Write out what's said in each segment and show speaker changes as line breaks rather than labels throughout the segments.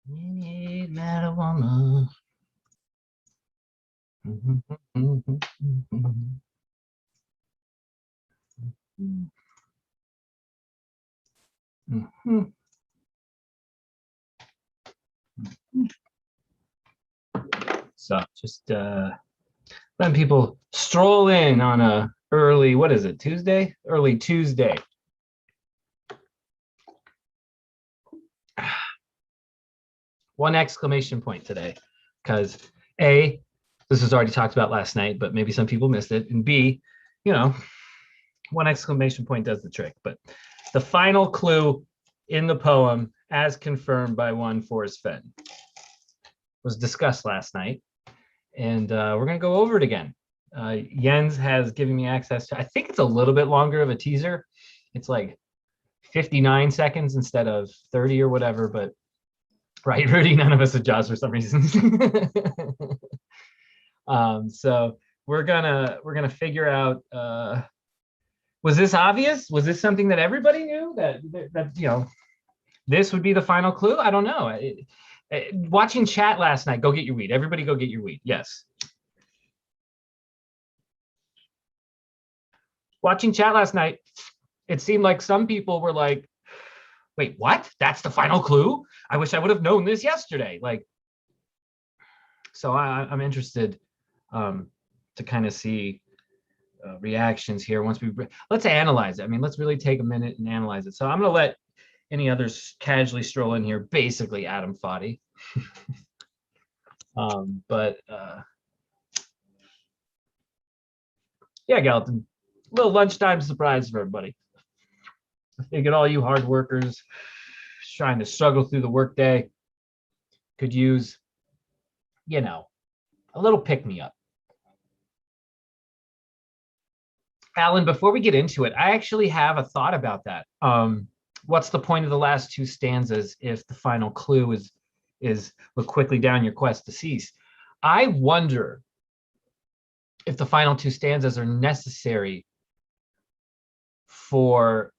We need marijuana. So just letting people stroll in on a early, what is it, Tuesday? Early Tuesday. One exclamation point today, because A, this was already talked about last night, but maybe some people missed it. And B, you know, one exclamation point does the trick. But the final clue in the poem, as confirmed by one Forrest Fenn, was discussed last night. And we're going to go over it again. Jens has given me access to, I think it's a little bit longer of a teaser. It's like 59 seconds instead of 30 or whatever, but right, Rudy, none of us adjust for some reason. So we're gonna figure out, was this obvious? Was this something that everybody knew that you know, this would be the final clue? I don't know. Watching chat last night, go get your weed. Everybody go get your weed. Yes. Watching chat last night, it seemed like some people were like, wait, what? That's the final clue? I wish I would have known this yesterday. Like, so I'm interested to kind of see reactions here once let's analyze it. I mean, let's really take a minute and analyze it. So I'm going to let any others casually stroll in here, basically Adam Foddy. But yeah, Gallatin, a little lunchtime surprise for everybody. I figured all you hard workers trying to struggle through the workday could use, you know, a little pick-me-up. Alan, before we get into it, I actually have a thought about that. What's the point of the last two stanzas if the final clue is look quickly down your quest to cease? I wonder if the final two stanzas are necessary for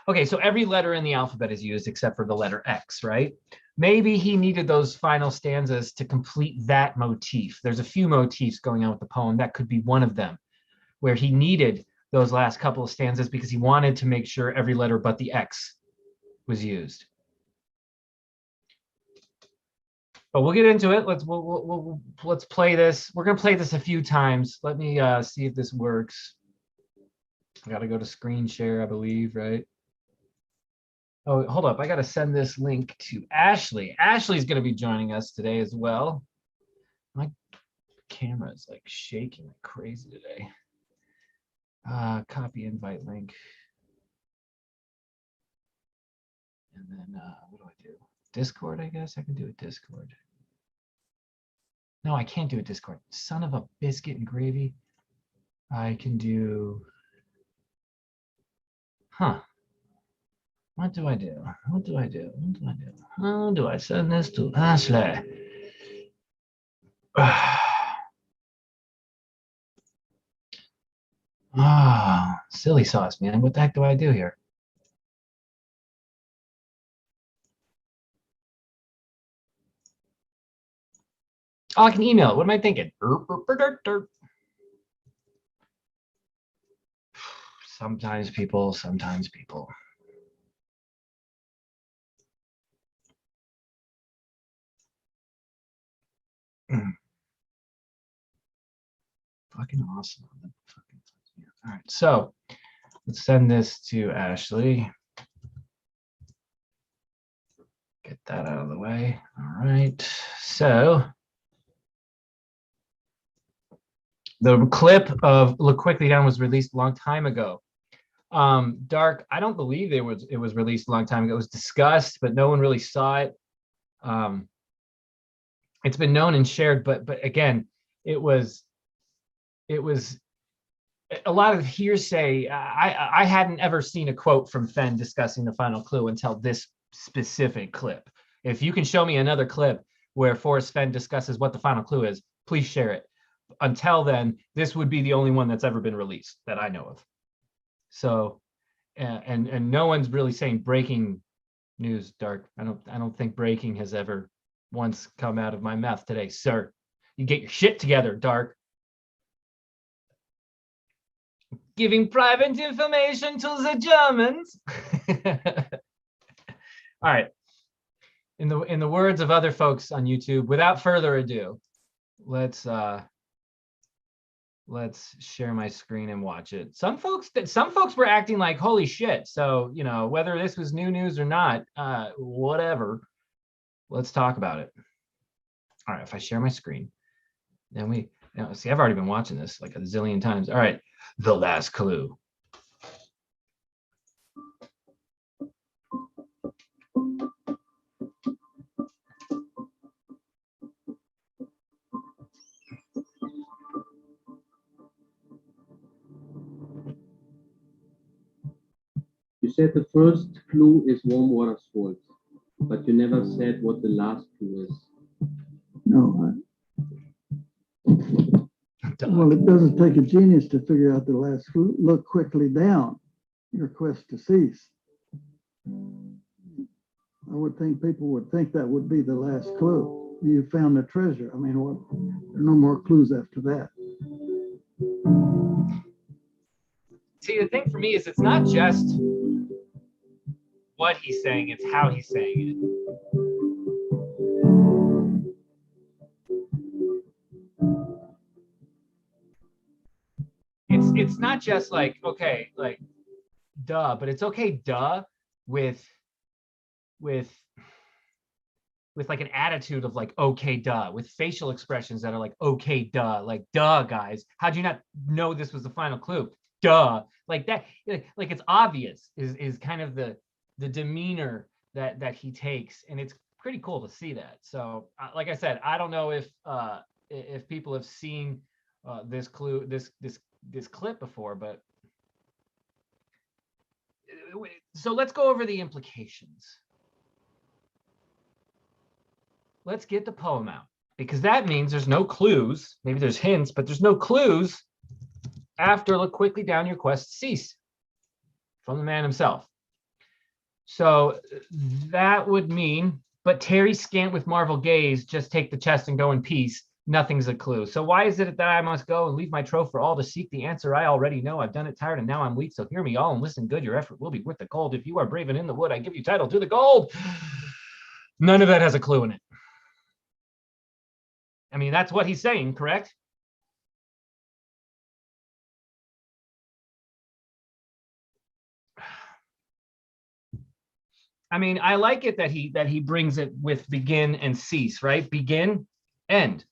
okay, so every letter in the alphabet is used except for the letter X, right? Maybe he needed those final stanzas to complete that motif. There's a few motifs going on with the poem. That could be one of them, where he needed those last couple of stanzas because he wanted to make sure every letter but the X was used. But we'll get into it. Let's play this. We're gonna play this a few times. Let me see if this works. I gotta go to screen share, I believe, right? Oh, hold up. I gotta send this link to Ashley. Ashley's gonna be joining us today as well. My camera is like shaking like crazy today. Copy invite link. And then what do I do? Discord, I guess I can do a Discord. No, I can't do a Discord. Son of a biscuit and gravy. I can do, huh. What do I do? What do I do? What do I do? How do I send this to Ashley? Ah, silly sauce, man. What the heck do I do here? Oh, I can email it. What am I thinking? Sometimes people, sometimes people. Fucking awesome. All right, so let's send this to Ashley. Get that out of the way. All right, so the clip of Look Quickly Down was released a long time ago. Dark, I don't believe it was released a long time ago. It was discussed, but no one really saw it. It's been known and shared, but again, it was a lot of hearsay. I hadn't ever seen a quote from Fenn discussing the final clue until this specific clip. If you can show me another clip where Forrest Fenn discusses what the final clue is, please share it. Until then, this would be the only one that's ever been released that I know of. So, and no one's really saying breaking News, Dark. I don't think breaking has ever once come out of my mouth today, sir. You get your shit together, Dark. Giving private information to the Germans. All right. In the words of other folks on YouTube, without further ado, let's share my screen and watch it. Some folks were acting like holy shit. So, you know, whether this was new news or not, whatever. Let's talk about it. All right, if I share my screen, then see, I've already been watching this like a zillion times. All right, the last clue.
You said the first clue is warm water sports, but you never said what the last clue is.
No. Well, it doesn't take a genius to figure out the last clue. Look quickly down. Your quest to cease. I would think people would think that would be the last clue. You found the treasure. I mean, what? There are no more clues after that.
See, the thing for me is it's not just what he's saying, it's how he's saying it. It's not just like, okay, like duh, but it's okay, duh, with like an attitude of like, okay, duh, with facial expressions that are like, okay, duh, like, duh, guys, how'd you not know this was the final clue? Duh, like that, like it's obvious is kind of the demeanor that he takes, and it's pretty cool to see that. So, like I said, I don't know if people have seen this clue, this clip before, but so let's go over the implications. Let's get the poem out, because that means there's no clues. Maybe there's hints, but there's no clues after look quickly down your quest cease from the man himself. So that would mean, but Terry scant with marvel gaze, just take the chest and go in peace. Nothing's a clue. So why is it that I must go and leave my trove for all to seek the answer I already know? I've done it tired and now I'm weak. So hear me all and listen good. Your effort will be worth the gold. If you are brave and in the wood, I give you title to the gold. None of that has a clue in it. I mean, that's what he's saying, correct? I mean, I like it that he brings it with begin and cease, right? Begin, end,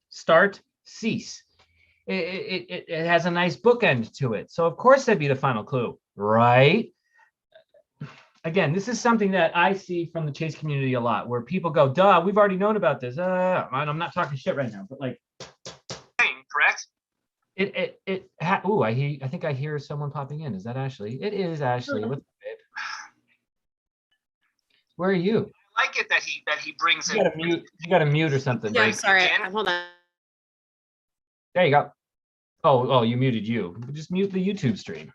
start, cease. It has a nice bookend to it. So of course that'd be the final clue, right? Again, this is something that I see from the chase community a lot, where people go, duh, we've already known about this. I'm not talking shit right now, but like, correct? I think I hear someone popping in. Is that Ashley? It is Ashley. What's up, babe? Where are you? I like it that he brings it. You gotta mute or something.
Yeah, I'm sorry. Hold on.
There you go. Oh, you muted you. Just mute the YouTube stream.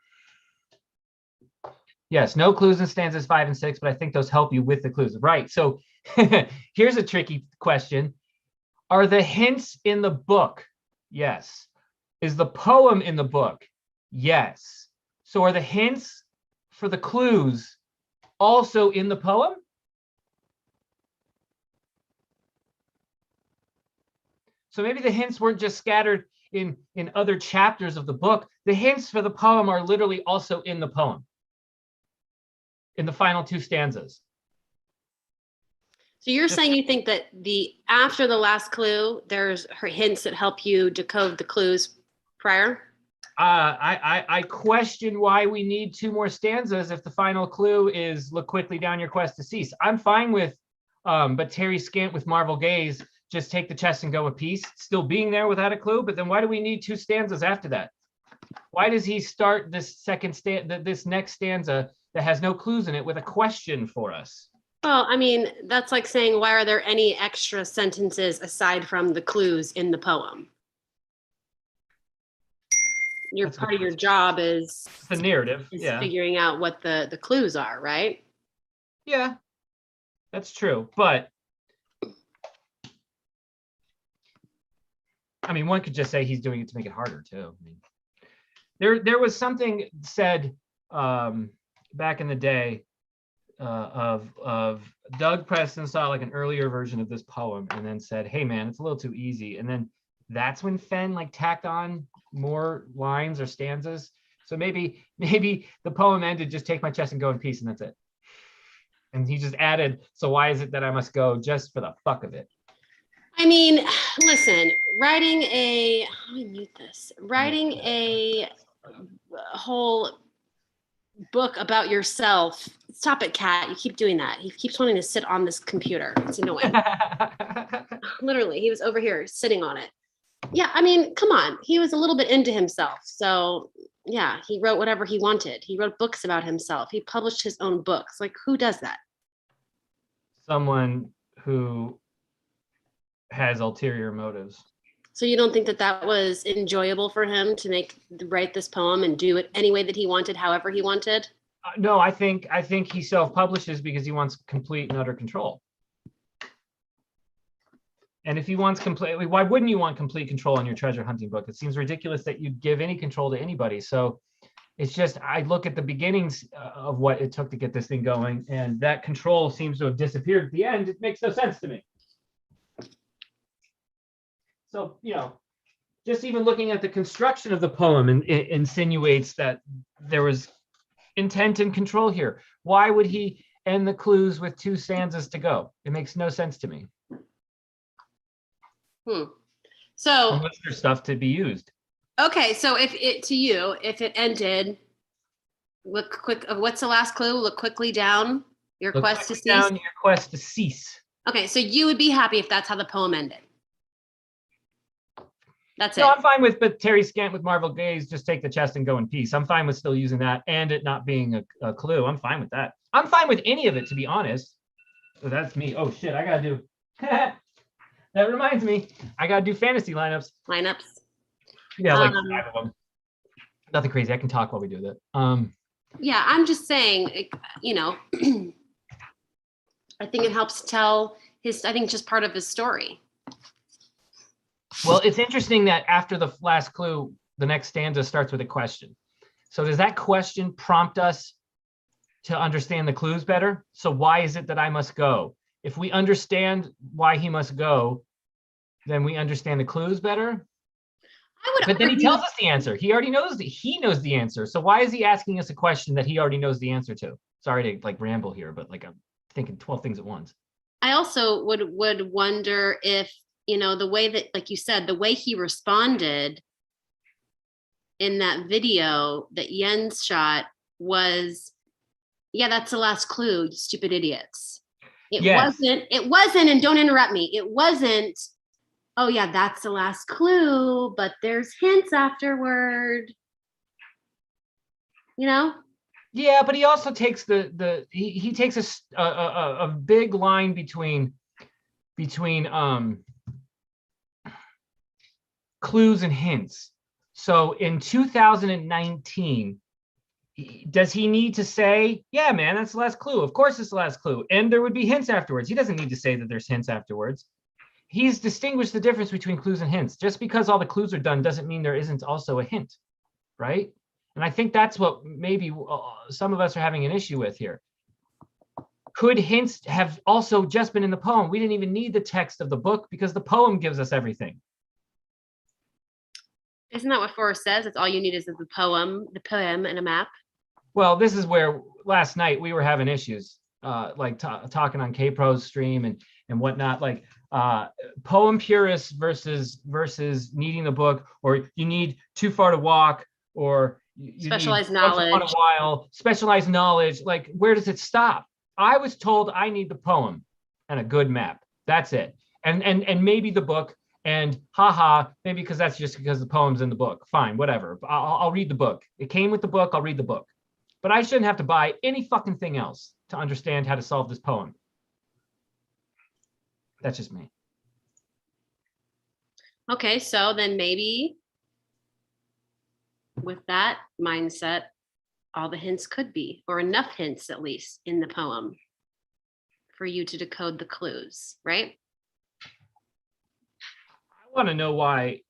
Yes, no clues in stanzas 5 and 6, but I think those help you with the clues. Right. So here's a tricky question. Are the hints in the book? Yes. Is the poem in the book? Yes. So are the hints for the clues also in the poem? So maybe the hints weren't just scattered in other chapters of the book. The hints for the poem are literally also in the poem, in the final 2 stanzas.
So you're saying you think that after the last clue, there's hints that help you decode the clues prior?
I question why we need 2 more stanzas if the final clue is look quickly down your quest to cease. I'm fine with, but Terry scant with marvel gaze, just take the chest and go a piece, still being there without a clue. But then why do we need 2 stanzas after that? Why does he start this this next stanza that has no clues in it with a question for us?
Well, I mean, that's like saying, why are there any extra sentences aside from the clues in the poem? Part of your job is
the narrative,
figuring out what the clues are, right?
Yeah, That's true. But I mean, one could just say he's doing it to make it harder too. I mean, there was something said back in the day of Doug Preston saw like an earlier version of this poem and then said, "Hey man, it's a little too easy." And then that's when Fenn like tacked on more lines or stanzas. So maybe the poem ended, "Just take my chest and go in peace," and that's it. And he just added, "So why is it that I must go?" just for the fuck of it.
I mean, listen, writing a whole book about yourself. Stop it, Kat. You keep doing that. He keeps wanting to sit on this computer. It's annoying. Literally, he was over here sitting on it. Yeah, I mean, come on. He was a little bit into himself. So yeah, he wrote whatever he wanted. He wrote books about himself. He published his own books. Like, who does that?
Someone who has ulterior motives.
So you don't think that that was enjoyable for him to write this poem and do it any way that he wanted, however he wanted?
No, I think he self-publishes because he wants complete and utter control. And if he wants complete, why wouldn't you want complete control on your treasure hunting book? It seems ridiculous that you'd give any control to anybody. So it's just, I look at the beginnings of what it took to get this thing going, and that control seems to have disappeared at the end. It makes no sense to me. So, you know, just even looking at the construction of the poem insinuates that there was intent and control here. Why would he end the clues with 2 stanzas to go? It makes no sense to me.
So
unless there's stuff to be used.
Okay, so if it ended, look quick. What's the last clue? Look quickly down. Your quest to cease.
Down your quest to cease.
Okay, so you would be happy if that's how the poem ended. That's it.
No, I'm fine with, but Terry Scant with Marvel Gaze, just take the chest and go in peace. I'm fine with still using that and it not being a clue. I'm fine with that. I'm fine with any of it, to be honest. So that's me. Oh shit, I gotta do. That reminds me, I gotta do fantasy lineups. Yeah, like 5 of them. Nothing crazy. I can talk while we do that.
Yeah, I'm just saying, you know, I think it helps tell I think just part of his story.
Well, it's interesting that after the last clue, the next stanza starts with a question. So does that question prompt us to understand the clues better? So why is it that I must go? If we understand why he must go, then we understand the clues better. But then he tells us the answer. He already knows he knows the answer. So why is he asking us a question that he already knows the answer to? Sorry to like ramble here, but like I'm thinking 12 things at once.
I also would wonder if, you know, the way that, like you said, the way he responded in that video that Jens shot was, yeah, that's the last clue, you stupid idiots. It wasn't, and don't interrupt me. It wasn't, oh yeah, that's the last clue, but there's hints afterward. You know?
Yeah, but he also takes he takes a big line between clues and hints. So in 2019, does he need to say, yeah, man, that's the last clue? Of course it's the last clue. And there would be hints afterwards. He doesn't need to say that there's hints afterwards. He's distinguished the difference between clues and hints. Just because all the clues are done doesn't mean there isn't also a hint, right? And I think that's what maybe some of us are having an issue with here. Could hints have also just been in the poem? We didn't even need the text of the book because the poem gives us everything.
Isn't that what Forrest says? It's all you need is the poem and a map.
Well, this is where last night we were having issues, like talking on K-Pro's stream and whatnot, like poem purists versus needing the book, or you need too far to walk, or you
specialized
need
knowledge.
Once in a while, specialized knowledge. Like, where does it stop? I was told I need the poem and a good map. That's it. And maybe the book. And haha, maybe because that's just because the poem's in the book. Fine, whatever. I'll read the book. It came with the book. I'll read the book. But I shouldn't have to buy any fucking thing else to understand how to solve this poem. That's just me.
Okay, so then maybe with that mindset, all the hints could be, or enough hints at least, in the poem for you to decode the clues, right?
I want to know why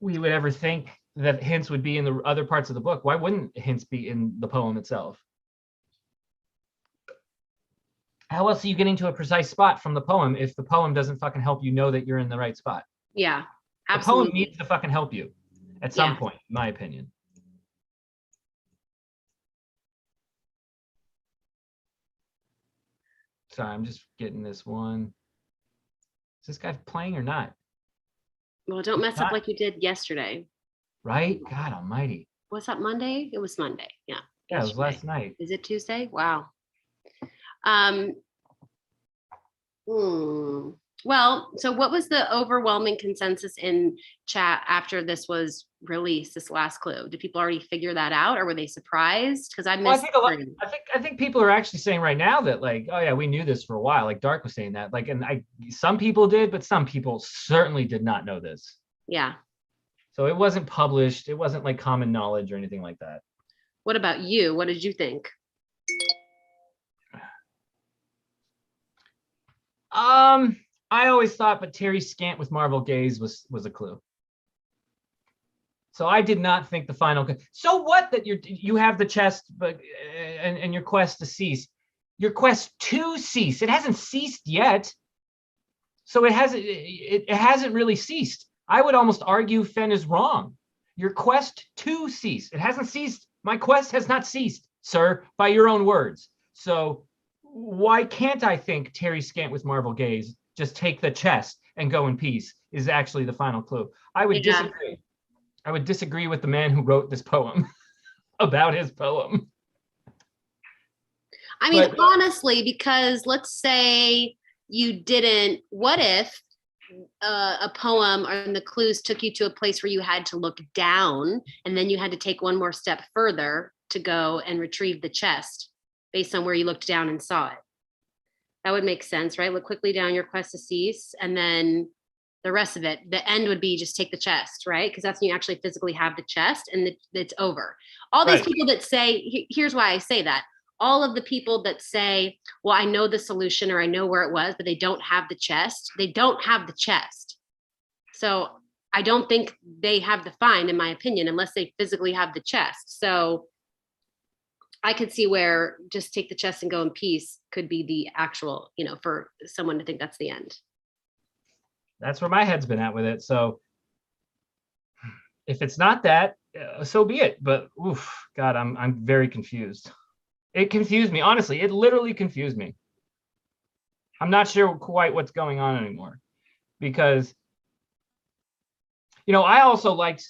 we would ever think that hints would be in the other parts of the book. Why wouldn't hints be in the poem itself? How else are you getting to a precise spot from the poem if the poem doesn't fucking help you know that you're in the right spot?
Yeah,
The poem
absolutely.
needs to fucking help you at some
Yeah.
point, in my opinion. Sorry, I'm just getting this one. Is this guy playing or not?
Well, don't mess up
Not-
like you did yesterday.
Right? God almighty.
Was that Monday? It was Monday. Yeah.
Yeah, it was
yesterday.
last night.
Is it Tuesday? Wow. Um, Well, so what was the overwhelming consensus in chat after this was released, this last clue? Did people already figure that out, or were they surprised? Because I
Well, I
missed.
think I think people are actually saying right now that, like, oh yeah, we knew this for a while. Like Dark was saying that. Like, and some people did, but some people certainly did not know this.
Yeah.
So it wasn't published. It wasn't like common knowledge or anything like that.
What about you? What did you think?
I always thought, but Terry Scant with Marvel Gaze was a clue. So I did not think the final. So what that you have the chest, but and your quest to cease, your quest to cease. It hasn't ceased yet. So it hasn't really ceased. I would almost argue Fenn is wrong. Your quest to cease. It hasn't ceased. My quest has not ceased, sir, by your own words. So why can't I think Terry Scant with Marvel Gaze, just take the chest and go in peace, is actually the final clue? I would disagree. I would disagree with the man who wrote this poem about his poem.
I mean, honestly, because let's say you didn't, what if a poem or the clues took you to a place where you had to look down and then you had to take one more step further to go and retrieve the chest based on where you looked down and saw it? That would make sense, right? Look quickly down your quest to cease, and then the rest of it, the end would be just take the chest, right? Because that's when you actually physically have the chest and it's over. All these people that say, here's why I say that. All of the people that say, well, I know the solution or I know where it was, but they don't have the chest. They don't have the chest. So I don't think they have the find, in my opinion, unless they physically have the chest. So I could see where just take the chest and go in peace could be the actual, for someone to think that's the end.
That's where my head's been at with it. So if it's not that, so be it. But oof, God, I'm very confused. It confused me, honestly. It literally confused me. I'm not sure quite what's going on anymore, because I also liked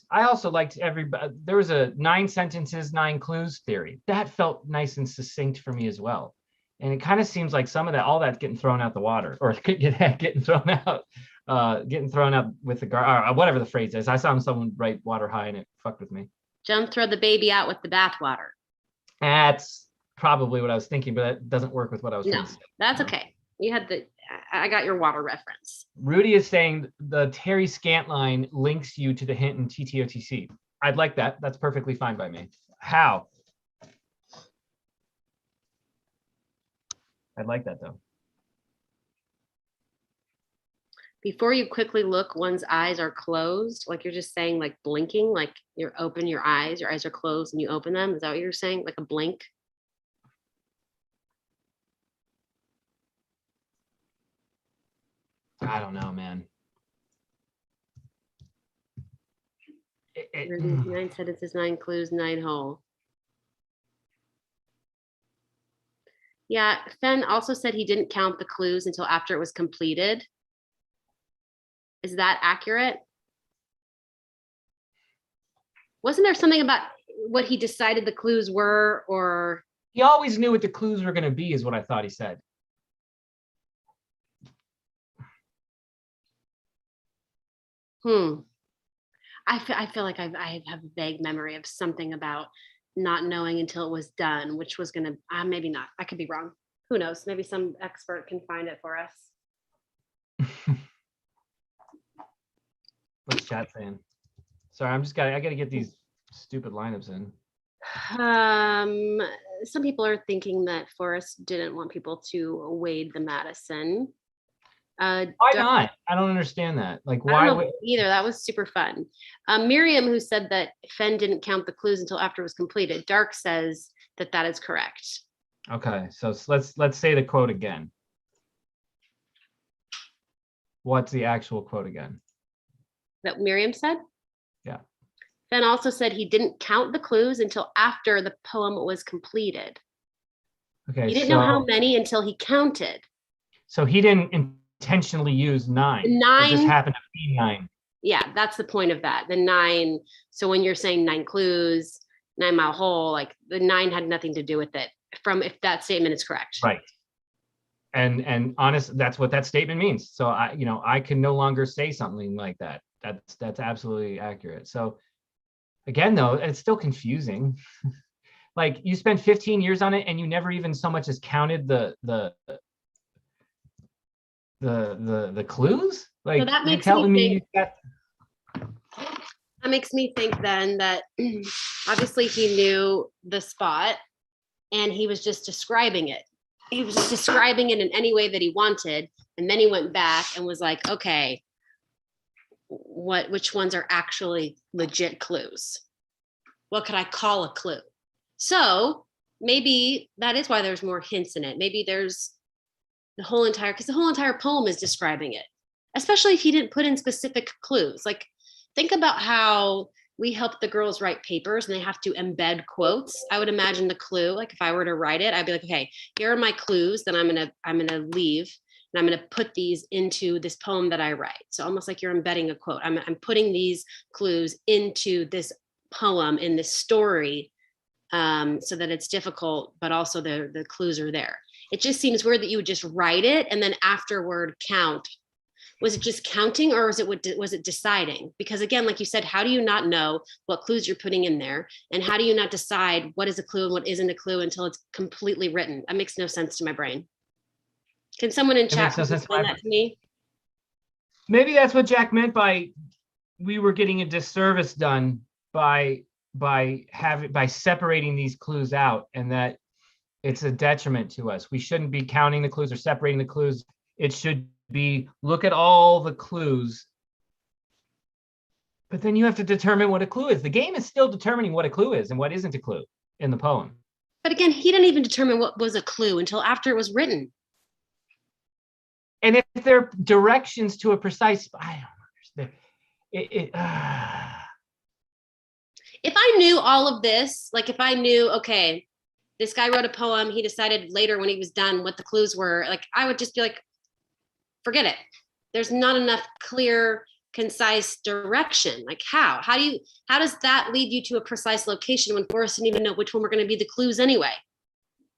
everybody. There was a 9 sentences, 9 clues theory that felt nice and succinct for me as well. And it kind of seems like some of that, all that's getting thrown out the water, or getting thrown out. Getting thrown up with the whatever the phrase is. I saw someone write water high and it fucked with me.
Don't throw the baby out with the bathwater.
That's probably what I was thinking, but that doesn't work with what I was trying to say.
That's okay. I got your water reference.
Rudy is saying the Terry Scant line links you to the hint in TTOTC. I'd like that. That's perfectly fine by me. How? I'd like that though.
Before you quickly look, one's eyes are closed. Like you're just saying, like blinking, like you're open your eyes are closed and you open them. Is that what you're saying? Like a blink?
I don't know, man.
9 sentences, 9 clues, 9 hole. Yeah, Fenn also said he didn't count the clues until after it was completed. Is that accurate? Wasn't there something about what he decided the clues were, or?
He always knew what the clues were going to be, is what I thought he said.
I feel like I have a vague memory of something about not knowing until it was done, which was going to, maybe not. I could be wrong. Who knows? Maybe some expert can find it for us.
What's chat saying? Sorry, I got to get these stupid lineups in.
some people are thinking that Forrest didn't want people to wade the Madison.
Why not? I don't understand that. Like,
I
why
don't know
would?
either. That was super fun. Miriam, who said that Fenn didn't count the clues until after it was completed. Dark says that that is correct.
Okay, so let's say the quote again. What's the actual quote again?
That Miriam said?
Yeah.
Fenn also said he didn't count the clues until after the poem was completed.
Okay,
He didn't know how many until he counted.
So he didn't intentionally use 9.
The
It just
9.
happened to be 9.
Yeah, that's the point of that. The 9. So when you're saying 9 clues, 9 Mile Hole, like the 9 had nothing to do with it. From if that statement is correct.
Right. And honest, that's what that statement means. So I can no longer say something like that. That's absolutely accurate. So again, though, it's still confusing. Like, you spent 15 years on it and you never even so much as counted the clues. Like,
So that
you're
makes
telling
me
me you got.
That makes me think then that obviously he knew the spot and he was just describing it. He was just describing it in any way that he wanted. And then he went back and was like, okay, which ones are actually legit clues? What could I call a clue? So maybe that is why there's more hints in it. Maybe there's because the whole entire poem is describing it, especially if he didn't put in specific clues. Like, think about how we help the girls write papers and they have to embed quotes. I would imagine the clue, like if I were to write it, I'd be like, okay, here are my clues that I'm gonna leave, and I'm gonna put these into this poem that I write. So almost like you're embedding a quote. I'm putting these clues into this poem, in this story, so that it's difficult, but also the clues are there. It just seems weird that you would just write it and then afterward count. Was it just counting, or was it deciding? Because again, like you said, how do you not know what clues you're putting in there? And how do you not decide what is a clue and what isn't a clue until it's completely written? That makes no sense to my brain. Can someone in chat explain that to me?
Maybe that's what Jack meant by we were getting a disservice done by separating these clues out, and that it's a detriment to us. We shouldn't be counting the clues or separating the clues. It should be, look at all the clues, but then you have to determine what a clue is. The game is still determining what a clue is and what isn't a clue in the poem.
But again, he didn't even determine what was a clue until after it was written.
And if they're directions to a precise, I don't understand.
If I knew all of this, like if I knew, okay, this guy wrote a poem, he decided later when he was done what the clues were, like I would just be like, forget it. There's not enough clear, concise direction. Like how does that lead you to a precise location when Forrest didn't even know which one were going to be the clues anyway?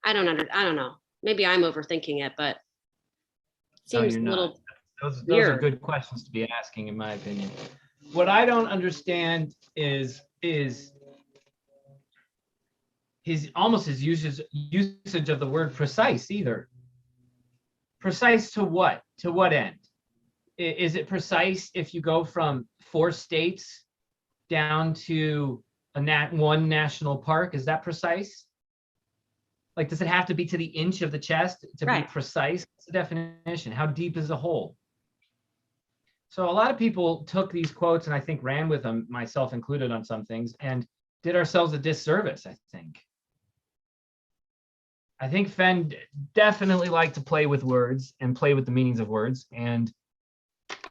I don't know. Maybe I'm overthinking it, but it seems a little
those
weird.
are good questions to be asking, in my opinion. What I don't understand is his usage of the word precise either. Precise to what? To what end? Is it precise if you go from 4 states down to one national park? Is that precise? Like, does it have to be to the inch of the chest to be precise? What's the definition? How deep is the hole? So a lot of people took these quotes and I think ran with them, myself included on some things, and did ourselves a disservice, I think. I think Fenn definitely liked to play with words and play with the meanings of words. And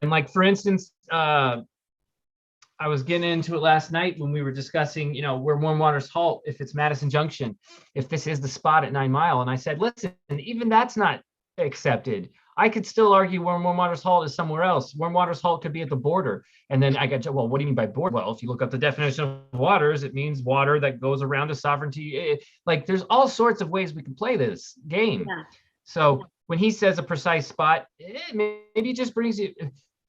like, for instance, I was getting into it last night when we were discussing, where Warm Waters halt, if it's Madison Junction, if this is the spot at 9 Mile. And I said, listen, even that's not accepted. I could still argue Warm Waters halt is somewhere else. Warm Waters halt could be at the border. And then I got, well, what do you mean by border? Well, if you look up the definition of waters, it means water that goes around a sovereignty. Like, there's all sorts of ways we can play this game. Yeah. So when he says a precise spot, maybe it just brings you,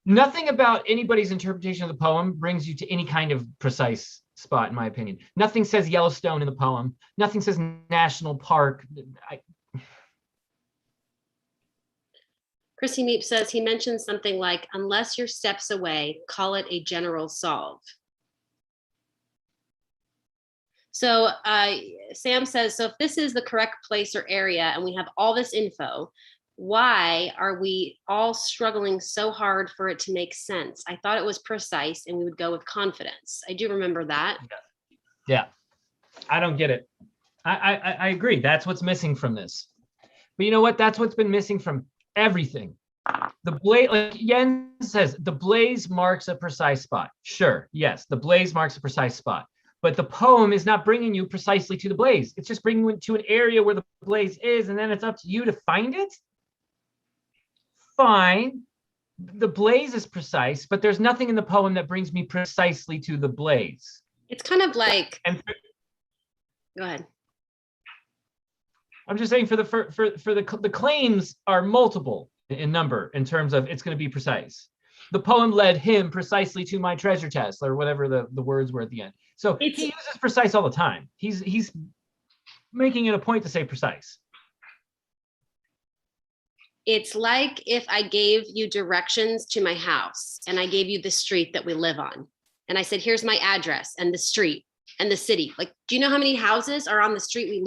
nothing about anybody's interpretation of the poem brings you to any kind of precise spot, in my opinion. Nothing says Yellowstone in the poem. Nothing says national park.
Chrissy Meep says he mentioned something like, unless you're steps away, call it a general solve. So Sam says, so if this is the correct place or area and we have all this info, why are we all struggling so hard for it to make sense? I thought it was precise and we would go with confidence. I do remember that.
Yeah, I don't get it. I agree. That's what's missing from this. But you know what? That's what's been missing from everything. The blaze, like Jens says, the blaze marks a precise spot. Sure, yes, the blaze marks a precise spot. But the poem is not bringing you precisely to the blaze. It's just bringing you to an area where the blaze is, and then it's up to you to find it. Fine. The blaze is precise, but there's nothing in the poem that brings me precisely to the blaze.
It's kind of like,
And
go ahead.
I'm just saying for the claims are multiple in number in terms of it's going to be precise. The poem led him precisely to my treasure chest, or whatever the words were at the end. So he uses precise all the time. He's making it a point to say precise.
It's like if I gave you directions to my house and I gave you the street that we live on. And I said, here's my address and the street and the city. Like, do you know how many houses are on the street we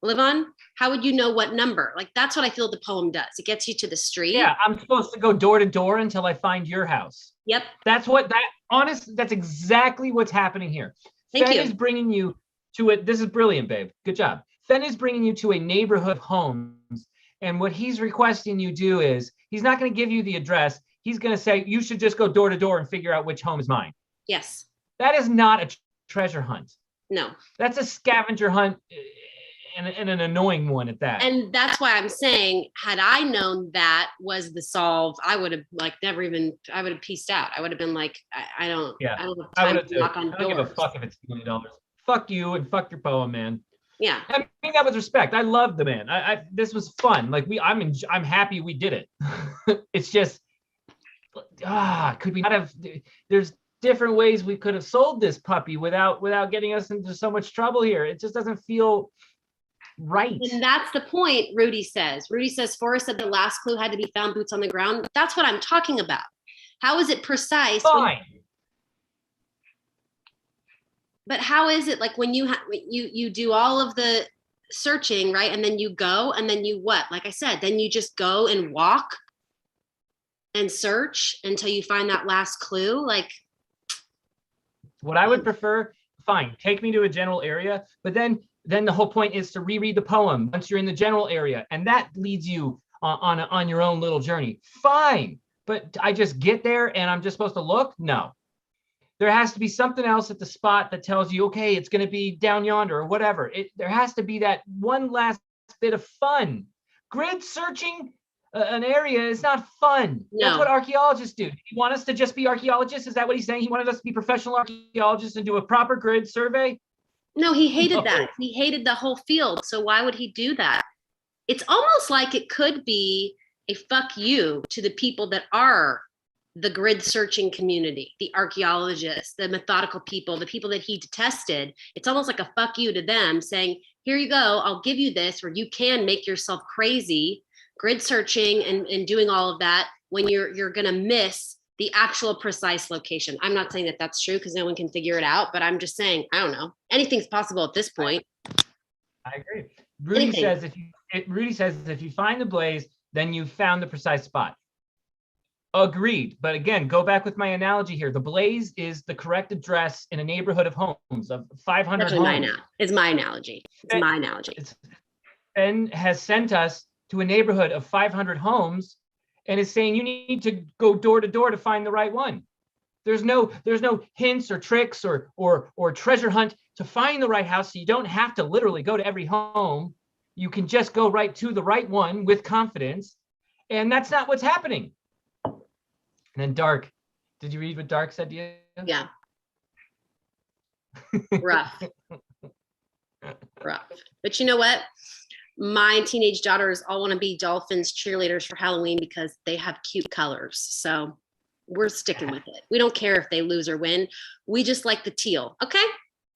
live on? How would you know what number? Like, that's what I feel the poem does. It gets you to the street.
Yeah, I'm supposed to go door to door until I find your house.
Yep.
That's exactly what's happening here.
Thank
Fenn
you.
is bringing you to it. This is brilliant, babe. Good job. Fenn is bringing you to a neighborhood of homes. And what he's requesting you do is, he's not going to give you the address. He's going to say, you should just go door to door and figure out which home is mine.
Yes.
That is not a treasure hunt.
No.
That's a scavenger hunt, and an annoying one at that.
And that's why I'm saying, had I known that was the solve, I would have I would have pieced out. I would have been like, I don't have time to knock on doors.
I don't give a fuck if it's $2 million. Fuck you and fuck your poem, man.
Yeah.
I mean that with respect. I love the man. This was fun. Like I'm happy we did it. It's just, could we not have? There's different ways we could have sold this puppy without getting us into so much trouble here. It just doesn't feel right.
And that's the point. Rudy says, Forrest said the last clue had to be found boots on the ground. That's what I'm talking about. How is it precise?
Fine.
But how is it like when you do all of the searching, right? And then you go and then you what? Like I said, then you just go and walk and search until you find that last clue. Like,
what I would prefer, fine, take me to a general area, but then the whole point is to reread the poem once you're in the general area, and that leads you on your own little journey. Fine, but I just get there and I'm just supposed to look? No. There has to be something else at the spot that tells you, okay, it's going to be down yonder or whatever. There has to be that one last bit of fun. Grid searching an area is not fun.
No.
That's what archaeologists do. You want us to just be archaeologists? Is that what he's saying? He wanted us to be professional archaeologists and do a proper grid survey?
no, he hated that. He hated the whole field. So why would he do that? It's almost like it could be a fuck you to the people that are the grid searching community, the archaeologists, the methodical people, the people that he detested. It's almost like a fuck you to them, saying, here you go, I'll give you this where you can make yourself crazy grid searching and doing all of that when you're going to miss the actual precise location. I'm not saying that that's true because no one can figure it out, but I'm just saying, I don't know. Anything's possible at this point.
I agree. Rudy says if you find the blaze, then you found the precise spot. Agreed. But again, go back with my analogy here. The blaze is the correct address in a neighborhood of homes, of 500
That's
homes.
It's my analogy. It's my analogy.
Fenn has sent us to a neighborhood of 500 homes and is saying you need to go door to door to find the right one. There's no hints or tricks or treasure hunt to find the right house. So you don't have to literally go to every home. You can just go right to the right one with confidence. And that's not what's happening. And then Dark, did you read what Dark said to you?
Yeah. Rough. But you know what? My teenage daughters all want to be Dolphins cheerleaders for Halloween because they have cute colors. So we're sticking with it. We don't care if they lose or win. We just like the teal. Okay?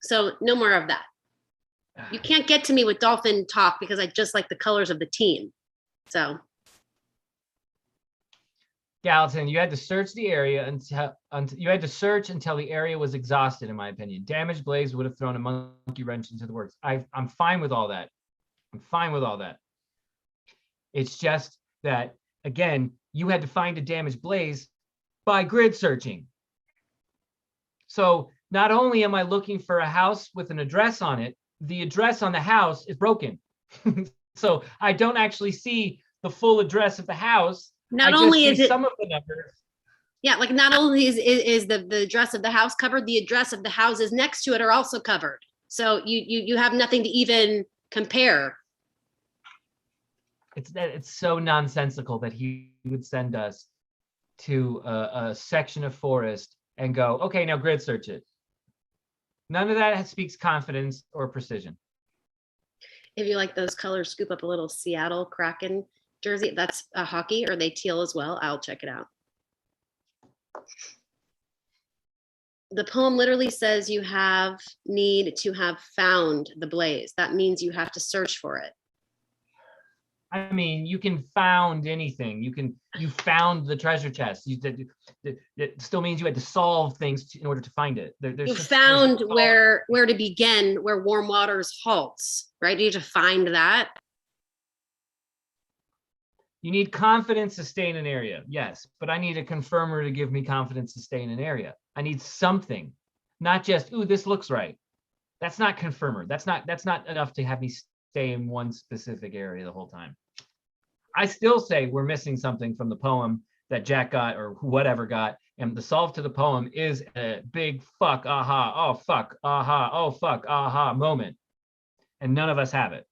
So no more of that. You can't get to me with Dolphin talk because I just like the colors of the team. So.
Gallatin, you had to search the area until you had to search until the area was exhausted, in my opinion. Damaged blaze would have thrown a monkey wrench into the works. I'm fine with all that. I'm fine with all that. It's just that, again, you had to find a damaged blaze by grid searching. So not only am I looking for a house with an address on it, the address on the house is broken. So I don't actually see the full address of the house.
Not only is it
some of the numbers.
Yeah, like not only is the address of the house covered, the address of the houses next to it are also covered. So you have nothing to even compare.
It's so nonsensical that he would send us to a section of forest and go, okay, now grid search it. None of that speaks confidence or precision.
If you like those colors, scoop up a little Seattle Kraken jersey. That's a hockey. Are they teal as well? I'll check it out. The poem literally says you need to have found the blaze. That means you have to search for it.
I mean, you can found anything. You found the treasure chest. It still means you had to solve things in order to find it.
You found where to begin, where warm waters halts, right? You need to find that.
You need confidence to stay in an area, yes, but I need a confirmer to give me confidence to stay in an area. I need something, not just, ooh, this looks right. That's not confirmer. That's not enough to have me stay in one specific area the whole time. I still say we're missing something from the poem that Jack got or whatever got, and the solve to the poem is a big fuck, aha, oh fuck, aha, oh fuck, aha moment, and none of us have it.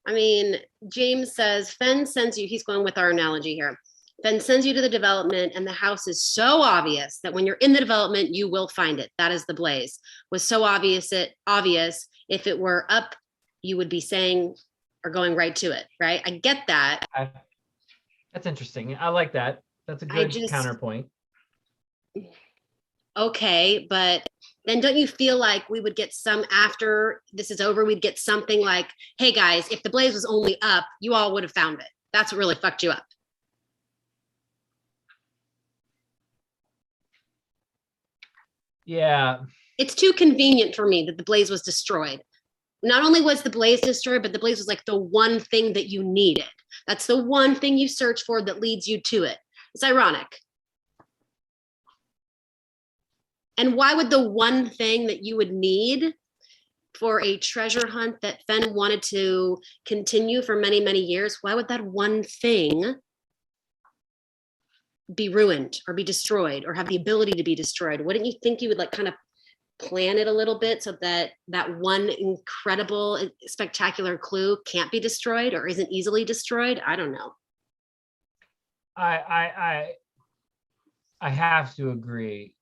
I mean, James says, Fenn sends you, he's going with our analogy here. Fenn sends you to the development and the house is so obvious that when you're in the development, you will find it. That is the blaze. Was so obvious, if it were up, you would be saying or going right to it, right? I get that.
That's interesting. I like that. That's a good counterpoint.
Okay, but then don't you feel like we would get some after this is over, we'd get something like, hey guys, if the blaze was only up, you all would have found it. That's what really fucked you up.
Yeah.
It's too convenient for me that the blaze was destroyed. Not only was the blaze destroyed, but the blaze was like the one thing that you needed. That's the one thing you search for that leads you to it. It's ironic. And why would the one thing that you would need for a treasure hunt that Fenn wanted to continue for many, many years, why would that one thing be ruined or be destroyed or have the ability to be destroyed? Wouldn't you think you would like kind of plan it a little bit so that that one incredible, spectacular clue can't be destroyed or isn't easily destroyed? I don't know.
I have to agree.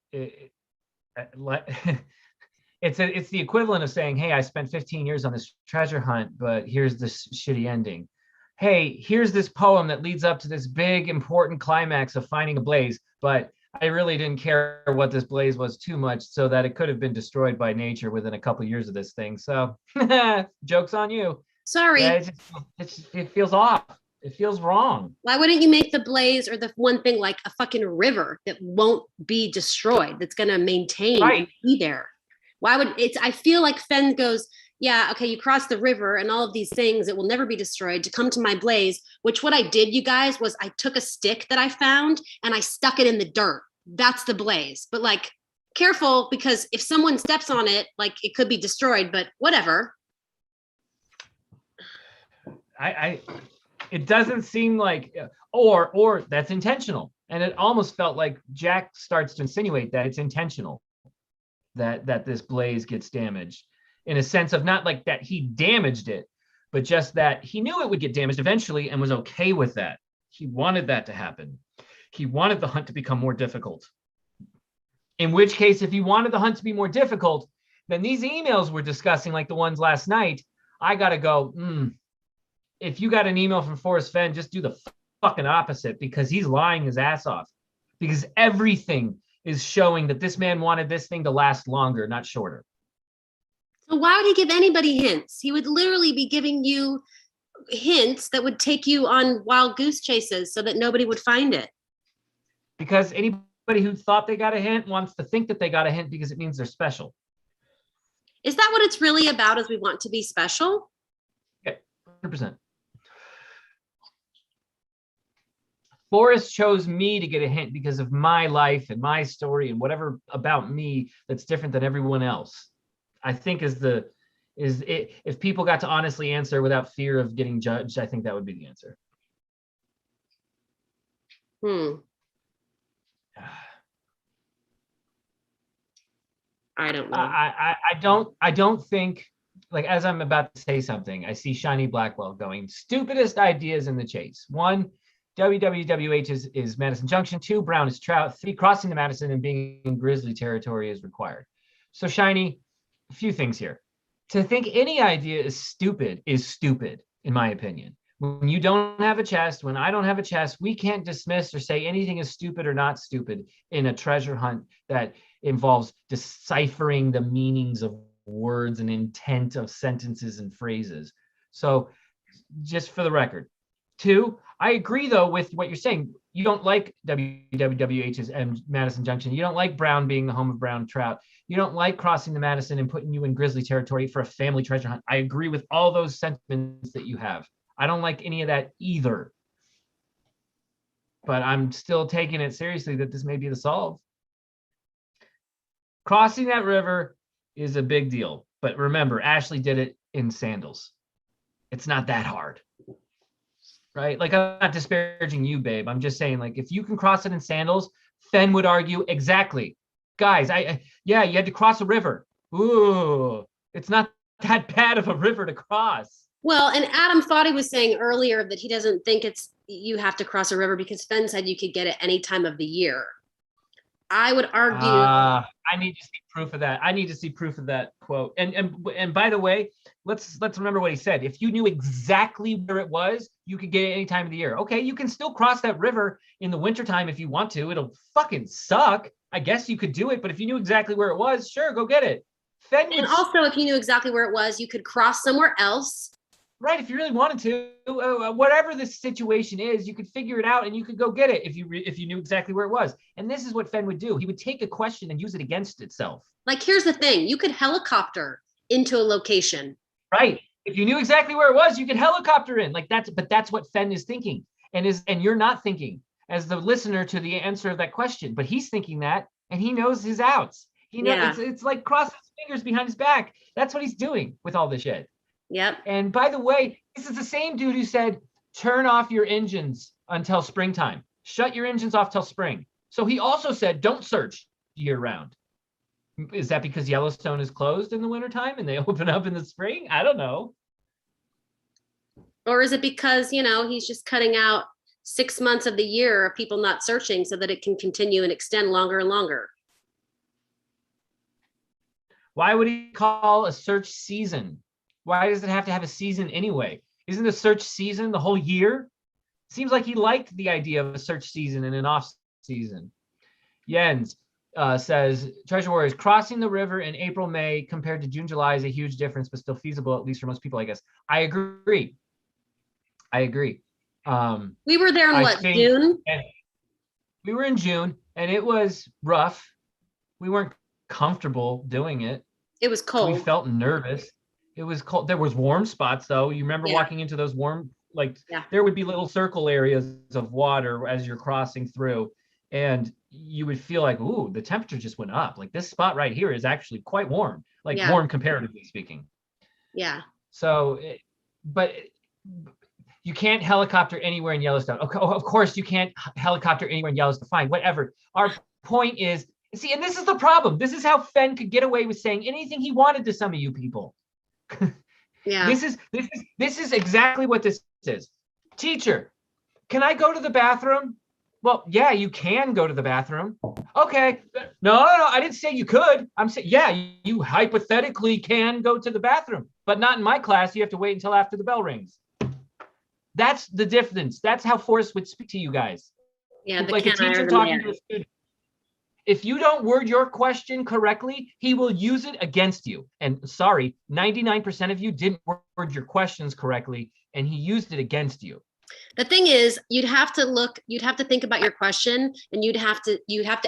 It's the equivalent of saying, hey, I spent 15 years on this treasure hunt, but here's this shitty ending. Hey, here's this poem that leads up to this big important climax of finding a blaze, but I really didn't care what this blaze was too much, so that it could have been destroyed by nature within a couple of years of this thing. So joke's on you.
Sorry.
Yeah, it feels off. It feels wrong.
Why wouldn't you make the blaze or the one thing like a fucking river that won't be destroyed, that's going to maintain and be there? Why would it's, I feel like Fenn goes, yeah, okay, you cross the river and all of these things, it will never be destroyed to come to my blaze, which what I did, you guys, was I took a stick that I found and I stuck it in the dirt. That's the blaze. But like, careful, because if someone steps on it, like it could be destroyed, but whatever.
It doesn't seem like, or that's intentional. And it almost felt like Jack starts to insinuate that it's intentional, that this blaze gets damaged, in a sense of not like that he damaged it, but just that he knew it would get damaged eventually and was okay with that. He wanted that to happen. He wanted the hunt to become more difficult. In which case, if he wanted the hunt to be more difficult, then these emails we're discussing, like the ones last night, I gotta go, if you got an email from Forrest Fenn, just do the fucking opposite, because he's lying his ass off. Because everything is showing that this man wanted this thing to last longer, not shorter.
So why would he give anybody hints? He would literally be giving you hints that would take you on wild goose chases so that nobody would find it?
Because anybody who thought they got a hint wants to think that they got a hint because it means they're special.
Is that what it's really about, is we want to be special?
Okay, 100%. Forrest chose me to get a hint because of my life and my story and whatever about me that's different than everyone else. I think if people got to honestly answer without fear of getting judged, I think that would be the answer.
I don't know.
I don't think, like, as I'm about to say something, I see Shiny Blackwell going, stupidest ideas in the chase. 1, WWWH is Madison Junction. 2, Brown is Trout. 3, crossing the Madison and being in Grizzly territory is required. So Shiny, a few things here. To think any idea is stupid, in my opinion. When you don't have a chest, when I don't have a chest, we can't dismiss or say anything is stupid or not stupid in a treasure hunt that involves deciphering the meanings of words and intent of sentences and phrases. So just for the record. 2, I agree, though, with what you're saying. You don't like WWWH's and Madison Junction. You don't like Brown being the home of brown trout. You don't like crossing the Madison and putting you in Grizzly territory for a family treasure hunt. I agree with all those sentiments that you have. I don't like any of that either. But I'm still taking it seriously that this may be the solve. Crossing that river is a big deal. But remember, Ashley did it in sandals. It's not that hard. Right? Like, I'm not disparaging you, babe. I'm just saying, like, if you can cross it in sandals, Fenn would argue, exactly. Guys, yeah, you had to cross a river. Ooh, it's not that bad of a river to cross.
Well, and Adam thought he was saying earlier that he doesn't think you have to cross a river because Fenn said you could get it any time of the year. I would argue.
I need to see proof of that. I need to see proof of that quote. And by the way, let's remember what he said. If you knew exactly where it was, you could get it any time of the year. Okay, you can still cross that river in the wintertime if you want to. It'll fucking suck. I guess you could do it, but if you knew exactly where it was, sure, go get it.
And also, if you knew exactly where it was, you could cross somewhere else.
Right, if you really wanted to, whatever the situation is, you could figure it out and you could go get it if you knew exactly where it was. And this is what Fenn would do. He would take a question and use it against itself. Like,
here's the thing. You could helicopter into a location.
Right. If you knew exactly where it was, you could helicopter in. But that's what Fenn is thinking. And you're not thinking as the listener to the answer of that question. But he's thinking that, and he knows his outs. He knows it's like crossing his fingers behind his back. That's what he's doing with all this shit.
Yep.
And by the way, this is the same dude who said, turn off your engines until springtime. Shut your engines off till spring. So he also said, don't search year round. Is that because Yellowstone is closed in the wintertime and they open up in the spring? I don't know.
Or is it because, he's just cutting out 6 months of the year of people not searching so that it can continue and extend longer and longer?
Why would he call a search season? Why does it have to have a season anyway? Isn't a search season the whole year? Seems like he liked the idea of a search season and an off season. Jens says, Treasure Warriors, crossing the river in April, May compared to June, July is a huge difference, but still feasible, at least for most people, I guess. I agree.
We were there in June?
We were in June, and it was rough. We weren't comfortable doing it.
It was cold.
We felt nervous. It was cold. There was warm spots, though. You remember walking into those warm, there would be little circle areas of water as you're crossing through, and you would feel like, ooh, the temperature just went up. Like, this spot right here is actually quite warm, warm comparatively speaking.
Yeah.
So, but you can't helicopter anywhere in Yellowstone. Of course, you can't helicopter anywhere in Yellowstone. Fine, whatever. Our point is, see, and this is the problem. This is how Fenn could get away with saying anything he wanted to some of you people.
Yeah.
This is exactly what this is. Teacher, can I go to the bathroom? Well, yeah, you can go to the bathroom. Okay. No, I didn't say you could. I'm saying, yeah, you hypothetically can go to the bathroom, but not in my class. You have to wait until after the bell rings. That's the difference. That's how Forrest would speak to you guys.
Yeah,
like a teacher talking to a student. If you don't word your question correctly, he will use it against you. And sorry, 99% of you didn't word your questions correctly, and he used it against you.
The thing is, you'd have to think about your question, and you'd have to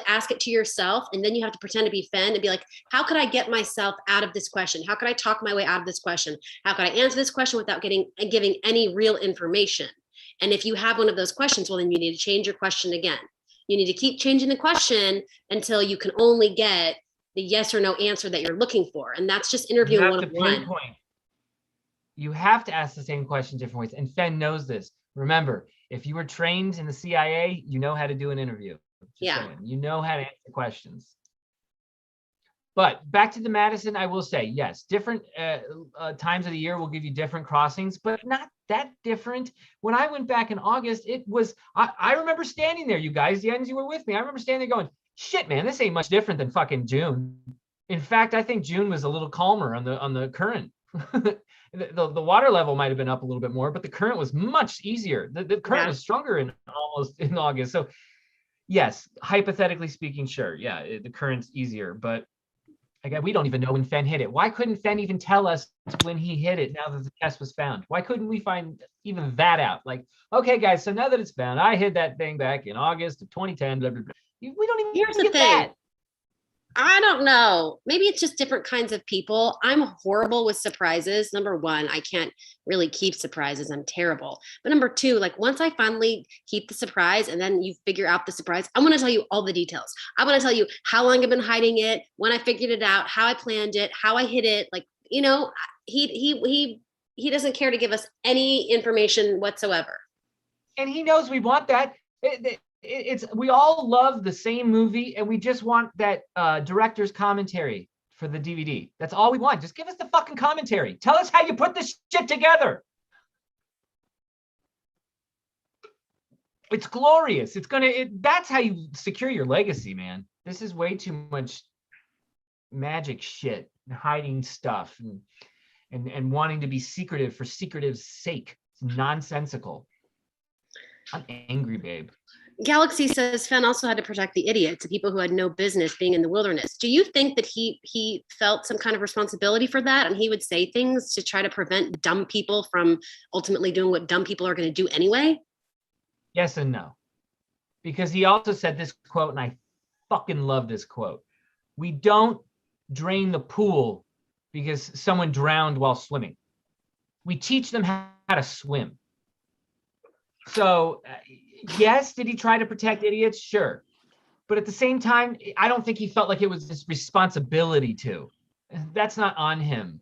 ask it to yourself, and then you have to pretend to be Fenn and be like, how could I get myself out of this question? How could I talk my way out of this question? How could I answer this question without giving any real information? And if you have one of those questions, well, then you need to change your question again. You need to keep changing the question until you can only get the yes or no answer that you're looking for. And that's just interviewing one-on-one.
You have to ask the same question different ways. And Fenn knows this. Remember, if you were trained in the CIA, you know how to do an interview. Saying. You know how to answer questions. But back to the Madison, I will say, yes, different times of the year will give you different crossings, but not that different. When I went back in August, it was, I remember standing there, you guys, Jens, you were with me. I remember standing there going, shit, man, this ain't much different than fucking June. In fact, I think June was a little calmer on the current. The water level might have been up a little bit more, but the current was much easier. The current was stronger in August. So yes, hypothetically speaking, sure. Yeah, the current's easier, but again, we don't even know when Fenn hit it. Why couldn't Fenn even tell us when he hit it now that the test was found? Why couldn't we find even that out? Like, okay, guys, so now that it's found, I hit that thing back in August of 2010. Blah, blah, blah. We don't even
Here's the
get
thing.
that.
I don't know. Maybe it's just different kinds of people. I'm horrible with surprises. Number one, I can't really keep surprises. I'm terrible. But number two, like once I finally keep the surprise and then you figure out the surprise, I want to tell you all the details. I want to tell you how long I've been hiding it, when I figured it out, how I planned it, how I hid it. Like, you know, he doesn't care to give us any information whatsoever.
And he knows we want that. We all love the same movie, and we just want that director's commentary for the DVD. That's all we want. Just give us the fucking commentary. Tell us how you put this shit together. It's glorious. That's how you secure your legacy, man. This is way too much magic shit and hiding stuff and wanting to be secretive for secretive's sake. It's nonsensical. I'm angry, babe.
Galaxy says Fenn also had to protect the idiots, the people who had no business being in the wilderness. Do you think that he felt some kind of responsibility for that, and he would say things to try to prevent dumb people from ultimately doing what dumb people are going to do anyway?
Yes and no. Because he also said this quote, and I fucking love this quote. We don't drain the pool because someone drowned while swimming. We teach them how to swim. So, yes, did he try to protect idiots? Sure. But at the same time, I don't think he felt like it was his responsibility to. That's not on him.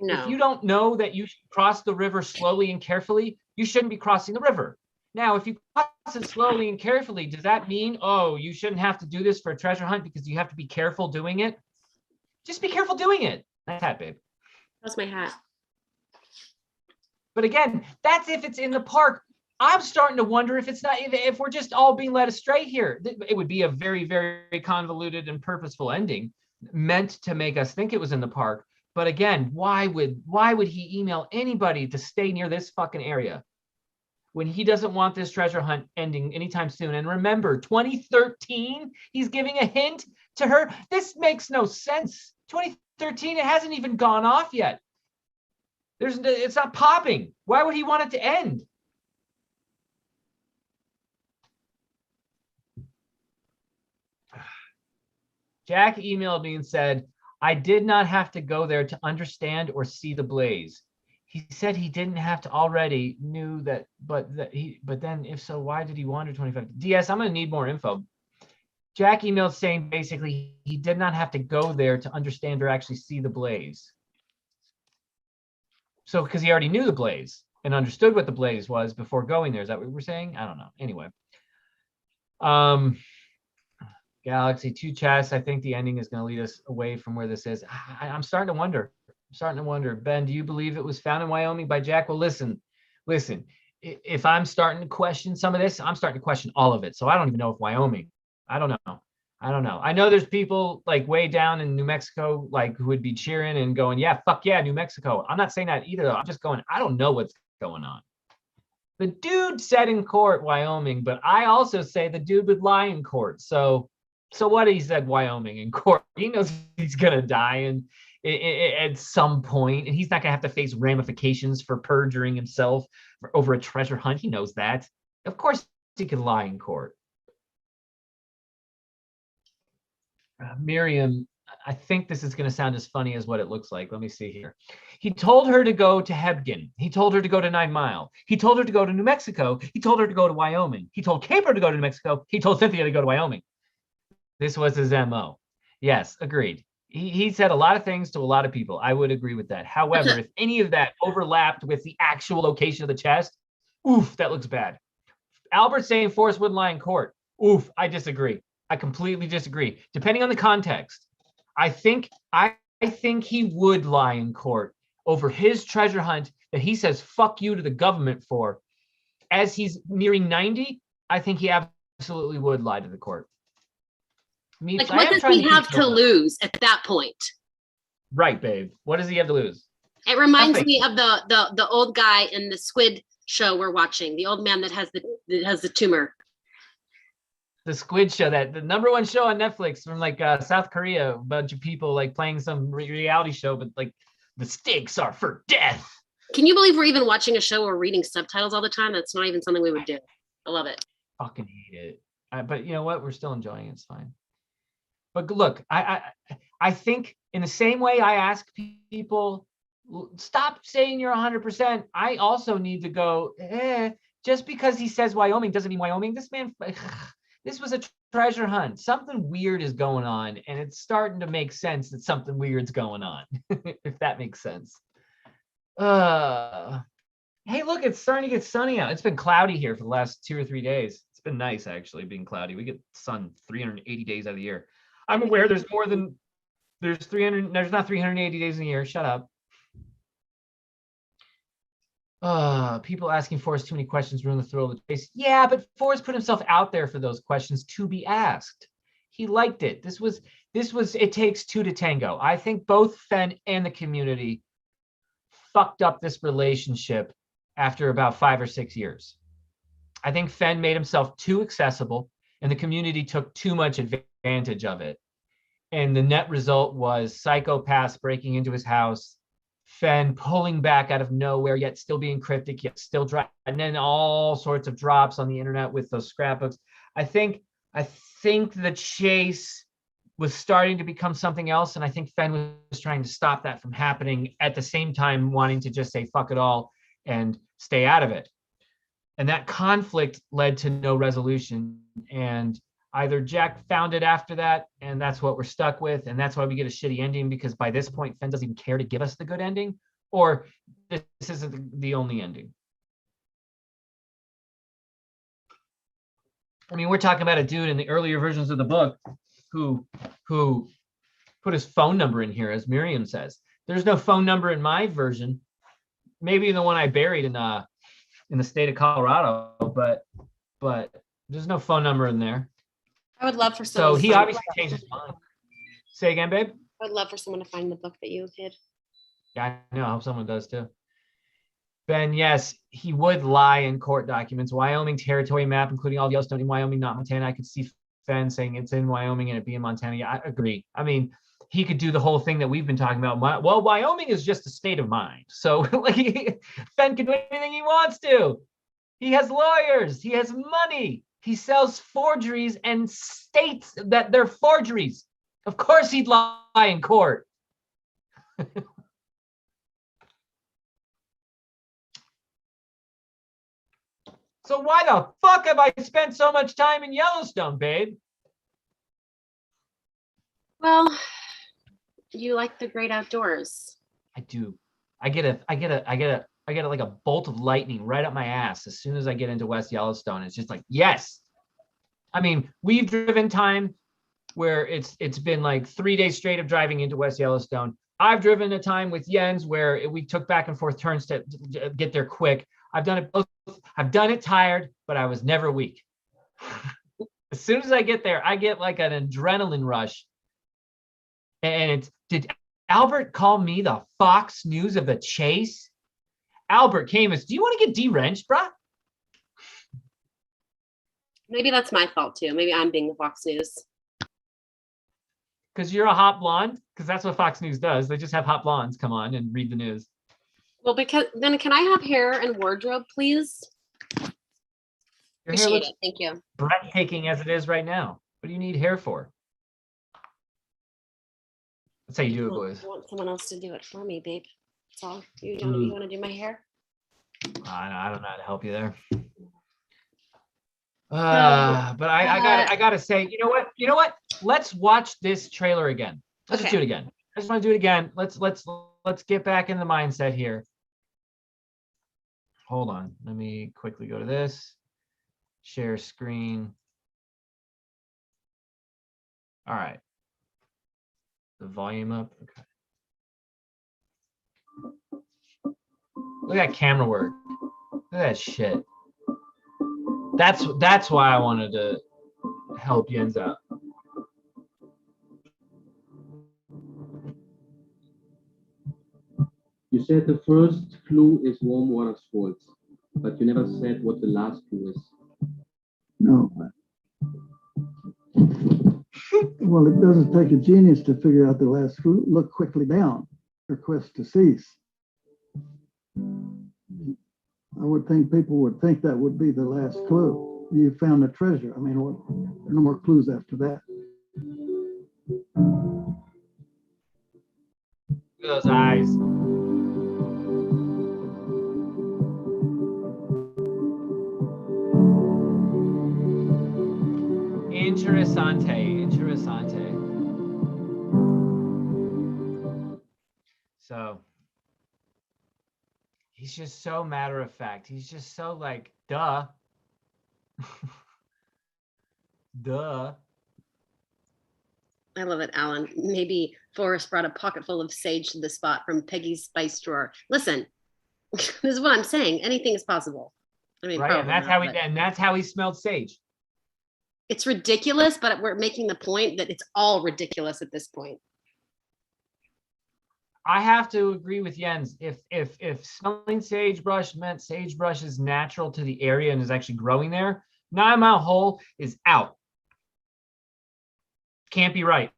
No.
If you don't know that you should cross the river slowly and carefully, you shouldn't be crossing the river. Now, if you cross it slowly and carefully, does that mean, oh, you shouldn't have to do this for a treasure hunt because you have to be careful doing it? Just be careful doing it. That's hat, babe.
That's my hat.
But again, that's if it's in the park. I'm starting to wonder if we're just all being led astray here. It would be a very, very convoluted and purposeful ending meant to make us think it was in the park. But again, why would he email anybody to stay near this fucking area when he doesn't want this treasure hunt ending anytime soon? And remember, 2013, he's giving a hint to her. This makes no sense. 2013, it hasn't even gone off yet. It's not popping. Why would he want it to end? Jack emailed me and said, I did not have to go there to understand or see the blaze. He said he didn't have to already knew that, but then if so, why did he wander 25? DS, I'm going to need more info. Jack emailed saying basically he did not have to go there to understand or actually see the blaze. So, because he already knew the blaze and understood what the blaze was before going there. Is that what we're saying? I don't know. Anyway. Galaxy 2 chess. I think the ending is going to lead us away from where this is. I'm starting to wonder. Ben, do you believe it was found in Wyoming by Jack? Well, listen. If I'm starting to question some of this, I'm starting to question all of it. So I don't even know if Wyoming. I don't know. I know there's people like way down in New Mexico, like who would be cheering and going, yeah, fuck yeah, New Mexico. I'm not saying that either, though. I'm just going, I don't know what's going on. The dude said in court, Wyoming, but I also say the dude would lie in court. So So what, he said Wyoming in court. He knows he's gonna die and at some point, and he's not gonna have to face ramifications for perjuring himself over a treasure hunt. He knows that. Of course he can lie in court. Miriam, I think this is going to sound as funny as what it looks like. Let me see here. He told her to go to Hebgen. He told her to go to 9 Mile. He told her to go to New Mexico. He told her to go to Wyoming. He told Caper to go to New Mexico. He told Cynthia to go to Wyoming. This was his MO. Yes, agreed. He said a lot of things to a lot of people. I would agree with that. However, if any of that overlapped with the actual location of the chest, oof, that looks bad. Albert saying Forrest wouldn't lie in court. Oof, I disagree. I completely disagree. Depending on the context, I think he would lie in court over his treasure hunt that he says fuck you to the government for. As he's nearing 90, I think he absolutely would lie to the court.
Like, what does he have to lose at that point?
Right, babe. What does he have to lose?
It reminds me of the old guy in the squid show we're watching, the old man that has the tumor.
The Squid Show, that the #1 show on Netflix from like South Korea, a bunch of people like playing some reality show, but like the stakes are for death.
Can you believe we're even watching a show or reading subtitles all the time? That's not even something we would do. I love it.
Fucking hate it. But you know what? We're still enjoying it. It's fine. But look, I think in the same way I ask people, stop saying you're 100%. I also need to go, just because he says Wyoming doesn't mean Wyoming. This man, this was a treasure hunt. Something weird is going on, and it's starting to make sense that something weird's going on, if that makes sense. Hey, look, it's starting to get sunny out. It's been cloudy here for the last 2 or 3 days. It's been nice, actually, being cloudy. We get sun 380 days out of the year. I'm aware there's not 380 days in a year. Shut up. People asking Forrest too many questions ruin the thrill of the chase. Yeah, but Forrest put himself out there for those questions to be asked. He liked it. This was it takes two to tango. I think both Fenn and the community fucked up this relationship after about 5 or 6 years. I think Fenn made himself too accessible and the community took too much advantage of it. And the net result was psychopaths breaking into his house, Fenn pulling back out of nowhere, yet still being cryptic, yet still and then all sorts of drops on the internet with those scrapbooks. I think the chase was starting to become something else, and I think Fenn was trying to stop that from happening at the same time wanting to just say fuck it all and stay out of it. And that conflict led to no resolution. And either Jack found it after that, and that's what we're stuck with, and that's why we get a shitty ending, because by this point, Fenn doesn't even care to give us the good ending, or this isn't the only ending. I mean, we're talking about a dude in the earlier versions of the book who put his phone number in here, as Miriam says. There's no phone number in my version, maybe the one I buried in the state of Colorado, but there's no phone number in there.
I would love for someone.
So he obviously changed his mind. Say again, babe?
I would love for someone to find the book that you hid.
Yeah, I know. I hope someone does too. Ben, yes, he would lie in court documents. Wyoming territory map, including all Yellowstone in Wyoming, not Montana. I could see Fenn saying it's in Wyoming and it be in Montana. Yeah, I agree. I mean, he could do the whole thing that we've been talking about. Well, Wyoming is just a state of mind. So like, Fenn can do anything he wants to. He has lawyers. He has money. He sells forgeries and states that they're forgeries. Of course he'd lie in court. So why the fuck have I spent so much time in Yellowstone, babe?
Well, you like the great outdoors.
I do. I get like a bolt of lightning right up my ass as soon as I get into West Yellowstone. It's just like, yes. I mean, we've driven time where it's been like 3 days straight of driving into West Yellowstone. I've driven a time with Jens where we took back and forth turns to get there quick. I've done it both. I've done it tired, but I was never weak. As soon as I get there, I get like an adrenaline rush. And did Albert call me the Fox News of the chase? Albert Camus, do you want to get de-wrenched, bruh?
Maybe that's my fault too. Maybe I'm being the Fox News.
because you're a hot blonde? Because that's what Fox News does. They just have hot blondes come on and read the news.
Well, because then can I have hair and wardrobe, please?
Your hair
Appreciate
looks
it. Thank you.
breathtaking as it is right now. What do you need hair for? That's how you do it, boys.
I want someone else to do it for me, babe. That's all. You
Mm.
want to do my hair?
I don't know how to help you there. But I gotta say, you know what? Let's watch this trailer again. Let's just do it again. I just want to do it again. Let's get back in the mindset here. Hold on. Let me quickly go to this. Share screen. All right. The volume up. Okay. Look at that camera work. Look at that shit. That's why I wanted to help Jens out.
You said the first clue is warm water sports, but you never said what the last clue is.
No. Well, it doesn't take a genius to figure out the last clue. Look quickly down. Request to cease. I would think people would think that would be the last clue. You found a treasure. I mean, what? There are no more clues after that.
Look at those eyes. Interessante. So he's just so matter of fact. He's just so like, duh. Duh.
I love it, Alan. Maybe Forrest brought a pocket full of sage to the spot from Peggy's spice drawer. Listen, this is what I'm saying. Anything is possible. I mean,
Right, and that's how he smelled sage.
It's ridiculous, but we're making the point that it's all ridiculous at this point.
I have to agree with Jens. If smelling sagebrush meant sagebrush is natural to the area and is actually growing there, 9 Mile Hole is out. Can't be right.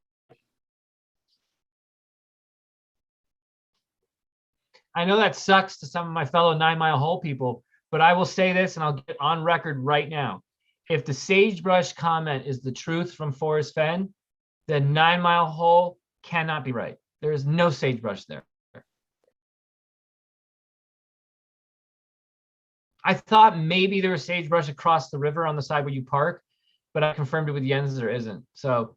I know that sucks to some of my fellow 9 Mile Hole people, but I will say this, and I'll get on record right now. If the sagebrush comment is the truth from Forrest Fenn, then 9 Mile Hole cannot be right. There is no sagebrush there. I thought maybe there was sagebrush across the river on the side where you park, but I confirmed it with Jens there isn't. So,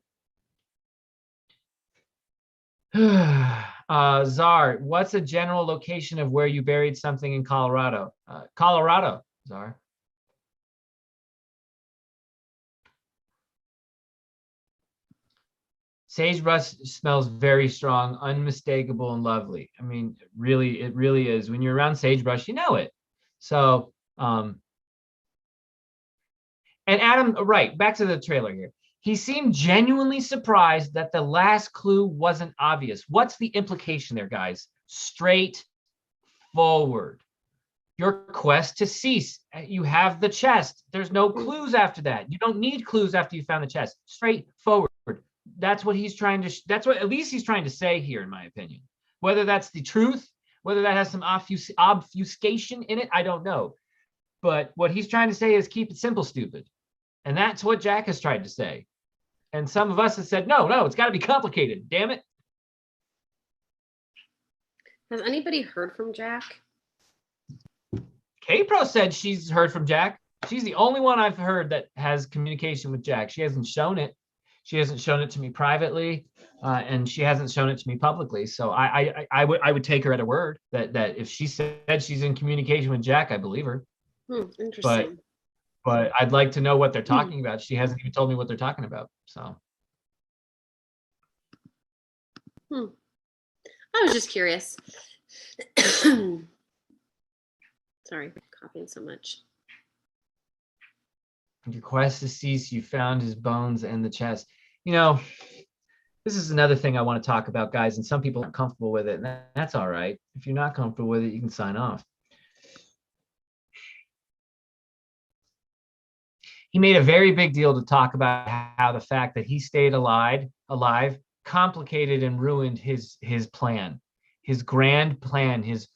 Czar, what's a general location of where you buried something in Colorado? Colorado, Czar. Sagebrush smells very strong, unmistakable, and lovely. I mean, it really is. When you're around sagebrush, you know it. So, and Adam, right, back to the trailer here. He seemed genuinely surprised that the last clue wasn't obvious. What's the implication there, guys? Straight forward. Your quest to cease. You have the chest. There's no clues after that. You don't need clues after you found the chest. Straight forward. That's what he's trying to, that's what at least he's trying to say here, in my opinion. Whether that's the truth, whether that has some obfuscation in it, I don't know. But what he's trying to say is keep it simple, stupid. And that's what Jack has tried to say. And some of us have said, no, it's got to be complicated. Damn it.
Has anybody heard from Jack?
K-Pro said she's heard from Jack. She's the only one I've heard that has communication with Jack. She hasn't shown it. She hasn't shown it to me privately, and she hasn't shown it to me publicly. So I would take her at her word that if she said she's in communication with Jack, I believe her.
Interesting.
But I'd like to know what they're talking about. She hasn't even told me what they're talking about. So.
I was just curious. Sorry, coughing so much.
Your quest to cease, you found his bones and the chest. You know, this is another thing I want to talk about, guys, and some people aren't comfortable with it, and that's all right. If you're not comfortable with it, you can sign off. He made a very big deal to talk about how the fact that he stayed alive complicated and ruined his plan, his grand plan, his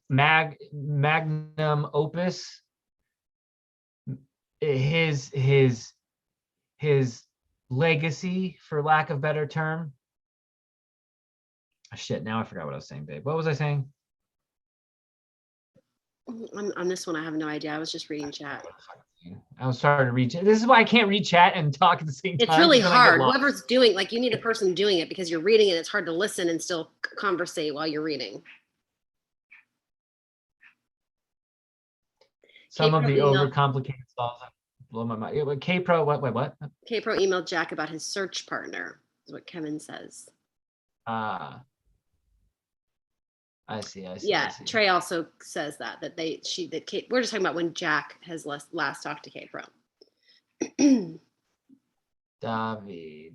magnum opus, his legacy, for lack of better term. Shit, now I forgot what I was saying, babe. What was I saying?
On this one, I have no idea. I was just reading chat.
I was trying to read chat. This is why I can't read chat and talk at the same time.
It's really
'cause then I get
hard.
lost.
Whoever's doing, like, you need a person doing it because you're reading it. It's hard to listen and still conversate while you're reading.
Some of
K-Pro
the
email-
overcomplicated solves blow my mind. Yeah, K-Pro, what? Wait, what?
K-Pro emailed Jack about his search partner, is what Kevin says.
I see. I
Yeah,
see.
Trey also says that Kate, we're just talking about when Jack has last talked to K-Pro.
Davi.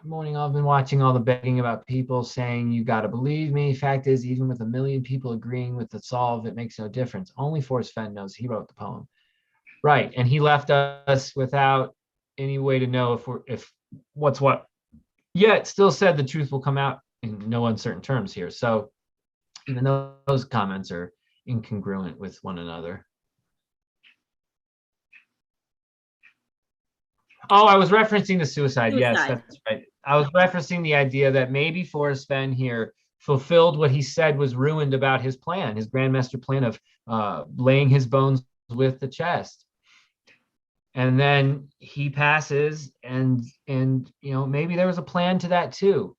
Morning, I've been watching all the begging about people saying you got to believe me. Fact is, even with 1 million people agreeing with the solve, it makes no difference. Only Forrest Fenn knows he wrote the poem. Right, and he left us without any way to know if what's what. Yet still said the truth will come out in no uncertain terms here. So even though those comments are incongruent with one another. Oh, I was referencing the suicide. Yes, that's right. I was referencing the idea that maybe Forrest Fenn here fulfilled what he said was ruined about his plan, his grandmaster plan of laying his bones with the chest. And then he passes, and maybe there was a plan to that too.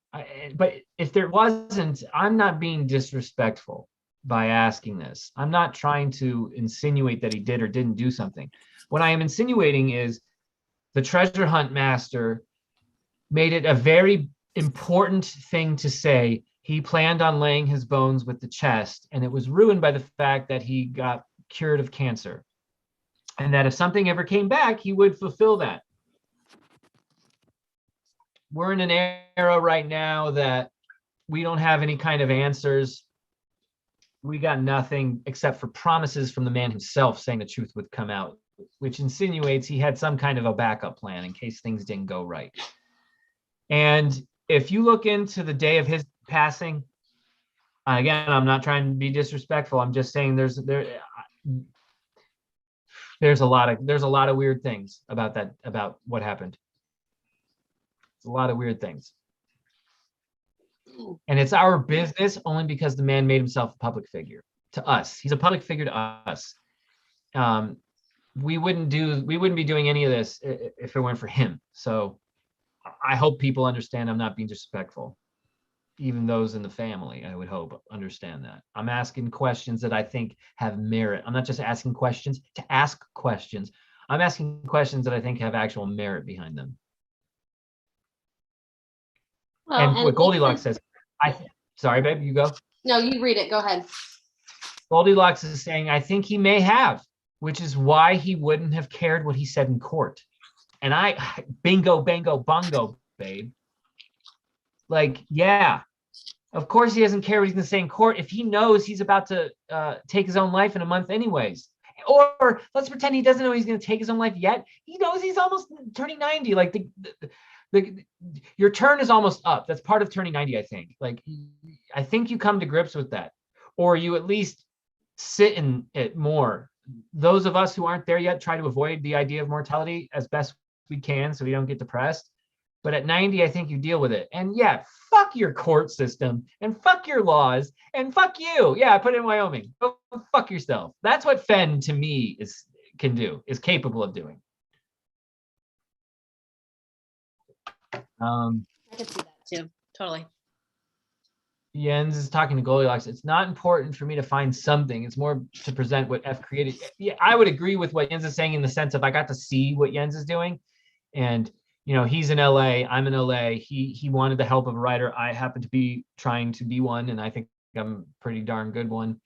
But if there wasn't, I'm not being disrespectful by asking this. I'm not trying to insinuate that he did or didn't do something. What I am insinuating is the treasure hunt master made it a very important thing to say he planned on laying his bones with the chest, and it was ruined by the fact that he got cured of cancer. And that if something ever came back, he would fulfill that. We're in an era right now that we don't have any kind of answers. We got nothing except for promises from the man himself saying the truth would come out, which insinuates he had some kind of a backup plan in case things didn't go right. And if you look into the day of his passing, again, I'm not trying to be disrespectful. I'm just saying there's a lot of weird things about what happened. It's a lot of weird things. And it's our business only because the man made himself a public figure to us. He's a public figure to us. We wouldn't be doing any of this if it weren't for him. So I hope people understand I'm not being disrespectful. Even those in the family, I would hope, understand that. I'm asking questions that I think have merit. I'm not just asking questions to ask questions. I'm asking questions that I think have actual merit behind them.
Well,
and what Goldilocks says, sorry, babe, you go.
No, you read it. Go ahead.
Goldilocks is saying, I think he may have, which is why he wouldn't have cared what he said in court. And bingo, bango, bongo, babe. Like, yeah, of course he doesn't care what he's going to say in court if he knows he's about to take his own life in a month anyways. Or let's pretend he doesn't know he's going to take his own life yet. He knows he's almost turning 90. Like your turn is almost up. That's part of turning 90, I think. Like, I think you come to grips with that, or you at least sit in it more. Those of us who aren't there yet try to avoid the idea of mortality as best we can so we don't get depressed. But at 90, I think you deal with it. And yeah, fuck your court system and fuck your laws and fuck you. Yeah, I put it in Wyoming. Go fuck yourself. That's what Fenn to me is capable of doing.
I can see that too. Totally.
Jens is talking to Goldilocks. It's not important for me to find something. It's more to present what F created. Yeah, I would agree with what Jens is saying in the sense of I got to see what Jens is doing. And, he's in LA. I'm in LA. He wanted the help of a writer. I happen to be trying to be one, and I think I'm a pretty darn good one.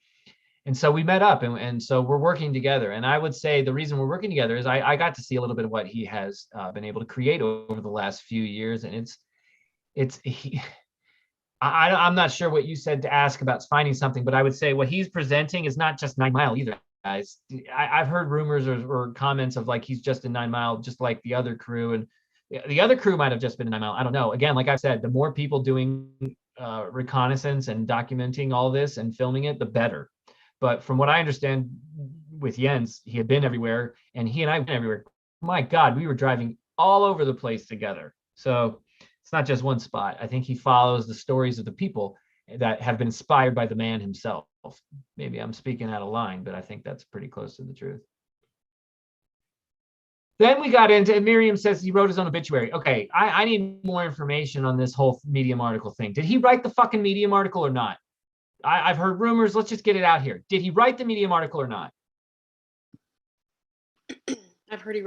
And so we met up, and so we're working together. And I would say the reason we're working together is I got to see a little bit of what he has been able to create over the last few years. And I'm not sure what you said to ask about finding something, but I would say what he's presenting is not just 9 Mile either, guys. I've heard rumors or comments of like he's just in 9 Mile, just like the other crew. And The other crew might have just been in timeout. I don't know. Again, like I've said, the more people doing reconnaissance and documenting all this and filming it, the better. But from what I understand with Jens, he had been everywhere, and he and I went everywhere. My God, we were driving all over the place together. So it's not just one spot. I think he follows the stories of the people that have been inspired by the man himself. Maybe I'm speaking out of line, but I think that's pretty close to the truth. Then we got into, Miriam says he wrote his own obituary. Okay, I need more information on this whole Medium article thing. Did he write the fucking Medium article or not? I've heard rumors. Let's just get it out here. Did he write the Medium article or not?
I've heard he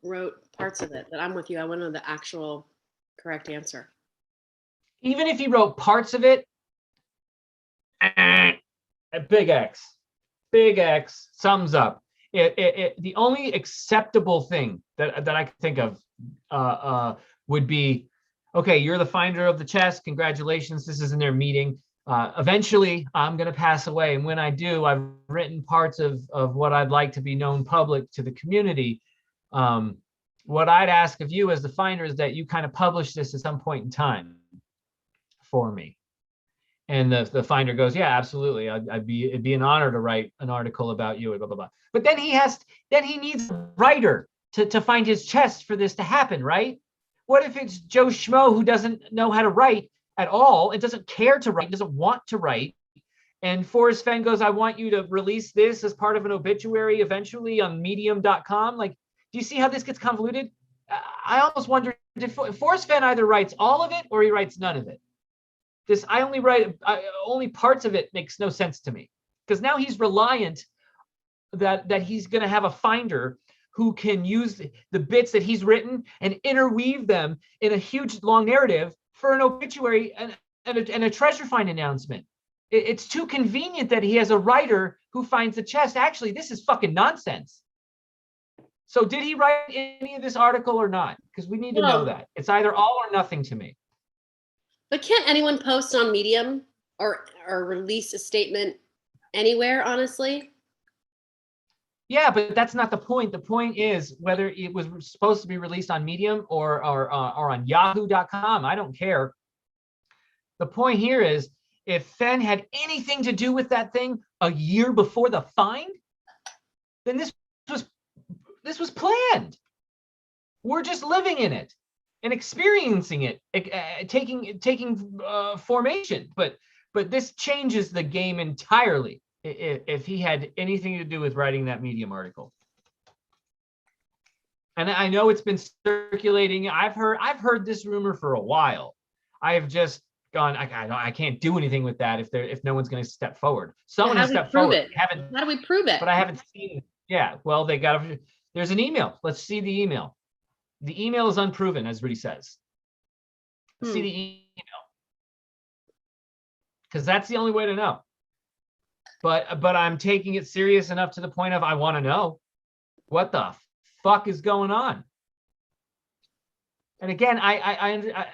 wrote parts of it, but I'm with you. I want to know the actual correct answer.
Even if he wrote parts of it, a big X, thumbs up. The only acceptable thing that I can think of would be, okay, you're the finder of the chest. Congratulations. This is in their meeting. Eventually, I'm going to pass away. And when I do, I've written parts of what I'd like to be known public to the community. What I'd ask of you as the finder is that you kind of publish this at some point in time for me. And the finder goes, yeah, absolutely. It'd be an honor to write an article about you, blah, blah, blah. But then he needs a writer to find his chest for this to happen, right? What if it's Joe Schmo who doesn't know how to write at all and doesn't care to write, doesn't want to write? And Forrest Fenn goes, I want you to release this as part of an obituary eventually on medium.com. Like, do you see how this gets convoluted? I almost wonder if Forrest Fenn either writes all of it or he writes none of it. This only parts of it makes no sense to me, because now he's reliant that he's going to have a finder who can use the bits that he's written and interweave them in a huge long narrative for an obituary and a treasure find announcement. It's too convenient that he has a writer who finds the chest. Actually, this is fucking nonsense. So did he write any of this article or not? Because we need to know that. It's either all or nothing to me.
But can't anyone post on Medium or release a statement anywhere, honestly?
Yeah, but that's not the point. The point is whether it was supposed to be released on Medium or on yahoo.com. I don't care. The point here is, if Fenn had anything to do with that thing a year before the find, then this was planned. We're just living in it and experiencing it, taking formation. But this changes the game entirely if he had anything to do with writing that Medium article. And I know it's been circulating. I've heard this rumor for a while. I have just gone, I can't do anything with that if no one's going to step forward. Someone has stepped forward.
How do we prove it?
But I haven't seen it. Yeah, well, there's an email. Let's see the email. The email is unproven, as Rudy says. Let's see the email. Because that's the only way to know. But I'm taking it serious enough to the point of I want to know what the fuck is going on. And again, I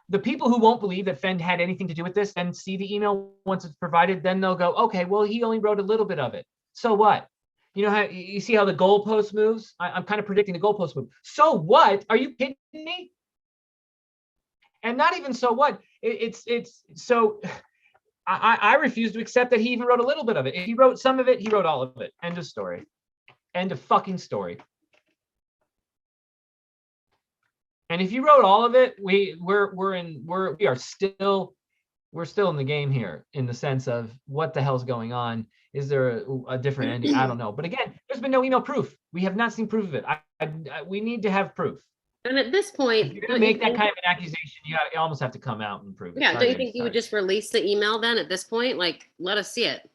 the people who won't believe that Fenn had anything to do with this and see the email once it's provided, then they'll go, okay, well, he only wrote a little bit of it. So what? You know how you see how the goalpost moves? I'm kind of predicting the goalpost move. So what? Are you kidding me? And not even so what? It's so I refuse to accept that he even wrote a little bit of it. If he wrote some of it, he wrote all of it. End of story. End of fucking story. And if you wrote all of it, we're still in the game here, in the sense of what the hell's going on. Is there a different ending? I don't know. But again, there's been no email proof. We have not seen proof of it. We need to have proof.
And at this point,
if you're going to make that kind of an accusation, you almost have to come out and prove it.
Yeah, don't you think you would just release the email then at this point? Like, let us see it.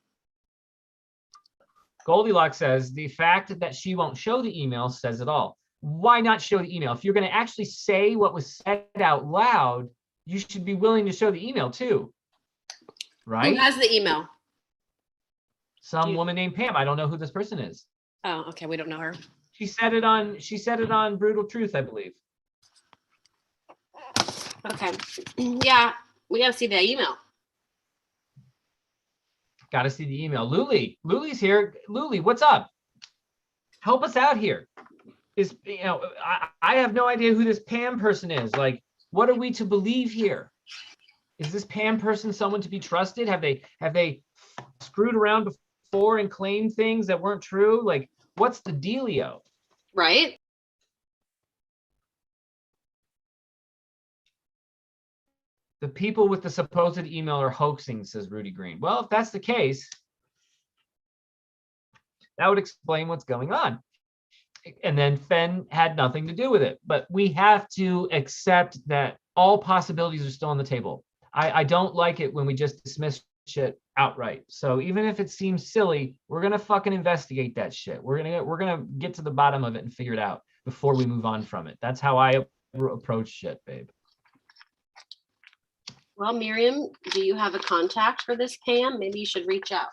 Goldilocks says, the fact that she won't show the email says it all. Why not show the email? If you're going to actually say what was said out loud, you should be willing to show the email too. Right?
Who has the email?
Some woman named Pam. I don't know who this person is.
Oh, okay. We don't know her.
She said it on Brutal Truth, I believe.
Okay. Yeah, we got to see the email.
Got to see the email. Luli's here. Luli, what's up? Help us out here. is, I have no idea who this Pam person is. Like, what are we to believe here? Is this Pam person someone to be trusted? Have they screwed around before and claimed things that weren't true? Like, what's the dealio?
Right?
The people with the supposed email are hoaxing, says Rudy Green. Well, if that's the case, that would explain what's going on. And then Fenn had nothing to do with it. But we have to accept that all possibilities are still on the table. I don't like it when we just dismiss shit outright. So even if it seems silly, we're gonna fucking investigate that shit. We're gonna get to the bottom of it and figure it out before we move on from it. That's how I approach shit, babe.
Well, Miriam, do you have a contact for this Pam? Maybe you should reach out.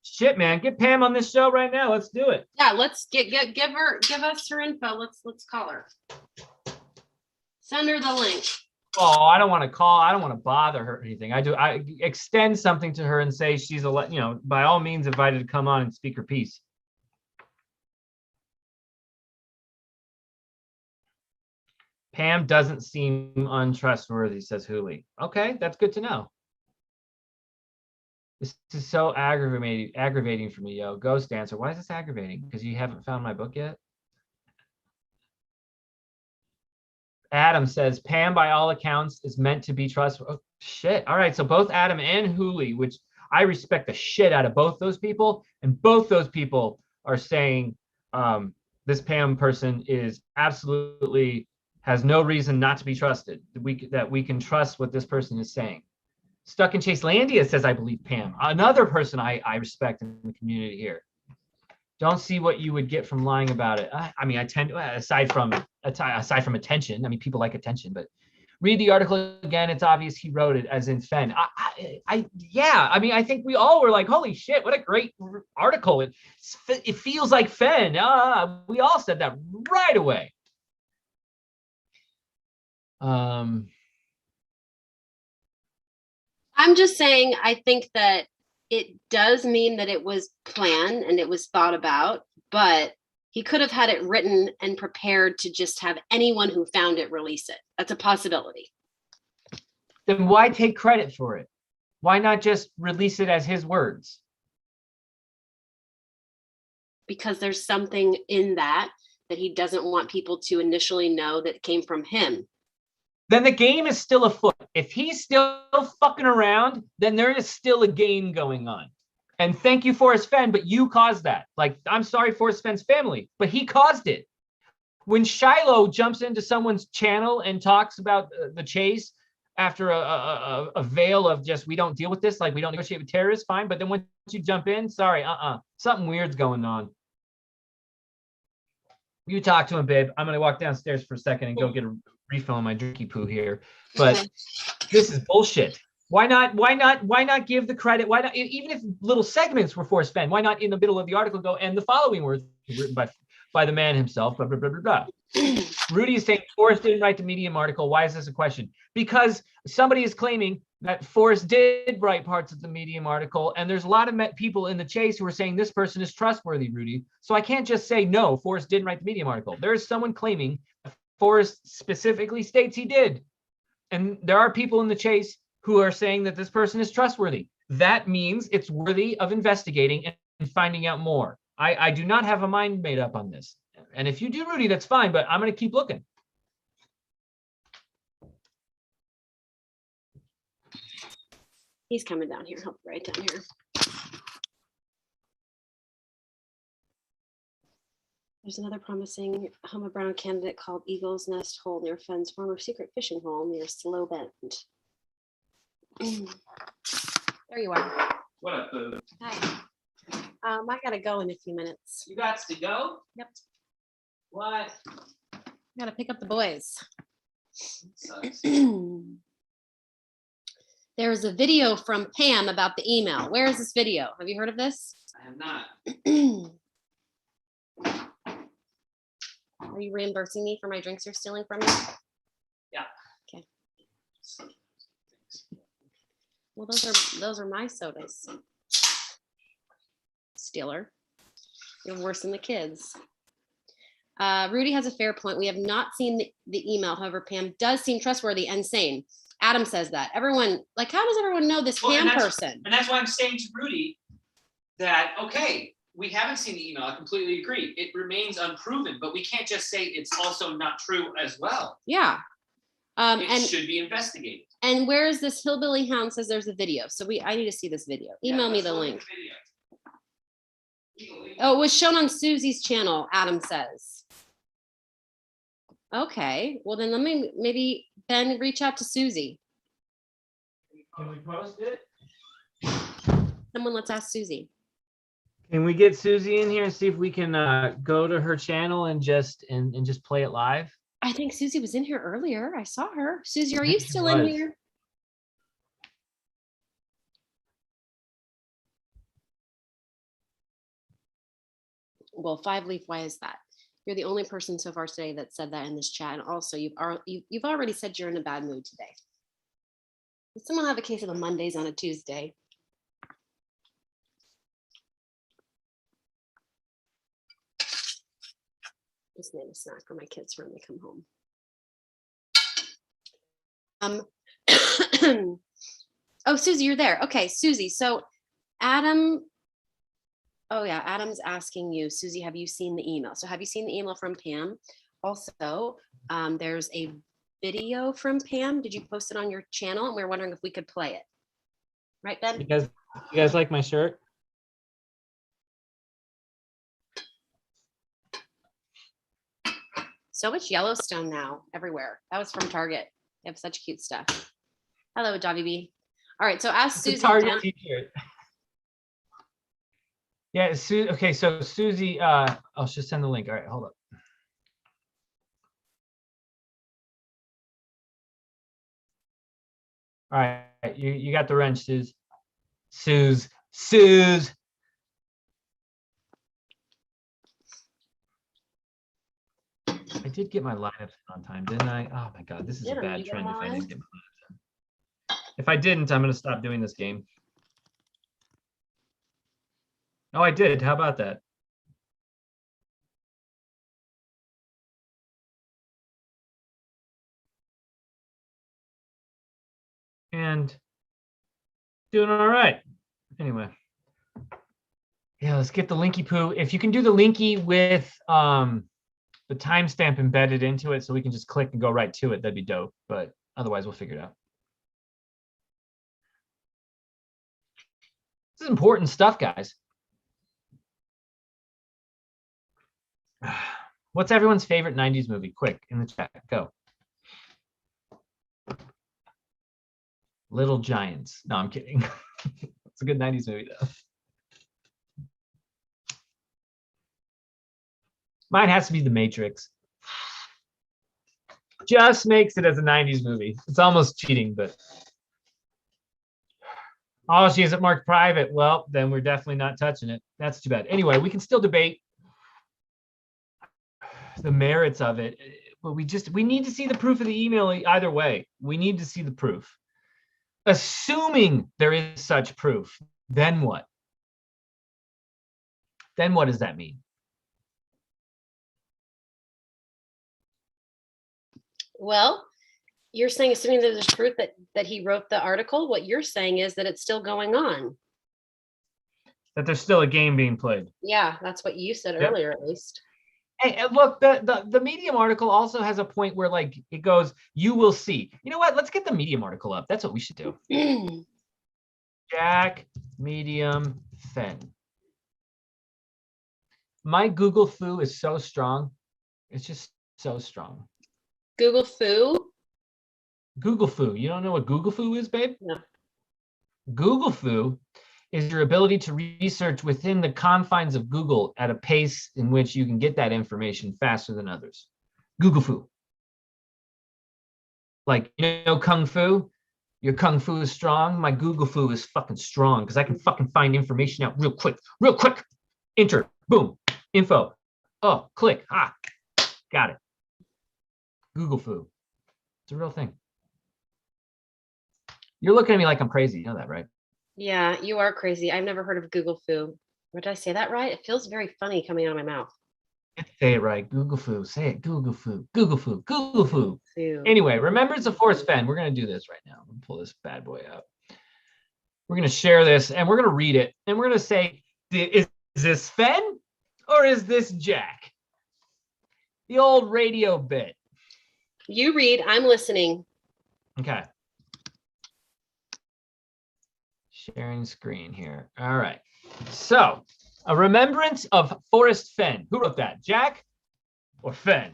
Shit, man, get Pam on this show right now. Let's do it.
Yeah, let's give us her info. Let's call her. Send her the link.
Oh, I don't want to call. I don't want to bother her or anything. I extend something to her and say she's by all means invited to come on and speak her piece. Pam doesn't seem untrustworthy, says Hooley. Okay, that's good to know. This is so aggravating for me, yo. Ghost Dancer. Why is this aggravating? Because you haven't found my book yet? Adam says, Pam, by all accounts, is meant to be trustworthy. Oh, shit. All right, so both Adam and Hooley, which I respect the shit out of both those people, and both those people are saying this Pam person is absolutely has no reason not to be trusted. That we can trust what this person is saying. Stuck in Chaselandia says, I believe Pam. Another person I respect in the community here. Don't see what you would get from lying about it. I mean, I tend to, aside from attention, I mean, people like attention, but read the article again. It's obvious he wrote it, as in Fenn. Yeah, I mean, I think we all were like, holy shit, what a great article. It feels like Fenn. We all said that right away.
I'm just saying, I think that it does mean that it was planned and it was thought about, but he could have had it written and prepared to just have anyone who found it release it. That's a possibility.
Then why take credit for it? Why not just release it as his words?
Because there's something in that he doesn't want people to initially know that came from him.
Then the game is still afoot. If he's still fucking around, then there is still a game going on. And thank you, Forrest Fenn, but you caused that. Like, I'm sorry, Forrest Fenn's family, but he caused it. When Shiloh jumps into someone's channel and talks about the chase after a veil of just, we don't deal with this, like we don't negotiate with terrorists, fine. But then once you jump in, sorry, something weird's going on. You talk to him, babe. I'm going to walk downstairs for a second and go get a refill on my drinky poo here. But this is bullshit. Why not give the credit? Why not, even if little segments were Forrest Fenn, why not in the middle of the article go, and the following words written by the man himself, blah, blah, blah, blah, blah. Rudy is saying Forrest didn't write the Medium article. Why is this a question? Because somebody is claiming that Forrest did write parts of the Medium article, and there's a lot of people in the chase who are saying this person is trustworthy, Rudy. So I can't just say, no, Forrest didn't write the Medium article. There is someone claiming that Forrest specifically states he did. And there are people in the chase who are saying that this person is trustworthy. That means it's worthy of investigating and finding out more. I do not have a mind made up on this. And if you do, Rudy, that's fine, but I'm going to keep looking.
He's coming down here, right down here. There's another promising Homa Brown candidate called Eagle's Nest Hole near Fenn's former secret fishing hole near Slow Bend. There you are.
What up, boo?
Hi. I gotta go in a few minutes.
You got to go?
Yep.
What?
I gotta pick up the boys.
Sucks.
There's a video from Pam about the email. Where is this video? Have you heard of this?
I have not.
Are you reimbursing me for my drinks you're stealing from me?
Yeah.
Okay. Well, those are my sodas. Stealer. You're worse than the kids. Rudy has a fair point. We have not seen the email. However, Pam does seem trustworthy and sane. Adam says that. Everyone, like, how does everyone know this Pam person?
And that's why I'm saying to Rudy that, okay, we haven't seen the email. I completely agree. It remains unproven, but we can't just say it's also not true as well.
Yeah.
It should be investigated.
And where is this hillbilly hound says there's a video? So I need to see this video. Email me the link. Oh, it was shown on Susie's channel, Adam says. Okay, well then maybe Ben reach out to Susie.
Can we post it?
Someone, let's ask Susie.
Can we get Susie in here and see if we can go to her channel and just play it live?
I think Susie was in here earlier. I saw her. Susie, are you
She
still in
was.
here? Well, 5 Leaf, why is that? You're the only person so far today that said that in this chat. And also you've already said you're in a bad mood today. Does someone have a case of the Mondays on a Tuesday? Just made a snack for my kids when they come home. Oh, Susie, you're there. Okay, Susie. So Adam, oh yeah, Adam's asking you, Susie, have you seen the email? So have you seen the email from Pam? Also, there's a video from Pam. Did you post it on your channel? And we were wondering if we could play it. Right, Ben?
You guys like my shirt?
So much Yellowstone now everywhere. That was from Target. They have such cute stuff. Hello, WB. All right, so ask
It's a
Susie.
Target t-shirt. Yeah, okay, so Susie, I'll just send the link. All right, hold up. All right, you got the wrench, Suze. I did get my lineups on time, didn't I? Oh my God, this is a bad trend if I didn't get my lineups in. If I didn't, I'm gonna stop doing this game. Oh, I did. How about that? And doing all right. Anyway. Yeah, let's get the linky poo. If you can do the linky with the timestamp embedded into it so we can just click and go right to it, that'd be dope. But otherwise, we'll figure it out. This is important stuff, guys. What's everyone's favorite 90s movie? Quick, in the chat, go. Little Giants. No, I'm kidding. It's a good 90s movie, though. Mine has to be The Matrix. Just makes it as a 90s movie. It's almost cheating, but. Oh, she isn't marked private. Well, then we're definitely not touching it. That's too bad. Anyway, we can still debate the merits of it, but we need to see the proof of the email either way. We need to see the proof. Assuming there is such proof, then what? Then what does that mean?
Well, you're saying assuming that there's proof that he wrote the article, what you're saying is that it's still going on.
That there's still a game being played.
Yeah, that's what you said
Yep.
earlier, at least.
Hey, look, the Medium article also has a point where, like, it goes, you will see. You know what? Let's get the Medium article up. That's what we should do. Jack, Medium, Fenn. My Google foo is so strong. It's just so strong.
Google foo?
Google foo. You don't know what Google foo is, babe?
No.
Google foo is your ability to research within the confines of Google at a pace in which you can get that information faster than others. Google foo. Like, you know, Kung Fu? Your Kung Fu is strong. My Google foo is fucking strong because I can fucking find information out real quick. Real quick. Enter. Boom. Info. Oh, click. Ah, got it. Google foo. It's a real thing. You're looking at me like I'm crazy. You know that, right?
Yeah, you are crazy. I've never heard of Google foo. Did I say that right? It feels very funny coming out of my mouth.
Say it right. Google foo. Say it. Google foo. Google foo. Google foo.
Too.
Anyway, remembrance of Forrest Fenn. We're going to do this right now. I'm going to pull this bad boy up. We're going to share this and we're going to read it. And we're going to say, is this Fenn or is this Jack? The old radio bit.
You read, I'm listening.
Okay. Sharing screen here. All right. So, a remembrance of Forrest Fenn. Who wrote that? Jack or Fenn?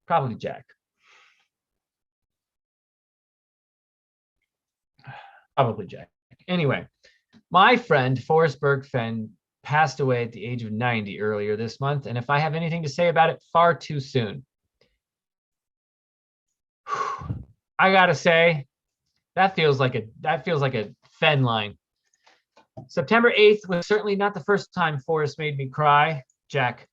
Probably Jack. Probably Jack. Anyway, my friend Forrest Berg Fenn passed away at the age of 90 earlier this month, and if I have anything to say about it, far too soon. I gotta say, that feels like a Fenn line. September 8th was certainly not the first time Forrest made me cry. Jack,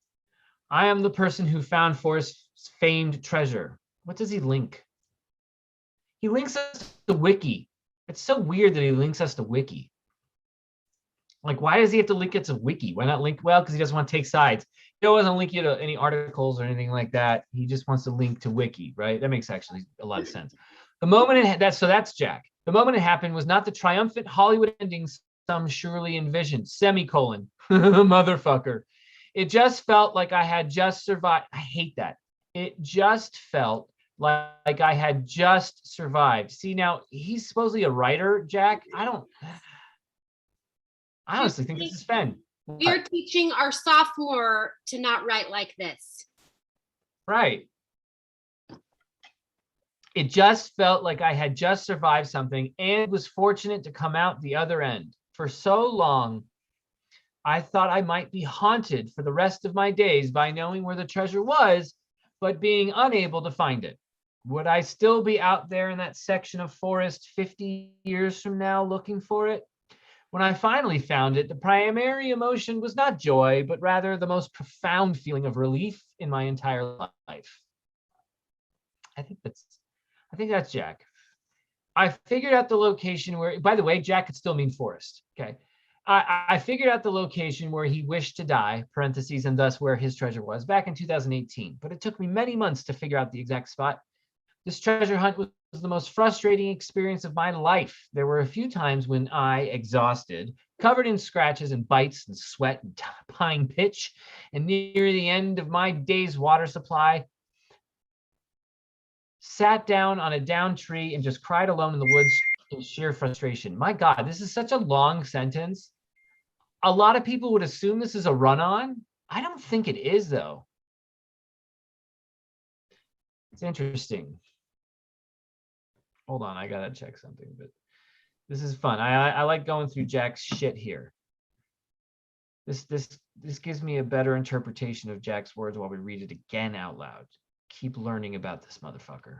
I am the person who found Forrest's famed treasure. What does he link? He links us to Wiki. It's so weird that he links us to Wiki. Like, why does he have to link it to Wiki? Why not link? Well, because he doesn't want to take sides. He doesn't link you to any articles or anything like that. He just wants to link to Wiki, right? That makes actually a lot of sense. The moment that's Jack. The moment it happened was not the triumphant Hollywood ending some surely envisioned, semicolon, motherfucker. It just felt like I had just survived. I hate that. It just felt like I had just survived. See, now he's supposedly a writer, Jack. I honestly think this is Fenn.
We are teaching our sophomore to not write like this.
Right. It just felt like I had just survived something and was fortunate to come out the other end. For so long, I thought I might be haunted for the rest of my days by knowing where the treasure was, but being unable to find it. Would I still be out there in that section of forest 50 years from now looking for it? When I finally found it, the primary emotion was not joy, but rather the most profound feeling of relief in my entire life. I think that's Jack. I figured out the location where, by the way, Jack could still mean forest. Okay. I figured out the location where he wished to die, parentheses, and thus where his treasure was back in 2018. But it took me many months to figure out the exact spot. This treasure hunt was the most frustrating experience of my life. There were a few times when I, exhausted, covered in scratches and bites and sweat and pine pitch, and near the end of my day's water supply, sat down on a downed tree and just cried alone in the woods in sheer frustration. My God, this is such a long sentence. A lot of people would assume this is a run-on. I don't think it is, though. It's interesting. Hold on, I gotta check something, but this is fun. I like going through Jack's shit here. This gives me a better interpretation of Jack's words while we read it again out loud. Keep learning about this motherfucker.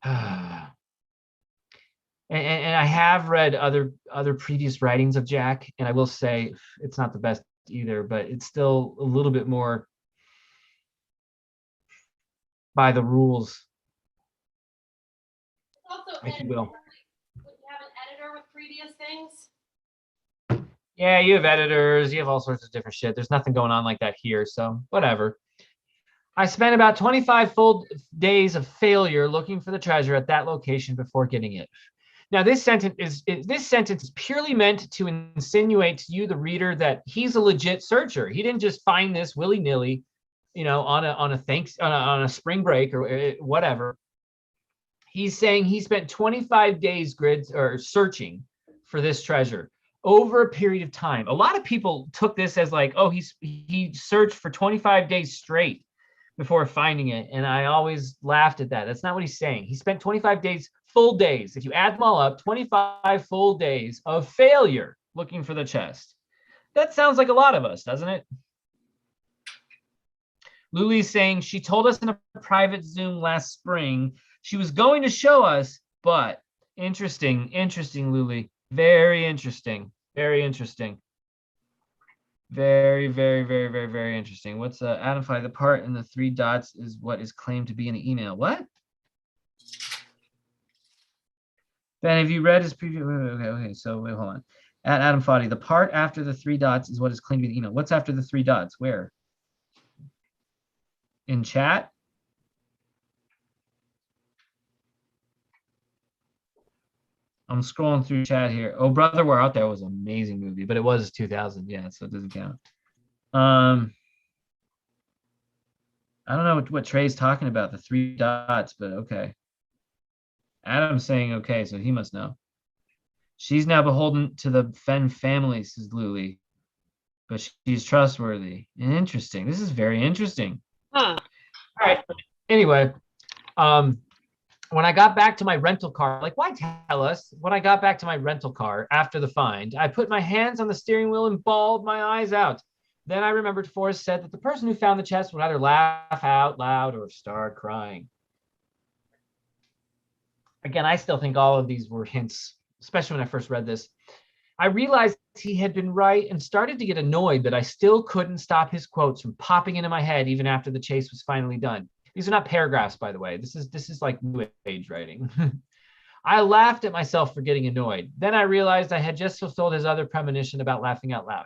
And I have read other previous writings of Jack, and I will say it's not the best either, but it's still a little bit more by the rules,
Also,
if you will.
would you have an editor with previous things?
Yeah, you have editors, you have all sorts of different shit. There's nothing going on like that here, so whatever. I spent about 25 full days of failure looking for the treasure at that location before getting it. Now, this sentence is purely meant to insinuate to you, the reader, that he's a legit searcher. He didn't just find this willy-nilly, you know, on a spring break or whatever. He's saying he spent 25 days searching for this treasure over a period of time. A lot of people took this as like, oh, he searched for 25 days straight before finding it. And I always laughed at that. That's not what he's saying. He spent 25 days, full days. If you add them all up, 25 full days of failure looking for the chest. That sounds like a lot of us, doesn't it? Luli's saying she told us in a private Zoom last spring she was going to show us, but interesting, Luli. Very interesting. Very interesting. Very, very, very, very, very interesting. What's identify the part in the 3 dots is what is claimed to be in the email. What? Ben, have you read his preview? Okay. So wait, hold on. At Adam Foddy, the part after the 3 dots is what is claimed to be the email. What's after the 3 dots? Where? In chat? I'm scrolling through chat here. Oh, Brother, We're Out There was an amazing movie, but it was 2000. Yeah, so it doesn't count. I don't know what Trey's talking about, the 3 dots, but okay. Adam's saying okay, so he must know. She's now beholden to the Fenn family, says Luli, but she's trustworthy. Interesting. This is very interesting.
Huh.
All right. Anyway, when I got back to my rental car, like, why tell us? When I got back to my rental car after the find, I put my hands on the steering wheel and bawled my eyes out. Then I remembered Forrest said that the person who found the chest would either laugh out loud or start crying. Again, I still think all of these were hints, especially when I first read this. I realized he had been right and started to get annoyed that I still couldn't stop his quotes from popping into my head even after the chase was finally done. These are not paragraphs, by the way. This is like new age writing. I laughed at myself for getting annoyed. Then I realized I had just fulfilled his other premonition about laughing out loud.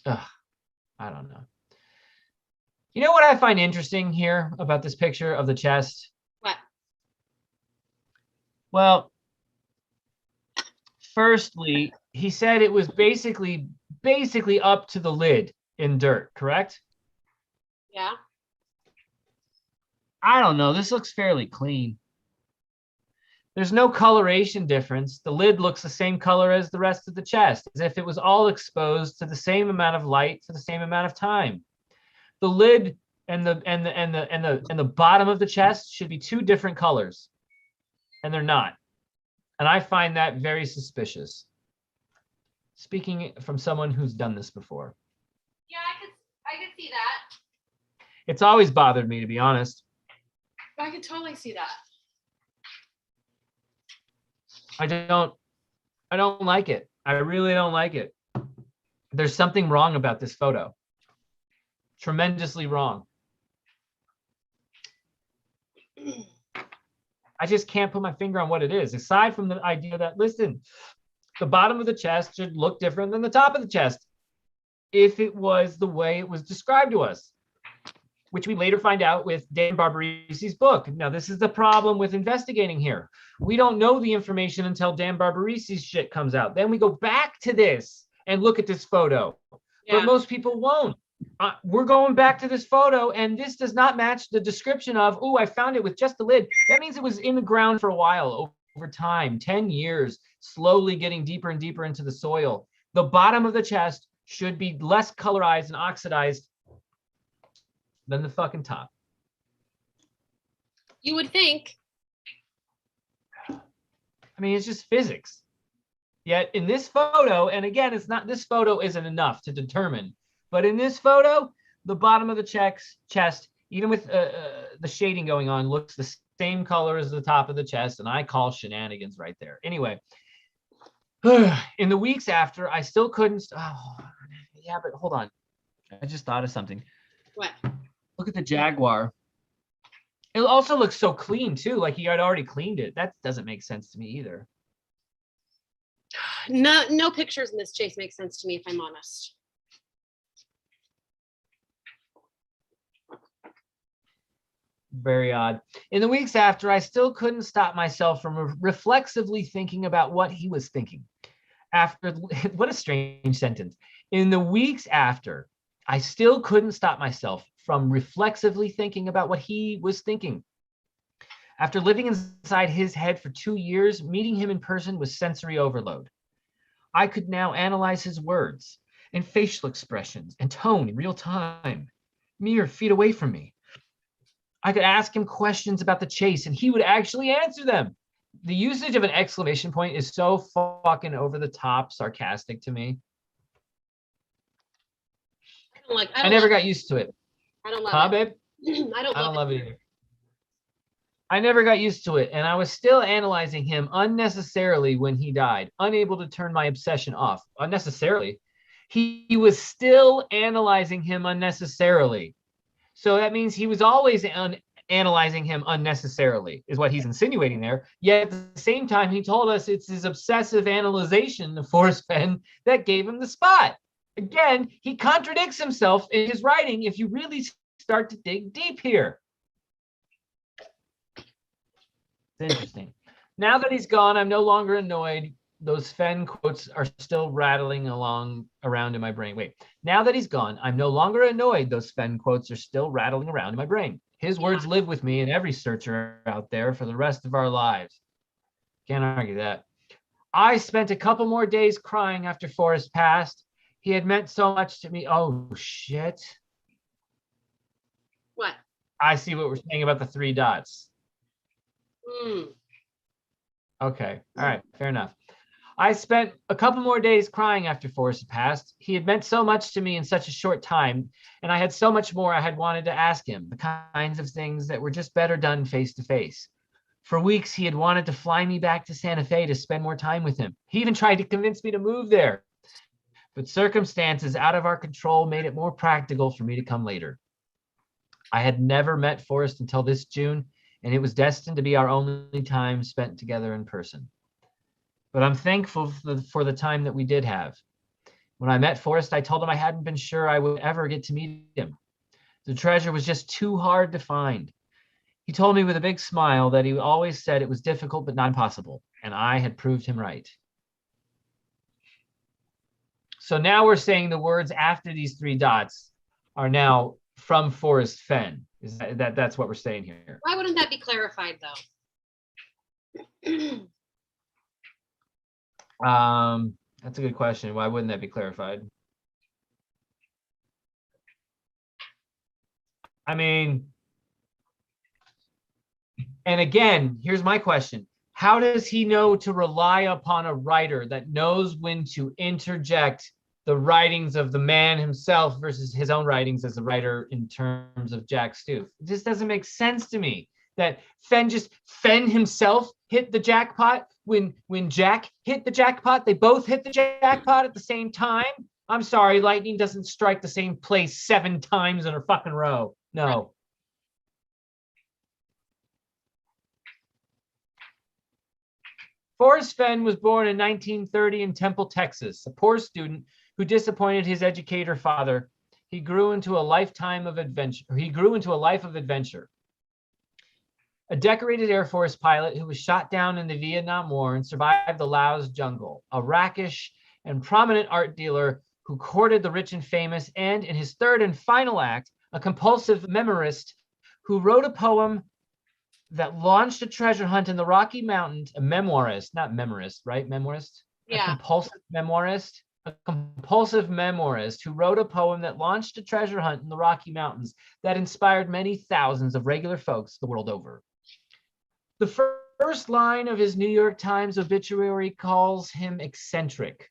Ugh, I don't know. You know what I find interesting here about this picture of the chest?
What?
Well, firstly, he said it was basically up to the lid in dirt, correct?
Yeah.
I don't know. This looks fairly clean. There's no coloration difference. The lid looks the same color as the rest of the chest, as if it was all exposed to the same amount of light for the same amount of time. The lid and the bottom of the chest should be 2 different colors, and they're not. And I find that very suspicious. Speaking from someone who's done this before.
Yeah, I could see that.
It's always bothered me, to be honest.
I could totally see that.
I don't like it. I really don't like it. There's something wrong about this photo. Tremendously wrong. I just can't put my finger on what it is, aside from the idea that, listen, the bottom of the chest should look different than the top of the chest if it was the way it was described to us, which we later find out with Dan Barbarisi's book. Now, this is the problem with investigating here. We don't know the information until Dan Barbarisi's shit comes out. Then we go back to this and look at this photo.
Yeah.
But most people won't. We're going back to this photo, and this does not match the description of, oh, I found it with just the lid. That means it was in the ground for a while, over time, 10 years, slowly getting deeper and deeper into the soil. The bottom of the chest should be less colorized and oxidized than the fucking top.
You would think.
I mean, it's just physics. Yet in this photo, and again, it's not, this photo isn't enough to determine, but in this photo, the bottom of the chest, even with the shading going on, looks the same color as the top of the chest, and I call shenanigans right there. Anyway, in the weeks after, I still couldn't, yeah, but hold on. I just thought of something.
What?
Look at the Jaguar. It also looks so clean too, like he had already cleaned it. That doesn't make sense to me either.
No pictures in this chase make sense to me, if I'm honest.
Very odd. In the weeks after, I still couldn't stop myself from reflexively thinking about what he was thinking. What a strange sentence. In the weeks after, I still couldn't stop myself from reflexively thinking about what he was thinking. After living inside his head for 2 years, meeting him in person was sensory overload. I could now analyze his words and facial expressions and tone in real time, mere feet away from me. I could ask him questions about the chase and he would actually answer them. The usage of an exclamation point is so fucking over the top sarcastic to me. I never got used to it.
I don't love it.
Babe?
I don't
love it either. I never got used to it, and I was still analyzing him unnecessarily when he died, unable to turn my obsession off. Unnecessarily. He was still analyzing him unnecessarily. So that means he was always analyzing him unnecessarily, is what he's insinuating there. Yet at the same time, he told us it's his obsessive analyzation of Forrest Fenn that gave him the spot. Again, he contradicts himself in his writing if you really start to dig deep here. It's interesting. Now that he's gone, I'm no longer annoyed. Those Fenn quotes are still rattling around in my brain. Wait, now that he's gone, I'm no longer annoyed. Those Fenn quotes are still rattling around in my brain. His words live with me and every searcher out there for the rest of our lives. Can't argue that. I spent a couple more days crying after Forrest passed. He had meant so much to me. Oh, shit.
What?
I see what we're saying about the 3 dots. Okay. All right. Fair enough. I spent a couple more days crying after Forrest had passed. He had meant so much to me in such a short time, and I had so much more I had wanted to ask him, the kinds of things that were just better done face to face. For weeks, he had wanted to fly me back to Santa Fe to spend more time with him. He even tried to convince me to move there. But circumstances out of our control made it more practical for me to come later. I had never met Forrest until this June, and it was destined to be our only time spent together in person. But I'm thankful for the time that we did have. When I met Forrest, I told him I hadn't been sure I would ever get to meet him. The treasure was just too hard to find. He told me with a big smile that he always said it was difficult but not impossible, and I had proved him right. So now we're saying the words after these 3 dots are now from Forrest Fenn. Is that's what we're saying here?
Why wouldn't that be clarified though?
That's a good question. Why wouldn't that be clarified? I mean, and again, here's my question. How does he know to rely upon a writer that knows when to interject the writings of the man himself versus his own writings as a writer in terms of Jack Stoof? It just doesn't make sense to me that Fenn himself hit the jackpot when Jack hit the jackpot. They both hit the jackpot at the same time. I'm sorry, lightning doesn't strike the same place 7 times in a fucking row. No. Forrest Fenn was born in 1930 in Temple, Texas, a poor student who disappointed his educator father. He grew into a life of adventure. A decorated Air Force pilot who was shot down in the Vietnam War and survived the Laos jungle, a rakish and prominent art dealer who courted the rich and famous, and in his 3rd and final act, a compulsive memoirist who wrote a poem that launched a treasure hunt in the Rocky Mountains. A memoirist, not memorist, right? Memoirist?
Yeah.
A compulsive memoirist? A compulsive memoirist who wrote a poem that launched a treasure hunt in the Rocky Mountains that inspired many thousands of regular folks the world over. The first line of his New York Times obituary calls him eccentric.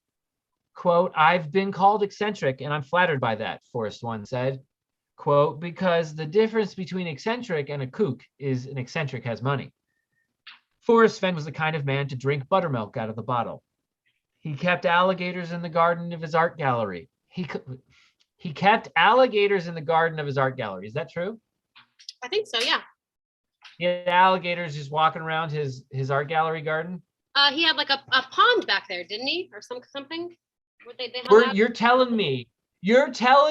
Quote, "I've been called eccentric and I'm flattered by that," Forrest once said. Quote, "because the difference between eccentric and a kook is an eccentric has money." Forrest Fenn was the kind of man to drink buttermilk out of the bottle. He kept alligators in the garden of his art gallery. He kept alligators in the garden of his art gallery. Is that true?
I think so, yeah.
He had alligators just walking around his art gallery garden.
He had like a pond back there, didn't he? Or something? What they hung out?
You're telling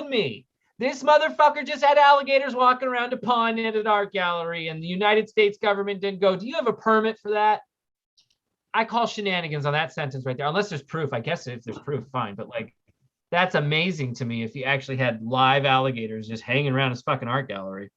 me this motherfucker just had alligators walking around a pond in an art gallery and the United States government didn't go, "Do you have a permit for that?" I call shenanigans on that sentence right there, unless there's proof. I guess if there's proof, fine. But like, that's amazing to me if he actually had live alligators just hanging around his fucking art gallery.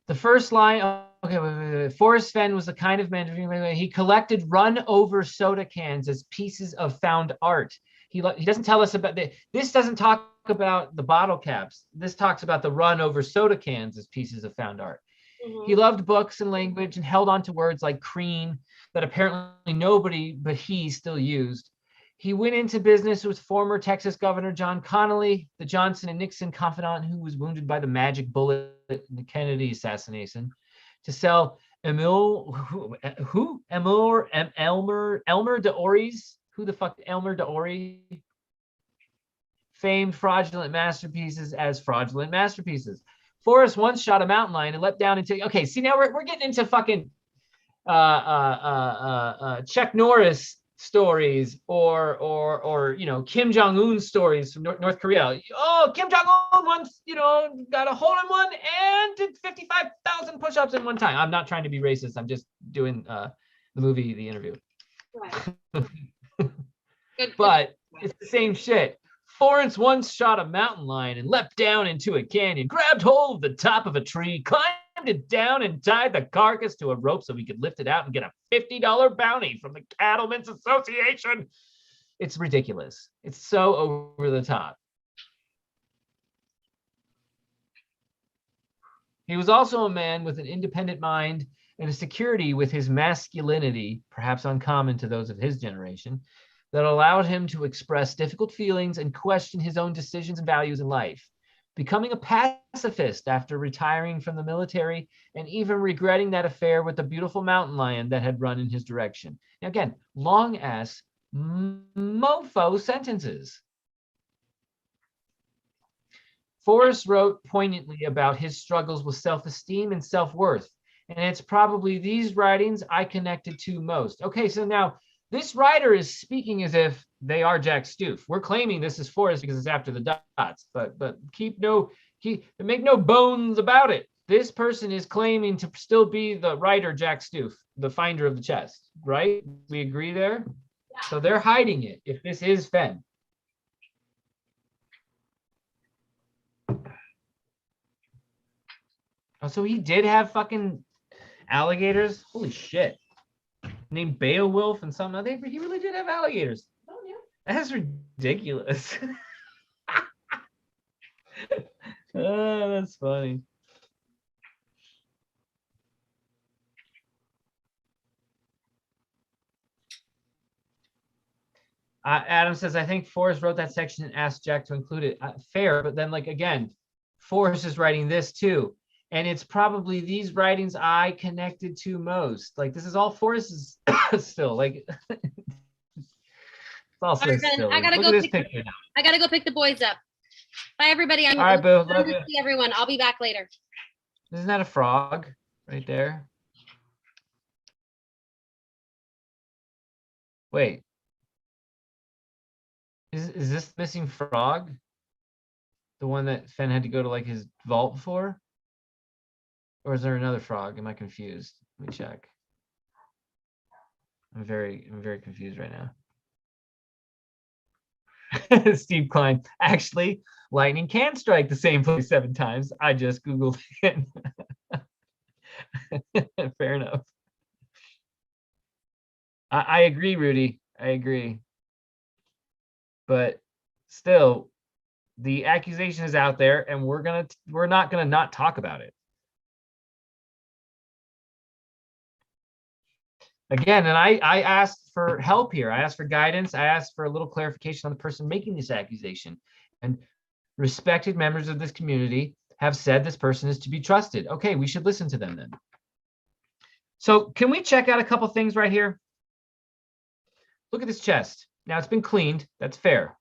The first line, okay, wait. Forrest Fenn was the kind of man, he collected run-over soda cans as pieces of found art. He doesn't tell us about this doesn't talk about the bottle caps. This talks about the run-over soda cans as pieces of found art. Mm-hmm. He loved books and language and held on to words like cream that apparently nobody but he still used. He went into business with former Texas Governor John Connally, the Johnson and Nixon confidant who was wounded by the magic bullet in the Kennedy assassination, to sell Elmer de Ories? Who the fuck, Elmer de Ory? Famed fraudulent masterpieces as fraudulent masterpieces. Forrest once shot a mountain lion and leapt down into. Okay, see now we're getting into fucking Chuck Norris stories or you know Kim Jong Un stories from North Korea. Oh, Kim Jong Un once got a hole in one and did 55,000 push-ups in one time. I'm not trying to be racist. I'm just doing the movie, The Interview.
Right. Good,
But it's the same shit. Forrest once shot a mountain lion and leapt down into a canyon, grabbed hold of the top of a tree, climbed it down, and tied the carcass to a rope so we could lift it out and get a $50 bounty from the Cattlemen's Association. It's ridiculous. It's so over the top. He was also a man with an independent mind and a security with his masculinity, perhaps uncommon to those of his generation, that allowed him to express difficult feelings and question his own decisions and values in life, becoming a pacifist after retiring from the military and even regretting that affair with the beautiful mountain lion that had run in his direction. Now, again, long ass mofo sentences. Forrest wrote poignantly about his struggles with self-esteem and self-worth, and it's probably these writings I connected to most. Okay, so now this writer is speaking as if they are Jack Stoof. We're claiming this is Forrest because it's after the dots, but make no bones about it. This person is claiming to still be the writer Jack Stoof, the finder of the chest, right? We agree there? Yeah. So they're hiding it if this is Fenn. Oh, so he did have fucking alligators? Holy shit. Named Beowulf and something. I think he really did have alligators. Oh, yeah. That's ridiculous. Oh, that's funny. Adam says, I think Forrest wrote that section and asked Jack to include it. Fair, but then like again, Forrest is writing this too. And it's probably these writings I connected to most. Like this is all Forrest's still. Like it's all so silly.
I gotta
Look at this picture now.
I gotta go pick the boys up. Bye everybody.
All right, Boo. Love you.
See everyone. I'll be back later.
Isn't that a frog right there? Wait. Is this missing frog? The one that Fenn had to go to like his vault for? Or is there another frog? Am I confused? Let me check. I'm very confused right now. Steve Klein. Actually, lightning can strike the same place 7 times. I just Googled it. Fair enough. I agree, Rudy. I agree. But still, the accusation is out there, and we're not gonna not talk about it. Again, and I asked for help here. I asked for guidance. I asked for a little clarification on the person making this accusation. And respected members of this community have said this person is to be trusted. Okay, we should listen to them then. So can we check out a couple things right here? Look at this chest. Now it's been cleaned. That's fair.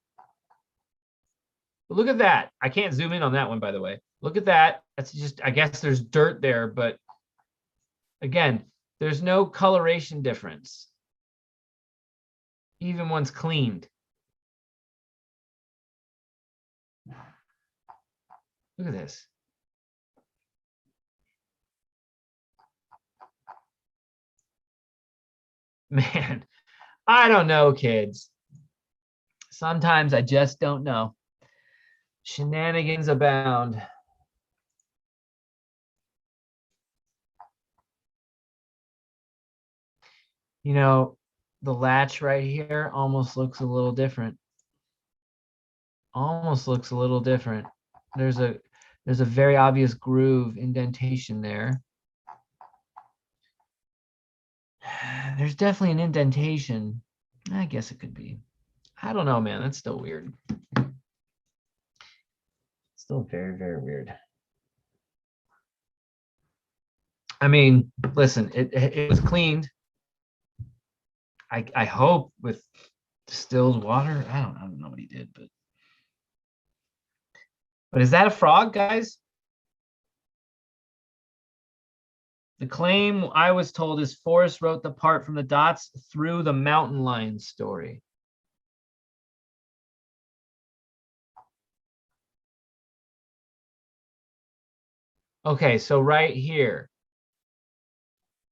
But look at that. I can't zoom in on that one, by the way. Look at that. That's just, I guess there's dirt there, but again, there's no coloration difference, even once cleaned. Look at this. Man, I don't know, kids. Sometimes I just don't know. Shenanigans abound. You know, the latch right here almost looks a little different. Almost looks a little different. There's a very obvious groove indentation there. There's definitely an indentation. I guess it could be. I don't know, man. That's still weird. Still very, very weird. I mean, listen, it was cleaned. I hope with distilled water. I don't know what he did, but is that a frog, guys? The claim I was told is Forrest wrote the part from the dots through the mountain lion story. Okay, so right here.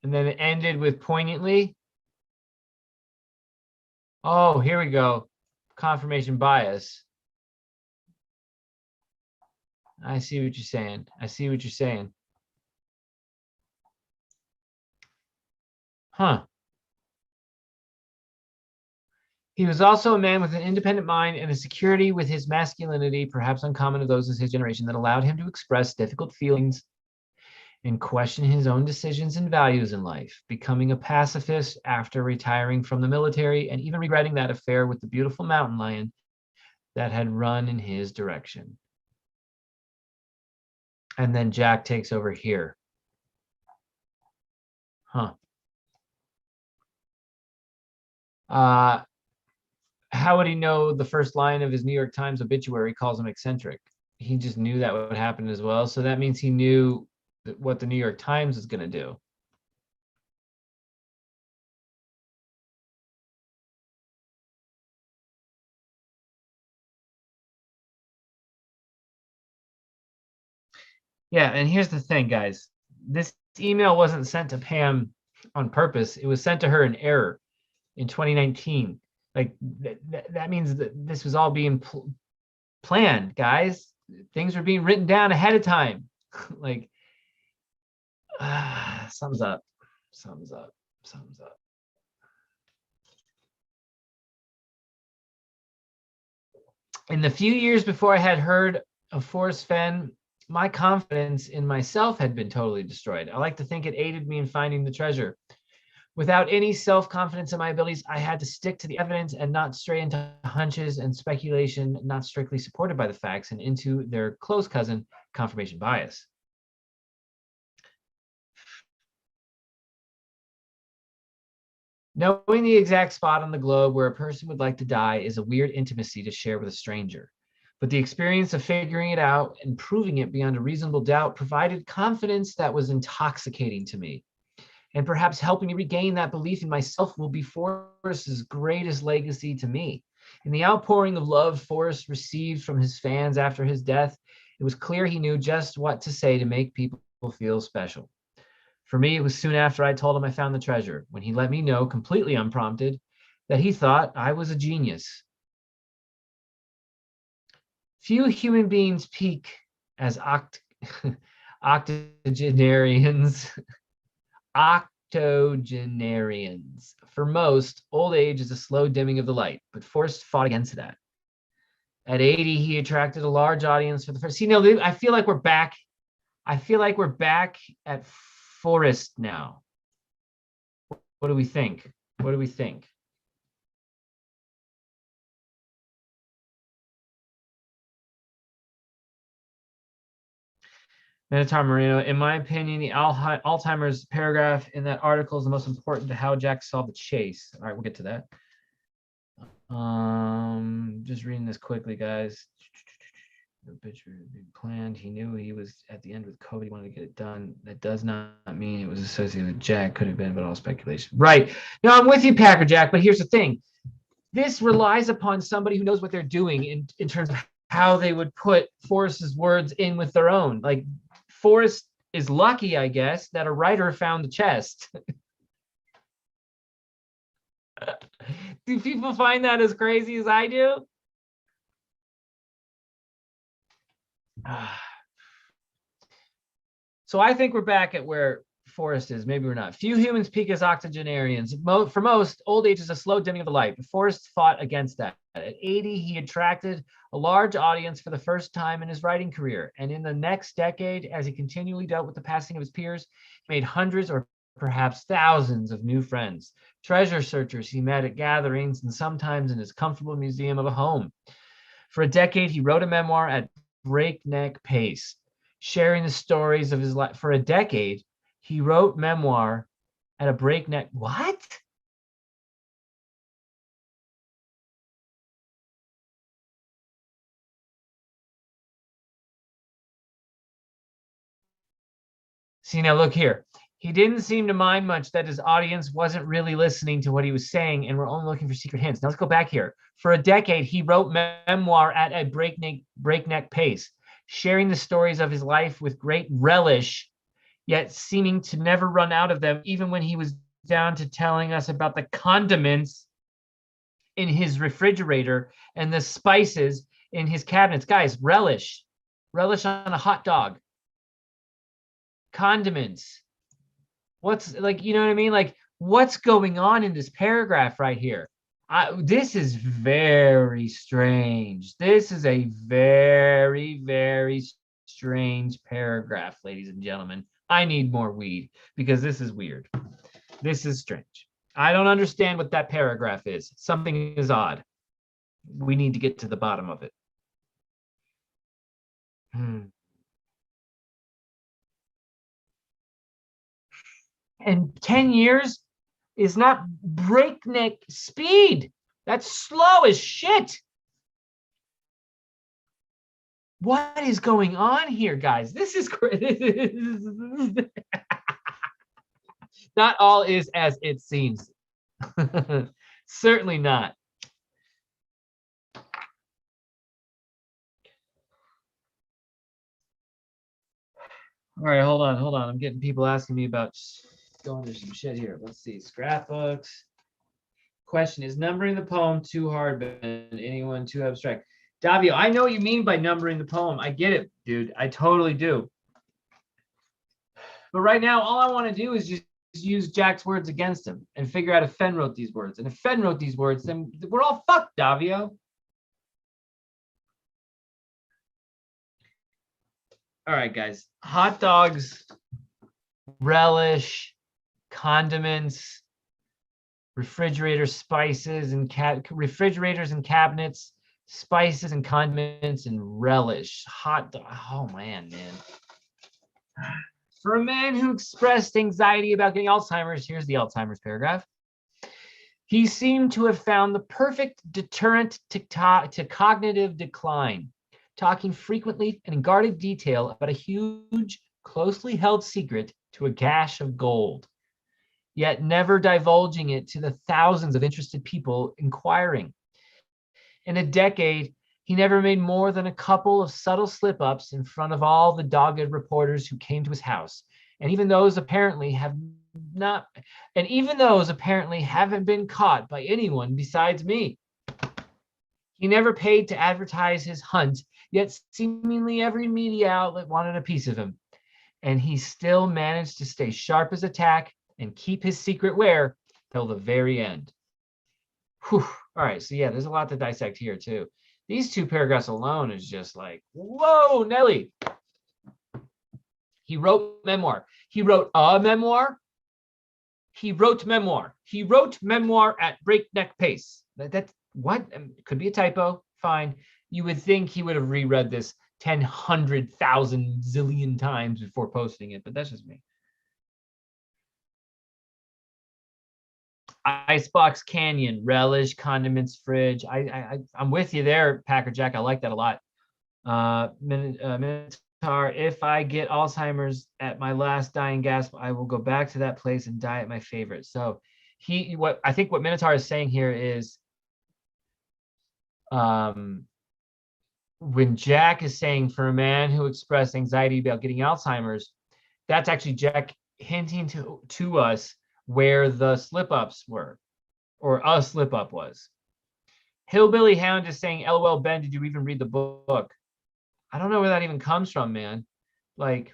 And then it ended with poignantly. Oh, here we go. Confirmation bias. I see what you're saying. I see what you're saying. Huh. He was also a man with an independent mind and a security with his masculinity, perhaps uncommon to those of his generation, that allowed him to express difficult feelings and question his own decisions and values in life, becoming a pacifist after retiring from the military and even regretting that affair with the beautiful mountain lion that had run in his direction. And then Jack takes over here. Huh. How would he know the first line of his New York Times obituary calls him eccentric? He just knew that would happen as well. So that means he knew what the New York Times is going to do. Yeah, and here's the thing, guys. This email wasn't sent to Pam on purpose. It was sent to her in error in 2019. Like that means that this was all being planned, guys. Things were being written down ahead of time. Like, sums up. In the few years before I had heard of Forrest Fenn, my confidence in myself had been totally destroyed. I like to think it aided me in finding the treasure. Without any self-confidence in my abilities, I had to stick to the evidence and not stray into hunches and speculation not strictly supported by the facts and into their close cousin, confirmation bias. Knowing the exact spot on the globe where a person would like to die is a weird intimacy to share with a stranger. But the experience of figuring it out and proving it beyond a reasonable doubt provided confidence that was intoxicating to me. And perhaps helping me regain that belief in myself will be Forrest's greatest legacy to me. In the outpouring of love Forrest received from his fans after his death, it was clear he knew just what to say to make people feel special. For me, it was soon after I told him I found the treasure, when he let me know, completely unprompted, that he thought I was a genius. Few human beings peak as octogenarians. Octogenarians. For most, old age is a slow dimming of the light, but Forrest fought against that. At 80, he attracted a large audience for the first. See, no, I feel like we're back. I feel like we're back at Forrest now. What do we think? What do we think? Minotaur Marino, in my opinion, the Alzheimer's paragraph in that article is the most important to how Jack solved the chase. All right, we'll get to that. Just reading this quickly, guys. The picture had been planned. He knew he was at the end with COVID. He wanted to get it done. That does not mean it was associated with Jack. Could have been, but all speculation. Right. No, I'm with you, Packer Jack. But here's the thing. This relies upon somebody who knows what they're doing in terms of how they would put Forrest's words in with their own. Like, Forrest is lucky, I guess, that a writer found the chest. Do people find that as crazy as I do? So I think we're back at where Forrest is. Maybe we're not. Few humans peak as octogenarians. For most, old age is a slow dimming of the light, but Forrest fought against that. At 80, he attracted a large audience for the first time in his writing career. And in the next decade, as he continually dealt with the passing of his peers, he made hundreds or perhaps thousands of new friends, treasure searchers he met at gatherings and sometimes in his comfortable museum of a home. For a decade, he wrote a memoir at breakneck pace, sharing the stories of his life. For a decade, He wrote memoir at a breakneck. What? See, now look here. He didn't seem to mind much that his audience wasn't really listening to what he was saying and were only looking for secret hints. Now let's go back here. For a decade, he wrote memoir at a breakneck pace, sharing the stories of his life with great relish, yet seeming to never run out of them, even when he was down to telling us about the condiments in his refrigerator and the spices in his cabinets. Guys, relish on a hot dog. Condiments. What's like, you know what I mean? Like, what's going on in this paragraph right here? This is very strange. This is a very, very strange paragraph, ladies and gentlemen. I need more weed because this is weird. This is strange. I don't understand what that paragraph is. Something is odd. We need to get to the bottom of it. And 10 years is not breakneck speed. That's slow as shit. What is going on here, guys? This is not all is as it seems. Certainly not. All right, hold on. I'm getting people asking me about going to some shit here. Let's see. Scrapbooks. Question: is numbering the poem too hard, Ben? Anyone too abstract? Davio, I know what you mean by numbering the poem. I get it, dude. I totally do. But right now, all I want to do is just use Jack's words against him and figure out if Fenn wrote these words. And if Fenn wrote these words, then we're all fucked, Davio. All right, guys. Hot dogs, relish, condiments, refrigerator spices and refrigerators and cabinets, spices and condiments and relish. Hot dog. Oh man. For a man who expressed anxiety about getting Alzheimer's, here's the Alzheimer's paragraph. He seemed to have found the perfect deterrent to cognitive decline, talking frequently and in guarded detail about a huge, closely held secret to a gash of gold, yet never divulging it to the thousands of interested people inquiring. In a decade, he never made more than a couple of subtle slip-ups in front of all the dogged reporters who came to his house, and even those apparently haven't been caught by anyone besides me. He never paid to advertise his hunt, yet seemingly every media outlet wanted a piece of him, and he still managed to stay sharp as a tack and keep his secret where till the very end. Whew. All right, so yeah, there's a lot to dissect here too. These two paragraphs alone is just like, whoa, Nelly. He wrote memoir. He wrote a memoir. He wrote memoir. He wrote memoir at breakneck pace. That's what? Could be a typo. Fine. You would think he would have reread this 100,000 zillion times before posting it, but that's just me. Icebox Canyon, relish, condiments, fridge. I'm with you there, Packer Jack. I like that a lot. Minotaur, if I get Alzheimer's at my last dying gasp, I will go back to that place and die at my favorite. So I think what Minotaur is saying here is, when Jack is saying for a man who expressed anxiety about getting Alzheimer's, that's actually Jack hinting to us where the slip-ups were, or a slip-up was. Hillbilly Hound is saying, LOL, Ben, did you even read the book? I don't know where that even comes from, man. Like,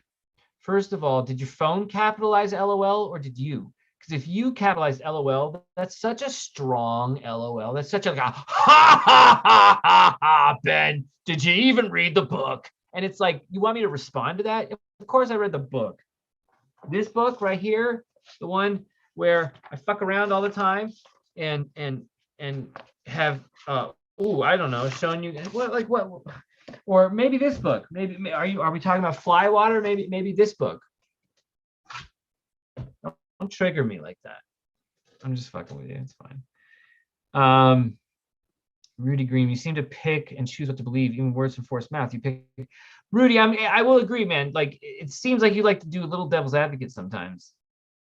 first of all, did your phone capitalize LOL or did you? Because if you capitalized LOL, that's such a strong LOL. That's such a ha ha ha ha ha, Ben, did you even read the book? And it's like, you want me to respond to that? Of course I read the book. This book right here, the one where I fuck around all the time and have I don't know, showing you what, or maybe this book. Maybe are we talking about Flywater? Maybe this book. trigger me like that. I'm just fucking with you. It's fine. Rudy Green, you seem to pick and choose what to believe, even words from Forrest's mouth. You pick Rudy. I will agree, man. Like it seems like you like to do a little devil's advocate sometimes.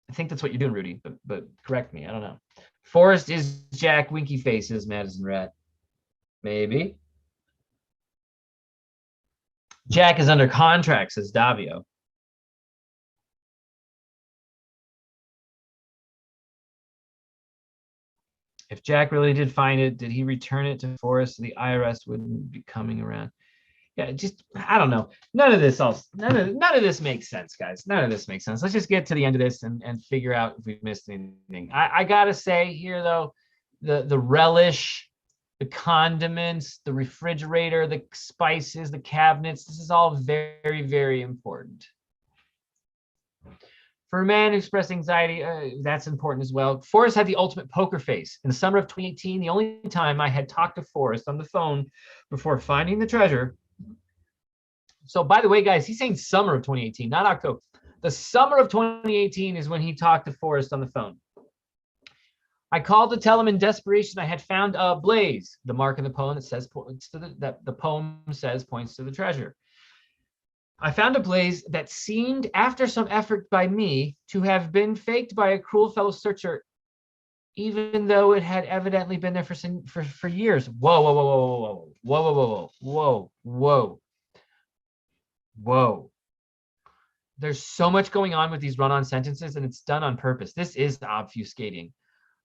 I think that's what you're doing, Rudy. But correct me. I don't know. Forrest is Jack. Winky face is Madison Rat. Maybe. Jack is under contract, says Davio. If Jack really did find it, did he return it to Forrest so the IRS wouldn't be coming around? Yeah, just I don't know. None of this makes sense, guys. None of this makes sense. Let's just get to the end of this and figure out if we missed anything. I gotta say here though, the relish, the condiments, the refrigerator, the spices, the cabinets, this is all very, very important. For a man who expressed anxiety, that's important as well. Forrest had the ultimate poker face. In the summer of 2018, the only time I had talked to Forrest on the phone before finding the treasure. So by the way, guys, he's saying summer of 2018, not October. The summer of 2018 is when he talked to Forrest on the phone. I called to tell him in desperation I had found a blaze, the mark in the poem that says points to the poem says points to the treasure. I found a blaze that seemed, after some effort by me, to have been faked by a cruel fellow searcher, even though it had evidently been there for years. Whoa, whoa, whoa, whoa, whoa, whoa, whoa, whoa, whoa, whoa. There's so much going on with these run-on sentences, and it's done on purpose. This is obfuscating.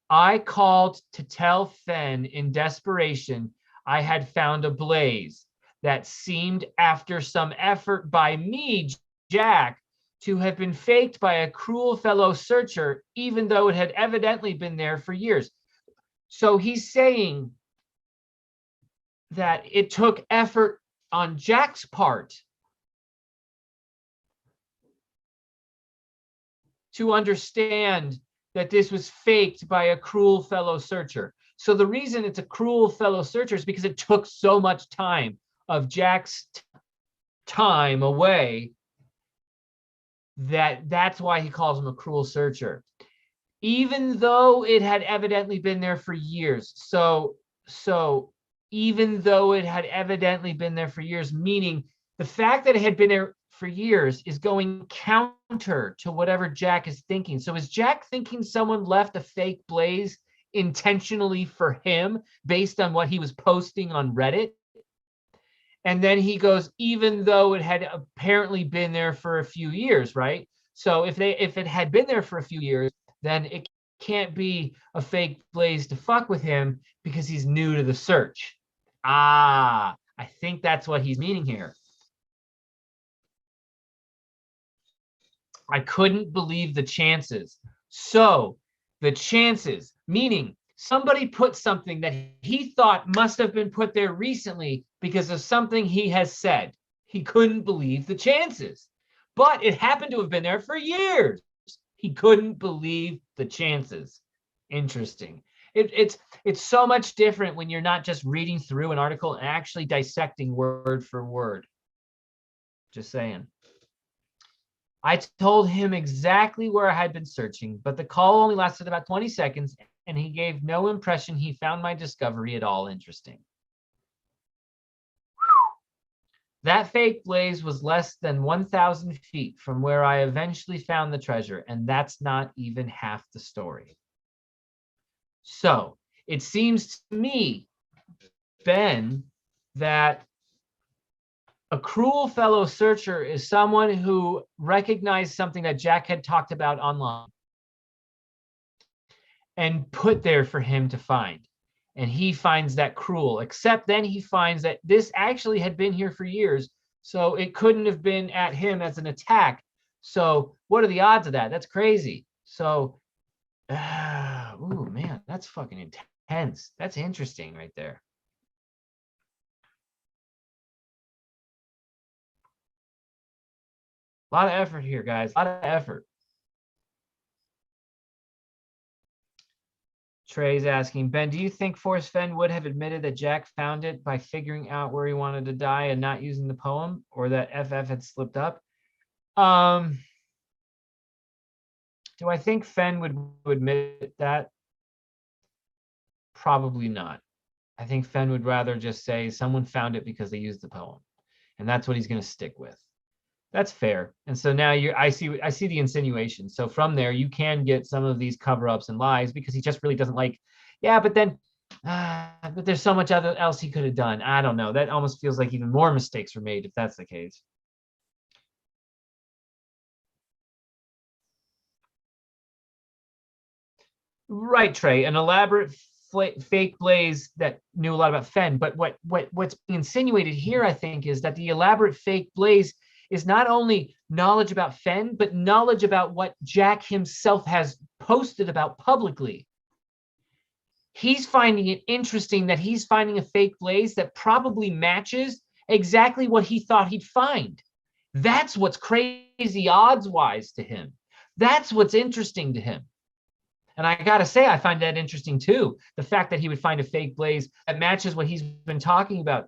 I called to tell Fenn in desperation I had found a blaze that seemed, after some effort by me, Jack, to have been faked by a cruel fellow searcher, even though it had evidently been there for years. So he's saying that it took effort on Jack's part to understand that this was faked by a cruel fellow searcher. So the reason it's a cruel fellow searcher is because it took so much time of Jack's time away that's why he calls him a cruel searcher, even though it had evidently been there for years. So even though it had evidently been there for years, meaning the fact that it had been there for years is going counter to whatever Jack is thinking. So is Jack thinking someone left a fake blaze intentionally for him based on what he was posting on Reddit? And then he goes, even though it had apparently been there for a few years, right? So if it had been there for a few years, then it can't be a fake blaze to fuck with him because he's new to the search. I think that's what he's meaning here. I couldn't believe the chances. So the chances, meaning somebody put something that he thought must have been put there recently because of something he has said. He couldn't believe the chances, but it happened to have been there for years. He couldn't believe the chances. Interesting. It's so much different when you're not just reading through an article and actually dissecting word for word. Just saying. I told him exactly where I had been searching, but the call only lasted about 20 seconds, and he gave no impression he found my discovery at all interesting. That fake blaze was less than 1,000 feet from where I eventually found the treasure, and that's not even half the story. So it seems to me, Ben, that a cruel fellow searcher is someone who recognized something that Jack had talked about online and put there for him to find. And he finds that cruel, except then he finds that this actually had been here for years, so it couldn't have been at him as an attack. So what are the odds of that? That's crazy. So, ooh, man, that's fucking intense. That's interesting right there. A lot of effort here, guys. A lot of effort. Trey's asking, Ben, do you think Forrest Fenn would have admitted that Jack found it by figuring out where he wanted to die and not using the poem, or that FF had slipped up? Do I think Fenn would admit that? Probably not. I think Fenn would rather just say someone found it because they used the poem. And that's what he's going to stick with. That's fair. And so now I see the insinuation. So from there, you can get some of these cover-ups and lies because he just really doesn't like, yeah, but then, but there's so much else he could have done. I don't know. That almost feels like even more mistakes were made if that's the case. Right, Trey, an elaborate fake blaze that knew a lot about Fenn. But what's being insinuated here, I think, is that the elaborate fake blaze is not only knowledge about Fenn, but knowledge about what Jack himself has posted about publicly. He's finding it interesting that he's finding a fake blaze that probably matches exactly what he thought he'd find. That's what's crazy odds-wise to him. That's what's interesting to him. And I gotta say, I find that interesting too. The fact that he would find a fake blaze that matches what he's been talking about,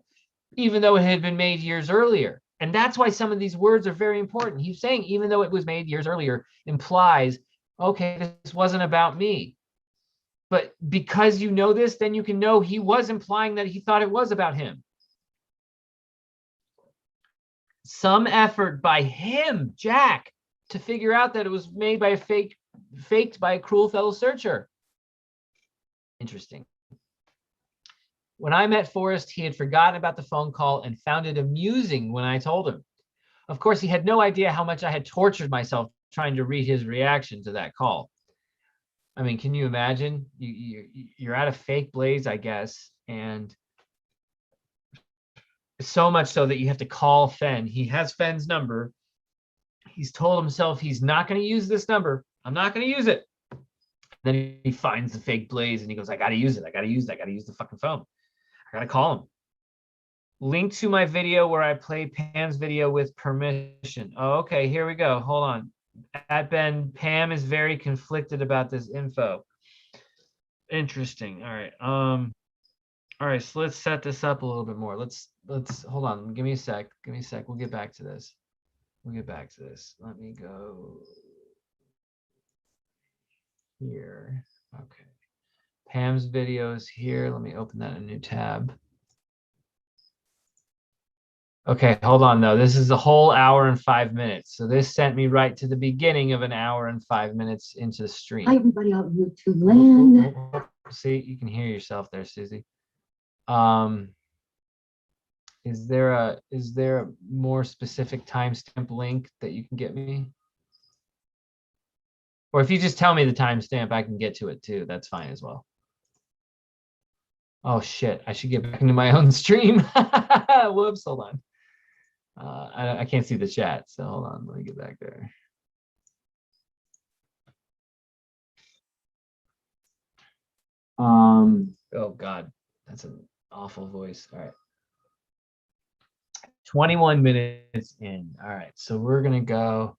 even though it had been made years earlier. And that's why some of these words are very important. He's saying, even though it was made years earlier, implies, okay, this wasn't about me. But because you know this, then you can know he was implying that he thought it was about him. Some effort by him, Jack, to figure out that it was made by faked by a cruel fellow searcher. Interesting. When I met Forrest, he had forgotten about the phone call and found it amusing when I told him. Of course, he had no idea how much I had tortured myself trying to read his reaction to that call. I mean, can you imagine? You're at a fake blaze, I guess, and so much so that you have to call Fenn. He has Fenn's number. He's told himself he's not going to use this number. I'm not going to use it. Then he finds the fake blaze and he goes, I got to use it. I got to use it. I got to use the fucking phone. I got to call him. Link to my video where I play Pam's video with permission. Oh, okay, here we go. Hold on. At Ben, Pam is very conflicted about this info. Interesting. All right. All right, so let's set this up a little bit more. Let's hold on. Give me a sec. Give me a sec. We'll get back to this. We'll get back to this. Let me go here. Okay. Pam's video is here. Let me open that in a new tab. Okay, hold on though. This is a whole hour and 5 minutes. So this sent me right to the beginning of an hour and 5 minutes into the stream.
Hi, everybody out in YouTube land.
See, you can hear yourself there, Susie. Is there a more specific timestamp link that you can get me? Or if you just tell me the timestamp, I can get to it too. That's fine as well. Oh shit, I should get back into my own stream. Whoops, hold on. I can't see the chat, so hold on, let me get back there. Oh God, that's an awful voice. All right. 21 minutes in. All right, so we're gonna go.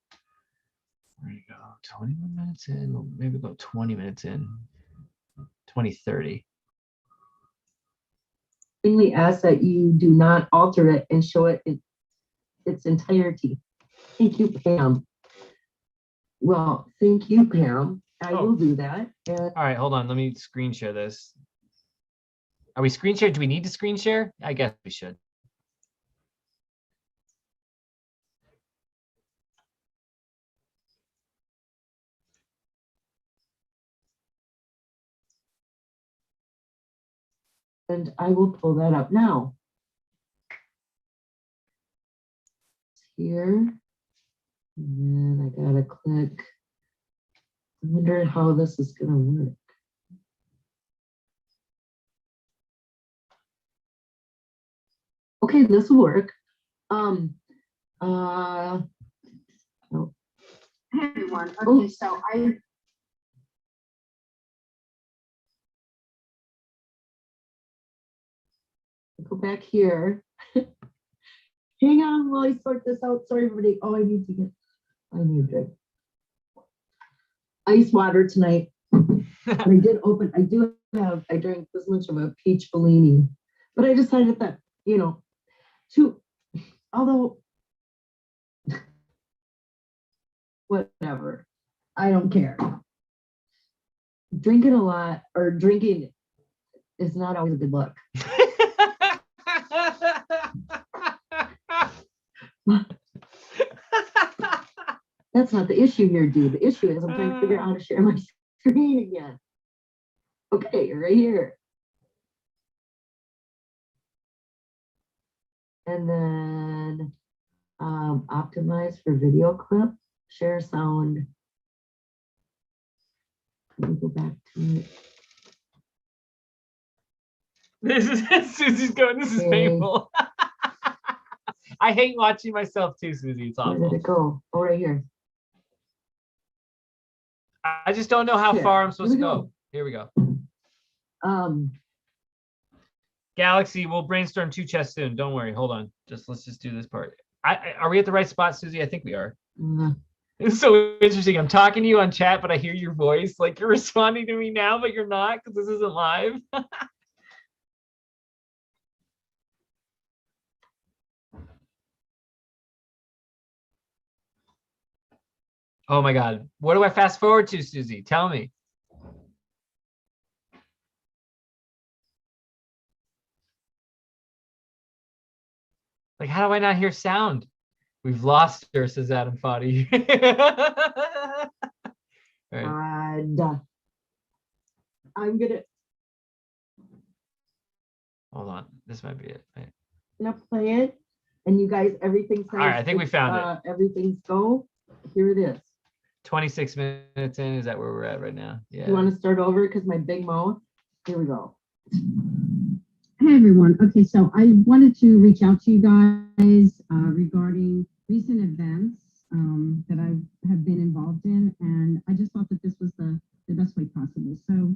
21 minutes in. We'll maybe go 20 minutes in. 20:30.
We ask that you do not alter it and show it in its entirety. Thank you, Pam. Well, thank you, Pam. I will do that. And
All right, hold on. Let me screen share this. Are we screen share? Do we need to screen share? I guess we should.
I will pull that up now. Here. And then I gotta click. I wonder how this is gonna work. Okay, this will work.
Hey everyone. Okay, so I
go back here. Hang on while I sort this out. Sorry, everybody. Oh, I need to drink ice water tonight. I drank this much of a peach Bellini, but I decided that, although, whatever. I don't care. Drinking a lot or drinking is not always a good look. That's not the issue here, dude. The issue is I'm trying to figure out how to share my screen again. Okay, right here. And then optimize for video clip, share sound. Let me go back to it.
This is Susie's going, this is
Okay.
painful. I hate watching myself too, Susie. It's
Where did
awful.
it go? Oh, right here.
I just don't know how
Here.
far I'm supposed to
Here we
go.
go.
Here we go.
Um,
Galaxy, we'll brainstorm 2 chests soon. Don't worry. Hold on. Let's just do this part. Are we at the right spot, Susie? I think we are. It's so interesting. I'm talking to you on chat, but I hear your voice. Like you're responding to me now, but you're not because this isn't live. Oh my God. What do I fast forward to, Susie? Tell me. Like, how do I not hear sound? We've lost her, says Adam Foddy. Right.
and I'm gonna
Hold on. This might be it. Right.
play it, and you guys, everything says.
All right, I think we found it.
Everything's go. Here it is.
26 minutes in. Is that where we're at right now? Yeah.
You want to start over because my big mouth? Here we go.
Hey everyone. Okay, so I wanted to reach out to you guys regarding recent events that I have been involved in, and I just thought that this was the best way possible. So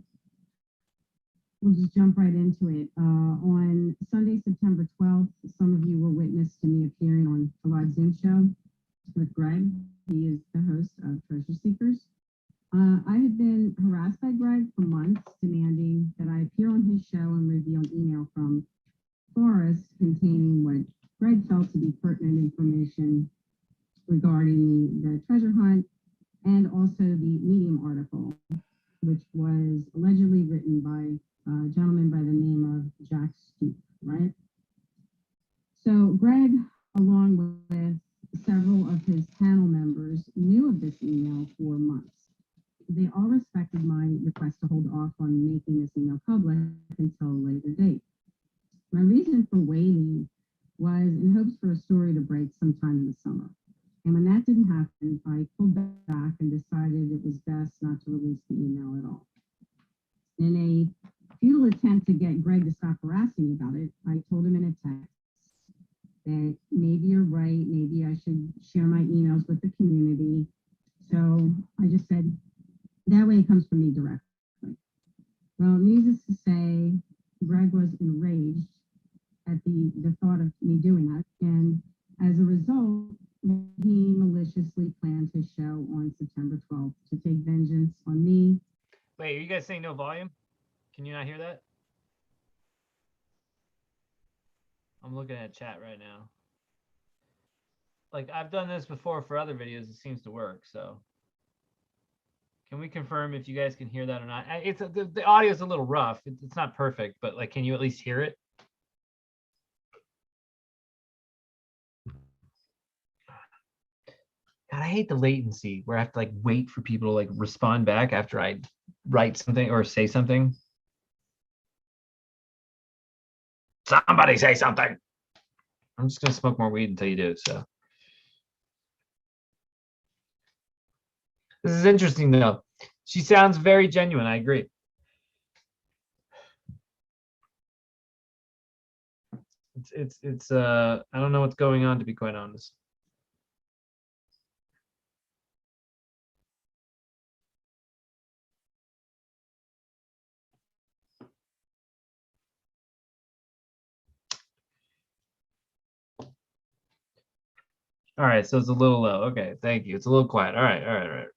we'll just jump right into it. On Sunday, September 12th, some of you were witness to me appearing on a live Zoom show with Greg. He is the host of Treasure Seekers. I had been harassed by Greg for months, demanding that I appear on his show and reveal an email from Forrest containing what Greg felt to be pertinent information regarding the treasure hunt and also the Medium article, which was allegedly written by a gentleman by the name of Jack Stoop, right? So Greg, along with several of his panel members, knew of this email for months. They all respected my request to hold off on making this email public until a later date. My reason for waiting was in hopes for a story to break sometime in the summer. And when that didn't happen, I pulled back and decided it was best not to release the email at all. In a futile attempt to get Greg to stop harassing me about it, I told him in a text that maybe you're right, maybe I should share my emails with the community. So I just said, that way it comes from me directly. Well, needless to say, Greg was enraged at the thought of me doing that. And as a result, he maliciously planned his show on September 12th to take vengeance on me.
Wait, are you guys saying no volume? Can you not hear that? I'm looking at chat right now. Like I've done this before for other videos. It seems to work. So can we confirm if you guys can hear that or not? It's the audio is a little rough. It's not perfect, but like, can you at least hear it? God, I hate the latency where I have to like wait for people to like respond back after I write something or say something. Somebody say something. I'm just gonna smoke more weed until you do. So this is interesting though. She sounds very genuine. I agree. It's I don't know what's going on, to be quite honest. All right, so it's a little low. Okay, thank you. It's a little quiet. All right.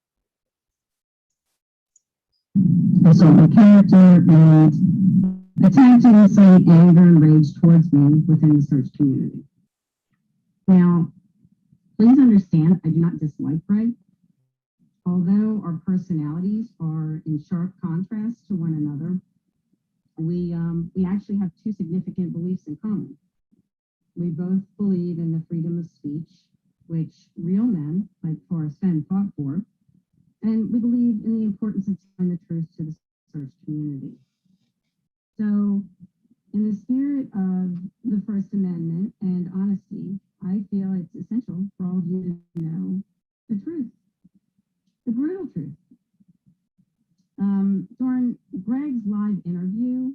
So the character and attempt to incite anger and rage towards me within the search community. Now, please understand, I do not dislike Greg. Although our personalities are in sharp contrast to one another, we actually have two significant beliefs in common. We both believe in the freedom of speech, which real men like Forrest Fenn fought for, and we believe in the importance of telling the truth to the search community. So, in the spirit of the First Amendment and honesty, I feel it's essential for all of you to know the truth, the brutal truth. During Greg's live interview,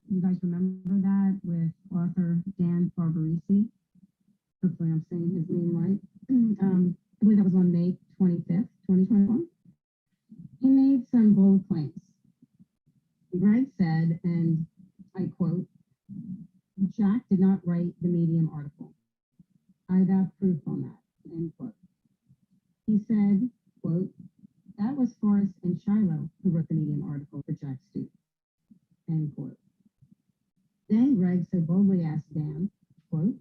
you guys remember that with author Dan Barbarisi? Hopefully I'm saying his name right. I believe that was on May 25th, 2021. He made some bold claims. Greg said, and I quote, "Jack did not write the Medium article. I have proof on that," end quote. He said, quote, "That was Forrest and Shiloh who wrote the Medium article for Jack Stute," end quote. Then Greg so boldly asked Dan, quote,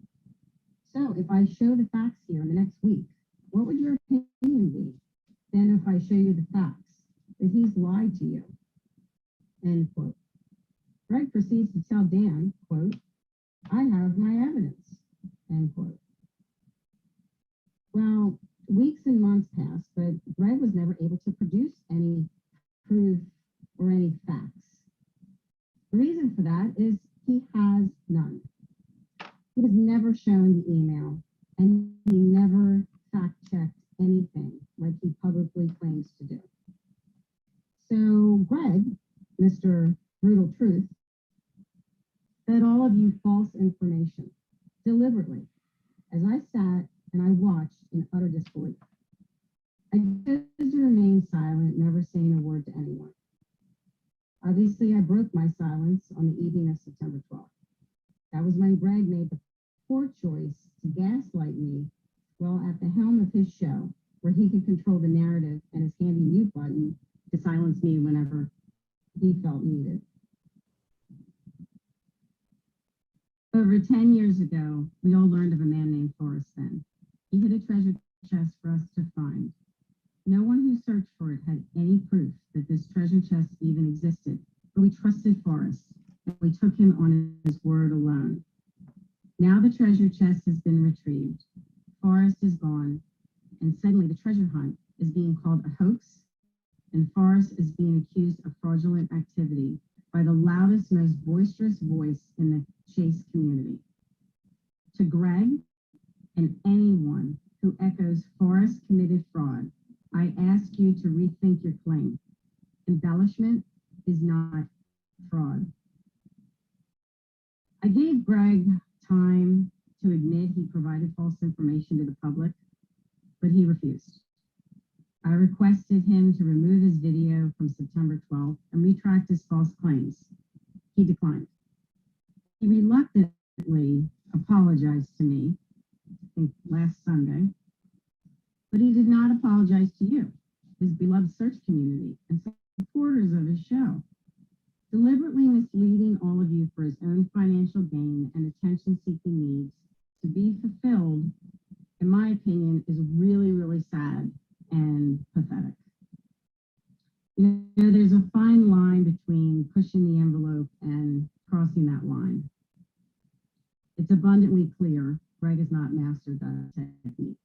"So if I show the facts here in the next week, what would your opinion be? Then if I show you the facts, that he's lied to you," end quote. Greg proceeds to tell Dan, quote, "I have my evidence," end quote. Well, weeks and months passed, but Greg was never able to produce any proof or any facts. The reason for that is he has none. He was never shown the email, and he never fact-checked anything like he publicly claims to do. So Greg, Mr. Brutal Truth, fed all of you false information deliberately as I sat and I watched in utter disbelief. I chose to remain silent, never saying a word to anyone. Obviously, I broke my silence on the evening of September 12th. That was when Greg made the poor choice to gaslight me while at the helm of his show, where he could control the narrative and his handy mute button to silence me whenever he felt needed. Over 10 years ago, we all learned of a man named Forrest Fenn. He hid a treasure chest for us to find. No one who searched for it had any proof that this treasure chest even existed, but we trusted Forrest, and we took him on his word alone. Now the treasure chest has been retrieved. Forrest is gone, and suddenly the treasure hunt is being called a hoax, and Forrest is being accused of fraudulent activity by the loudest, most boisterous voice in the Chase community. To Greg and anyone who echoes Forrest committed fraud, I ask you to rethink your claim. Embellishment is not fraud. I gave Greg time to admit he provided false information to the public, but he refused. I requested him to remove his video from September 12th and retract his false claims. He declined. He reluctantly apologized to me, I think last Sunday, but he did not apologize to you, his beloved search community and supporters of his show. Deliberately misleading all of you for his own financial gain and attention-seeking needs to be fulfilled, in my opinion, is really, really sad and pathetic. You know, there's a fine line between pushing the envelope and crossing that line. It's abundantly clear Greg has not mastered that technique.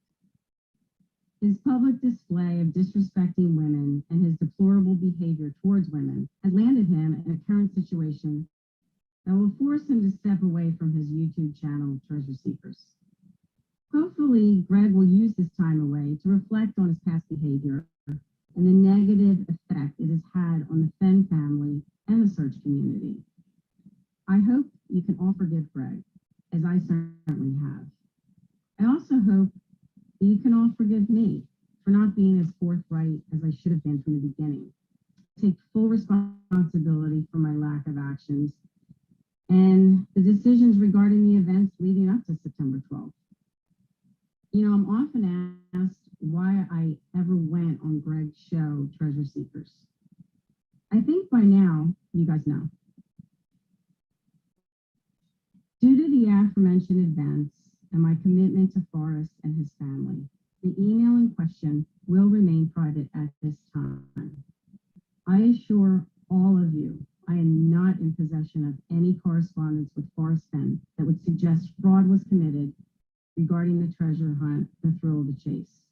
His public display of disrespecting women and his deplorable behavior towards women has landed him in a current situation that will force him to step away from his YouTube channel, Treasure Seekers. Hopefully, Greg will use this time away to reflect on his past behavior and the negative effect it has had on the Fenn family and the search community. I hope you can all forgive Greg, as I certainly have. I also hope that you can all forgive me for not being as forthright as I should have been from the beginning. Take full responsibility for my lack of actions and the decisions regarding the events leading up to September 12th. You know, I'm often asked why I ever went on Greg's show, Treasure Seekers. I think by now, you guys know. Due to the aforementioned events and my commitment to Forrest and his family, The email in question will remain private at this time. I assure all of you, I am not in possession of any correspondence with Forrest Fenn that would suggest fraud was committed regarding the treasure hunt, the thrill of the chase.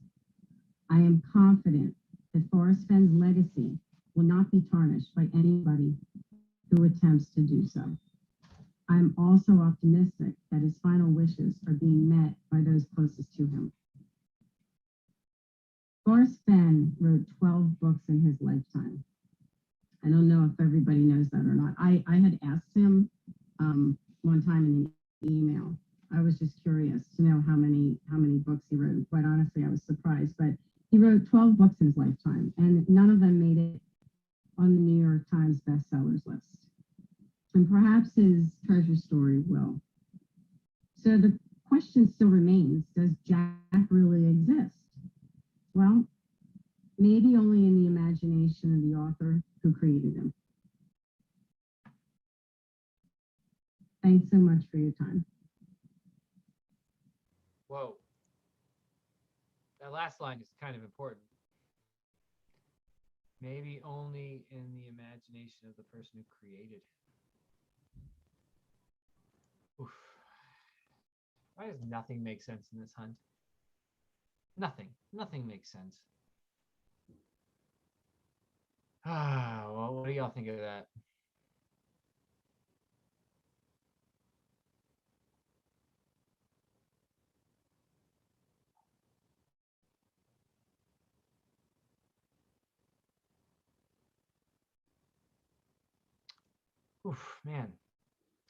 I am confident that Forrest Fenn's legacy will not be tarnished by anybody who attempts to do so. I'm also optimistic that his final wishes are being met by those closest to him. Forrest Fenn wrote 12 books in his lifetime. I don't know if everybody knows that or not. I had asked him one time in an email. I was just curious to know how many books he wrote. And quite honestly, I was surprised, but he wrote 12 books in his lifetime, and none of them made it on the New York Times bestsellers list. And perhaps his treasure story will. So the question still remains, does Jack really exist? Well, maybe only in the imagination of the author who created him. Thanks so much for your time.
Whoa. That last line is kind of important. Maybe only in the imagination of the person who created it. Oof. Why does nothing make sense in this hunt? Nothing makes sense. Well, what do y'all think of that? Oof, man.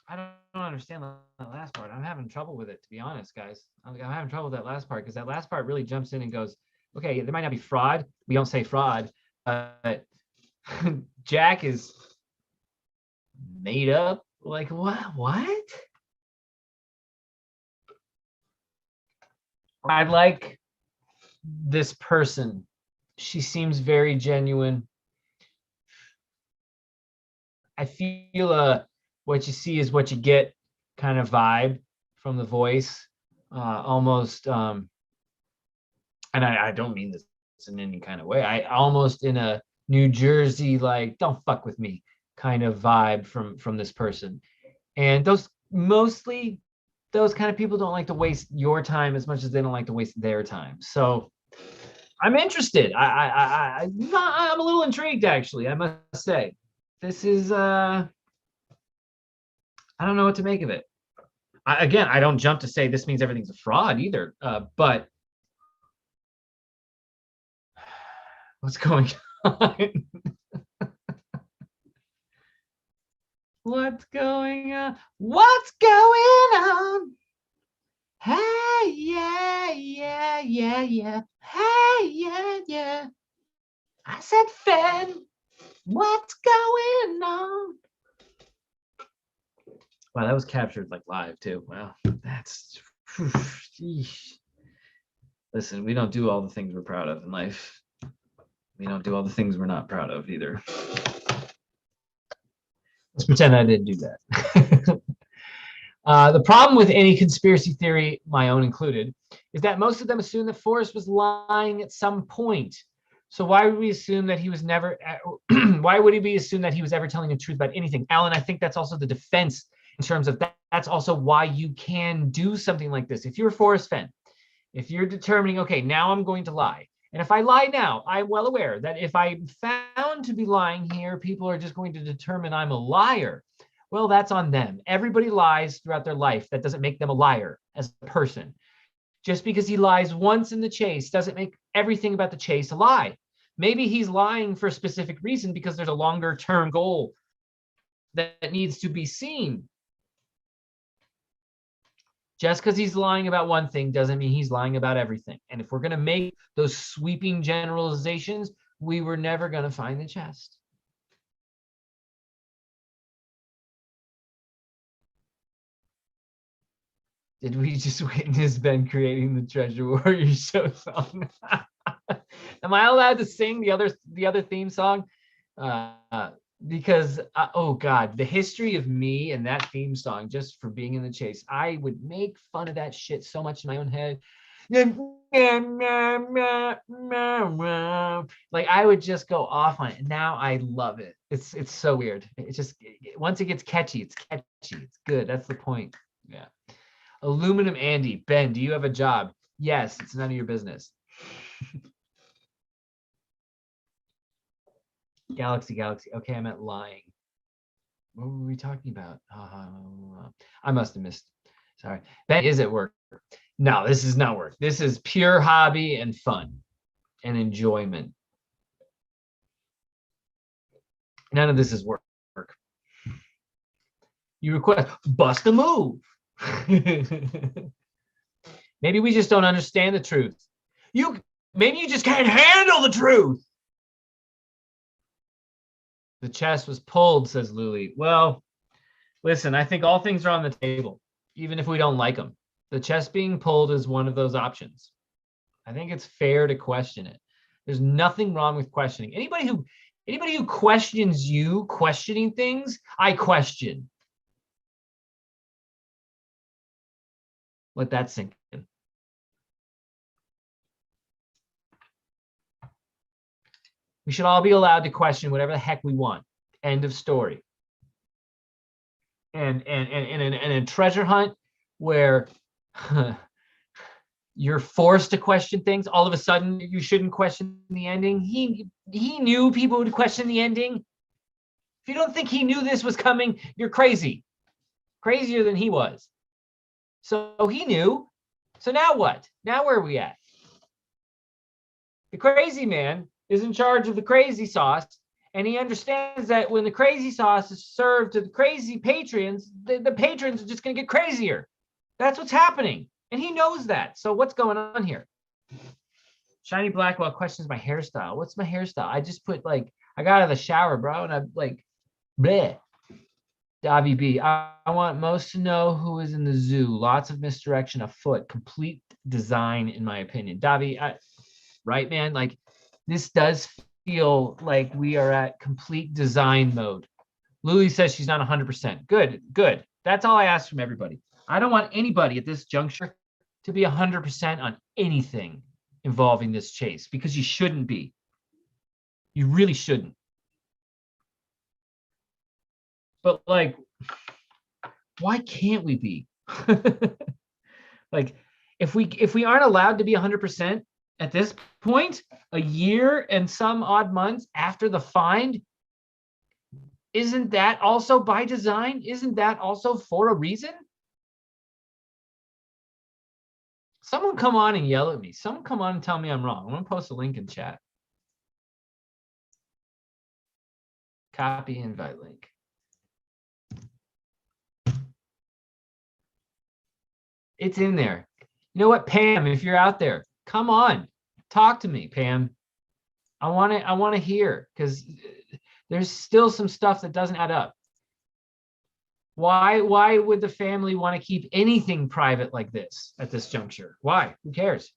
I don't understand that last part. I'm having trouble with it, to be honest, guys. I'm having trouble with that last part because that last part really jumps in and goes, okay, there might not be fraud. We don't say fraud, but Jack is made up. Like, what? I like this person. She seems very genuine. I feel what you see is what you get kind of vibe from the voice, almost, and I don't mean this in any kind of way. I almost in a New Jersey, like, don't fuck with me kind of vibe from this person. And mostly those kind of people don't like to waste your time as much as they don't like to waste their time. So I'm interested. I'm a little intrigued, actually, I must say. This is, I don't know what to make of it. Again, I don't jump to say this means everything's a fraud either, but what's going on? What's going on? What's going on? Hey, yeah. Hey, yeah. I said, Fenn, what's going on? Wow, that was captured like live too. Wow, that's. Listen, we don't do all the things we're proud of in life. We don't do all the things we're not proud of either. Let's pretend I didn't do that. The problem with any conspiracy theory, my own included, is that most of them assume that Forrest was lying at some point. So why would we assume that he was never? Why would he be assumed that he was ever telling the truth about anything? Alan, I think that's also the defense in terms of that. That's also why you can do something like this. If you're Forrest Fenn, if you're determining, okay, now I'm going to lie. And if I lie now, I'm well aware that if I'm found to be lying here, people are just going to determine I'm a liar. Well, that's on them. Everybody lies throughout their life. That doesn't make them a liar as a person. Just because he lies once in the chase doesn't make everything about the chase a lie. Maybe he's lying for a specific reason because there's a longer term goal that needs to be seen. Just because he's lying about one thing doesn't mean he's lying about everything. And if we're going to make those sweeping generalizations, we were never going to find the chest. Did we just witness Ben creating the Treasure Warrior show song? Am I allowed to sing the other theme song? Because oh god, the history of me and that theme song just for being in the chase, I would make fun of that shit so much in my own head. Like I would just go off on it. And now I love it. It's so weird. It just once it gets catchy, it's catchy. It's good. That's the point. Yeah. Aluminum Andy, Ben, do you have a job? Yes, it's none of your business. Galaxy. Okay, I meant lying. What were we talking about? I must have missed. Sorry. Ben is at work. No, this is not work. This is pure hobby and fun and enjoyment. None of this is work. You request, bust a move. Maybe we just don't understand the truth. Maybe you just can't handle the truth. The chest was pulled, says Luli. Well, listen, I think all things are on the table, even if we don't like them. The chest being pulled is one of those options. I think it's fair to question it. There's nothing wrong with questioning. Anybody who questions you questioning things, I question. Let that sink in. We should all be allowed to question whatever the heck we want. End of story. And a treasure hunt where you're forced to question things, all of a sudden you shouldn't question the ending. He knew people would question the ending. If you don't think he knew this was coming, you're crazy. Crazier than he was. So he knew. So now what? Now where are we at? The crazy man is in charge of the crazy sauce, and he understands that when the crazy sauce is served to the crazy patrons, the patrons are just going to get crazier. That's what's happening, and he knows that. So what's going on here? Shiny Blackwell questions my hairstyle. What's my hairstyle? I just put I got out of the shower, bro, and I'm bleh. Davi B, I want most to know who is in the zoo. Lots of misdirection afoot. Complete design, in my opinion. Davi, right, man? This does feel like we are at complete design mode. Luli says she's not 100%. Good. That's all I ask from everybody. I don't want anybody at this juncture to be 100% on anything involving this chase, because you shouldn't be. You really shouldn't. But why can't we be? If we aren't allowed to be 100% at this point, a year and some odd months after the find, isn't that also by design? Isn't that also for a reason? Someone come on and yell at me. Someone come on and tell me I'm wrong. I'm gonna post a link in chat. Copy invite link. It's in there. You know what, Pam, if you're out there, come on, talk to me, Pam. I want to hear, because there's still some stuff that doesn't add up. Why would the family want to keep anything private like this at this juncture? Why? Who cares?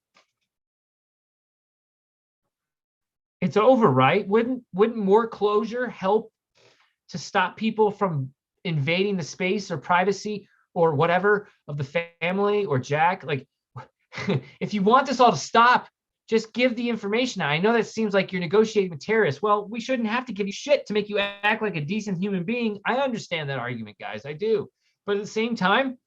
It's over, right? Wouldn't more closure help to stop people from invading the space or privacy or whatever of the family or Jack? If you want this all to stop, just give the information. Now, I know that seems like you're negotiating with terrorists. Well, we shouldn't have to give you shit to make you act like a decent human being. I understand that argument, guys. I do. But at the same time,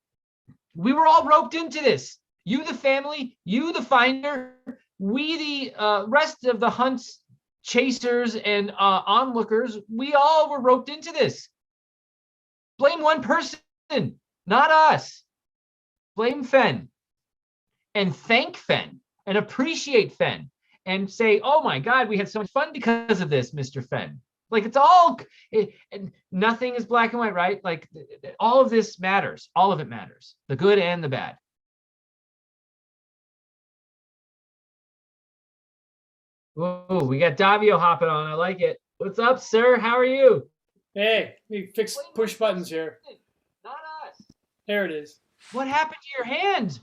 we were all roped into this. You, the family, you, the finder, we, the rest of the hunts, chasers, and onlookers, we all were roped into this. Blame one person. Not us. Blame Fenn. And thank Fenn. And appreciate Fenn. And say, oh my God, we had so much fun because of this, Mr. Fenn. Nothing is black and white, right? All of this matters. All of it matters. The good and the bad. Oh, we got Davio hopping on. I like it. What's up, sir? How are you?
Hey, let me fix push buttons here.
Not us.
There it is.
What happened to your hand?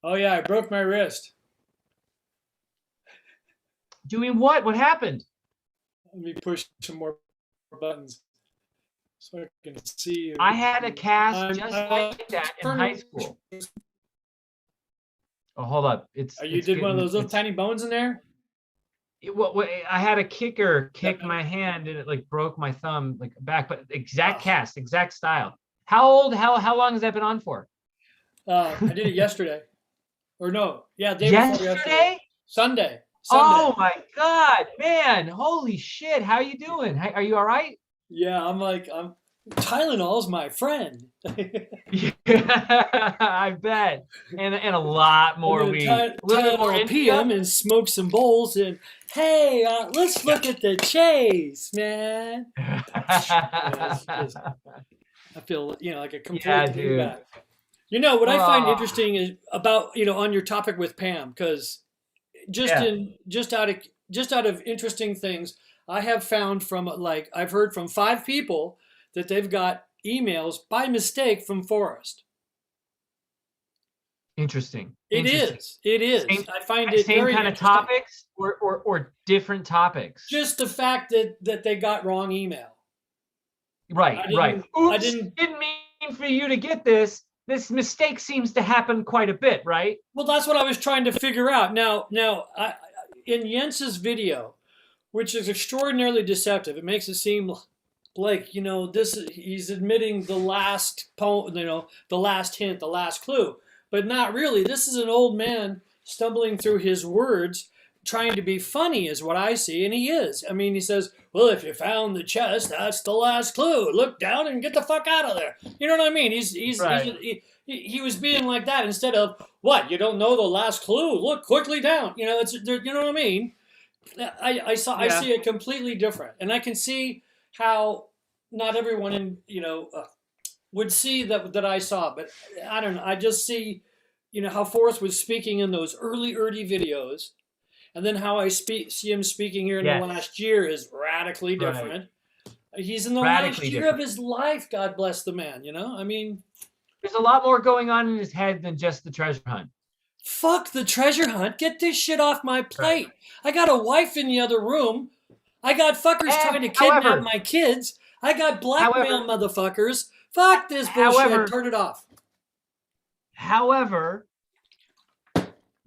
Oh yeah, I broke my wrist.
Doing what? What happened?
Let me push some more buttons so I can see you.
I had a cast just like that in high school. Oh, hold up.
Oh, you
It's
did one of
getting,
those little
it's,
tiny bones in there?
I had a kicker kick my hand and it like broke my thumb like back, but exact
Oh.
cast, exact style. How long has that been on for?
I did it yesterday. Or no, yeah, day before yesterday.
Yesterday?
Sunday.
Oh my God, man. Holy shit. How you doing? Are you all right?
Yeah, I'm Tylenol's my friend.
I bet. And a lot more
I'm
weed.
gonna
A little bit more
Tylenol PM and smoke some bowls and hey, let's look at the chase, man. Yeah, I feel like a complete
Yeah, dude.
wingback. What I find
Oh,
interesting is about on your topic with Pam, because just out of interesting things, I have found from I've heard from 5 people that they've got emails by mistake from Forrest.
interesting.
It is.
Same,
I find it
same
very
kind of
interesting.
topics or different topics.
Just the fact that they got wrong email.
Right. Oops,
I didn't
mean for you to get this. This mistake seems to happen quite a bit, right?
Well, that's what I was trying to figure out. Now, in Jens's video, which is extraordinarily deceptive, it makes it seem like he's admitting the last the last hint, the last clue, but not really. This is an old man stumbling through his words, trying to be funny, is what I see, and he is. I mean, he says, "Well, if you found the chest, that's the last clue. Look down and get the fuck out of there." You know what I mean? He was being like that instead of, "What? You don't know the last clue? Look quickly down." You know what I mean? I see it completely different, and I can see how not everyone would see that I saw, but I don't know. I just see how Forrest was speaking in those early videos. And then how I see him speaking here in the last year is radically different. Right. He's in the last year of his life. God bless the man. I mean,
there's a lot more going on in his head than just the treasure hunt.
Fuck the treasure hunt. Get this shit off my plate. Right. I got a wife in the other room. I got fuckers trying to kidnap my kids. I got blackmail motherfuckers. Fuck this bullshit. Turn it off.
However,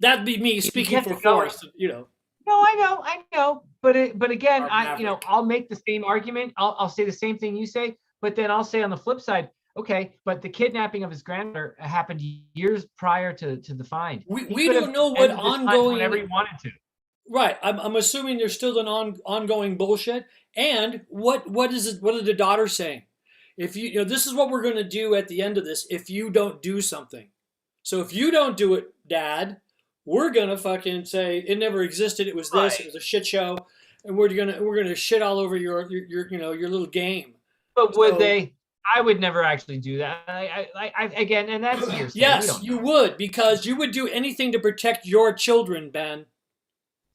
that'd be me speaking for Forrest,
No, I know. But again, I'll make the same argument. I'll say the same thing you say, but then I'll say on the flip side, okay, but the kidnapping of his granddaughter happened years prior to the find.
We don't know what ongoing.
Whenever he wanted to.
Right. I'm assuming there's still an ongoing bullshit. And what is it? What are the daughters saying? If this is what we're going to do at the end of this. If you don't do something, so if you don't do it, Dad, we're gonna fucking say it never existed. It was this. Right. It was a shit show, and we're gonna shit all over your little game.
But would they? I would never actually do that. I again, and that's hearsay.
Yes, you would, because you would do anything to protect your children, Ben.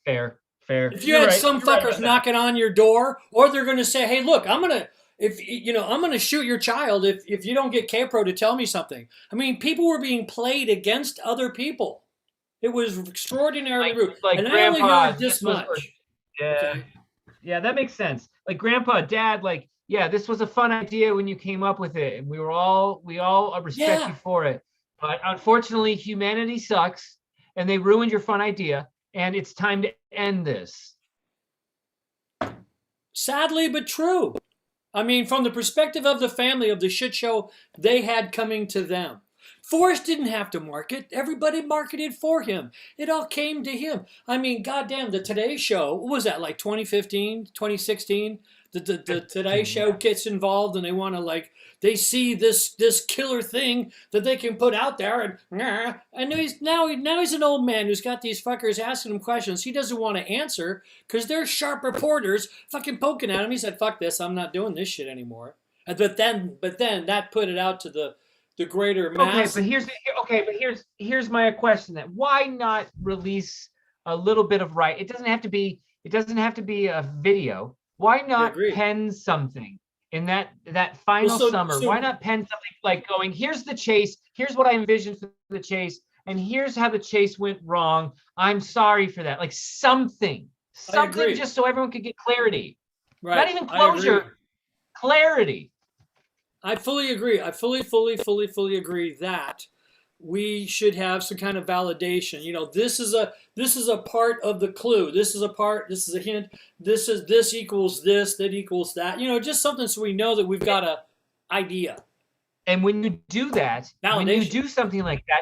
Fair.
If you had some fuckers knocking on your door, or they're gonna say, "Hey, look, I'm gonna shoot your child if you don't get K-Pro to tell me something." I mean, people were being played against other people. It was extraordinarily rude. And I only heard this much.
Yeah, that makes sense. Like Grandpa, Dad, this was a fun idea when you came up with it, and we all respect you for it. But unfortunately, humanity sucks, and they ruined your fun idea, and it's time to end this.
Sadly, but true. I mean, from the perspective of the family of the shit show they had coming to them. Forrest didn't have to market. Everybody marketed for him. It all came to him. I mean, goddamn, the Today Show, what was that, like 2015, 2016? The Today Show gets involved and they want to they see this killer thing that they can put out there and he's now he's an old man who's got these fuckers asking him questions he doesn't want to answer because they're sharp reporters fucking poking at him. He said, "Fuck this, I'm not doing this shit anymore." But then that put it out to the greater mass.
Okay, but here's my question then. Why not release a little bit of It doesn't have to be a video. Why not pen something in that final summer? Why not pen something like going, here's the chase, here's what I envisioned for the chase, and here's how the chase went wrong. I'm sorry for that. Like something just so everyone could get clarity. Right. Not even closure, clarity.
I fully agree. I fully agree that we should have some kind of validation. You know, this is a part of the clue. This is a hint. This equals this, that equals that. You know, just something so we know that we've got a idea.
And when you do that, when you do something like that,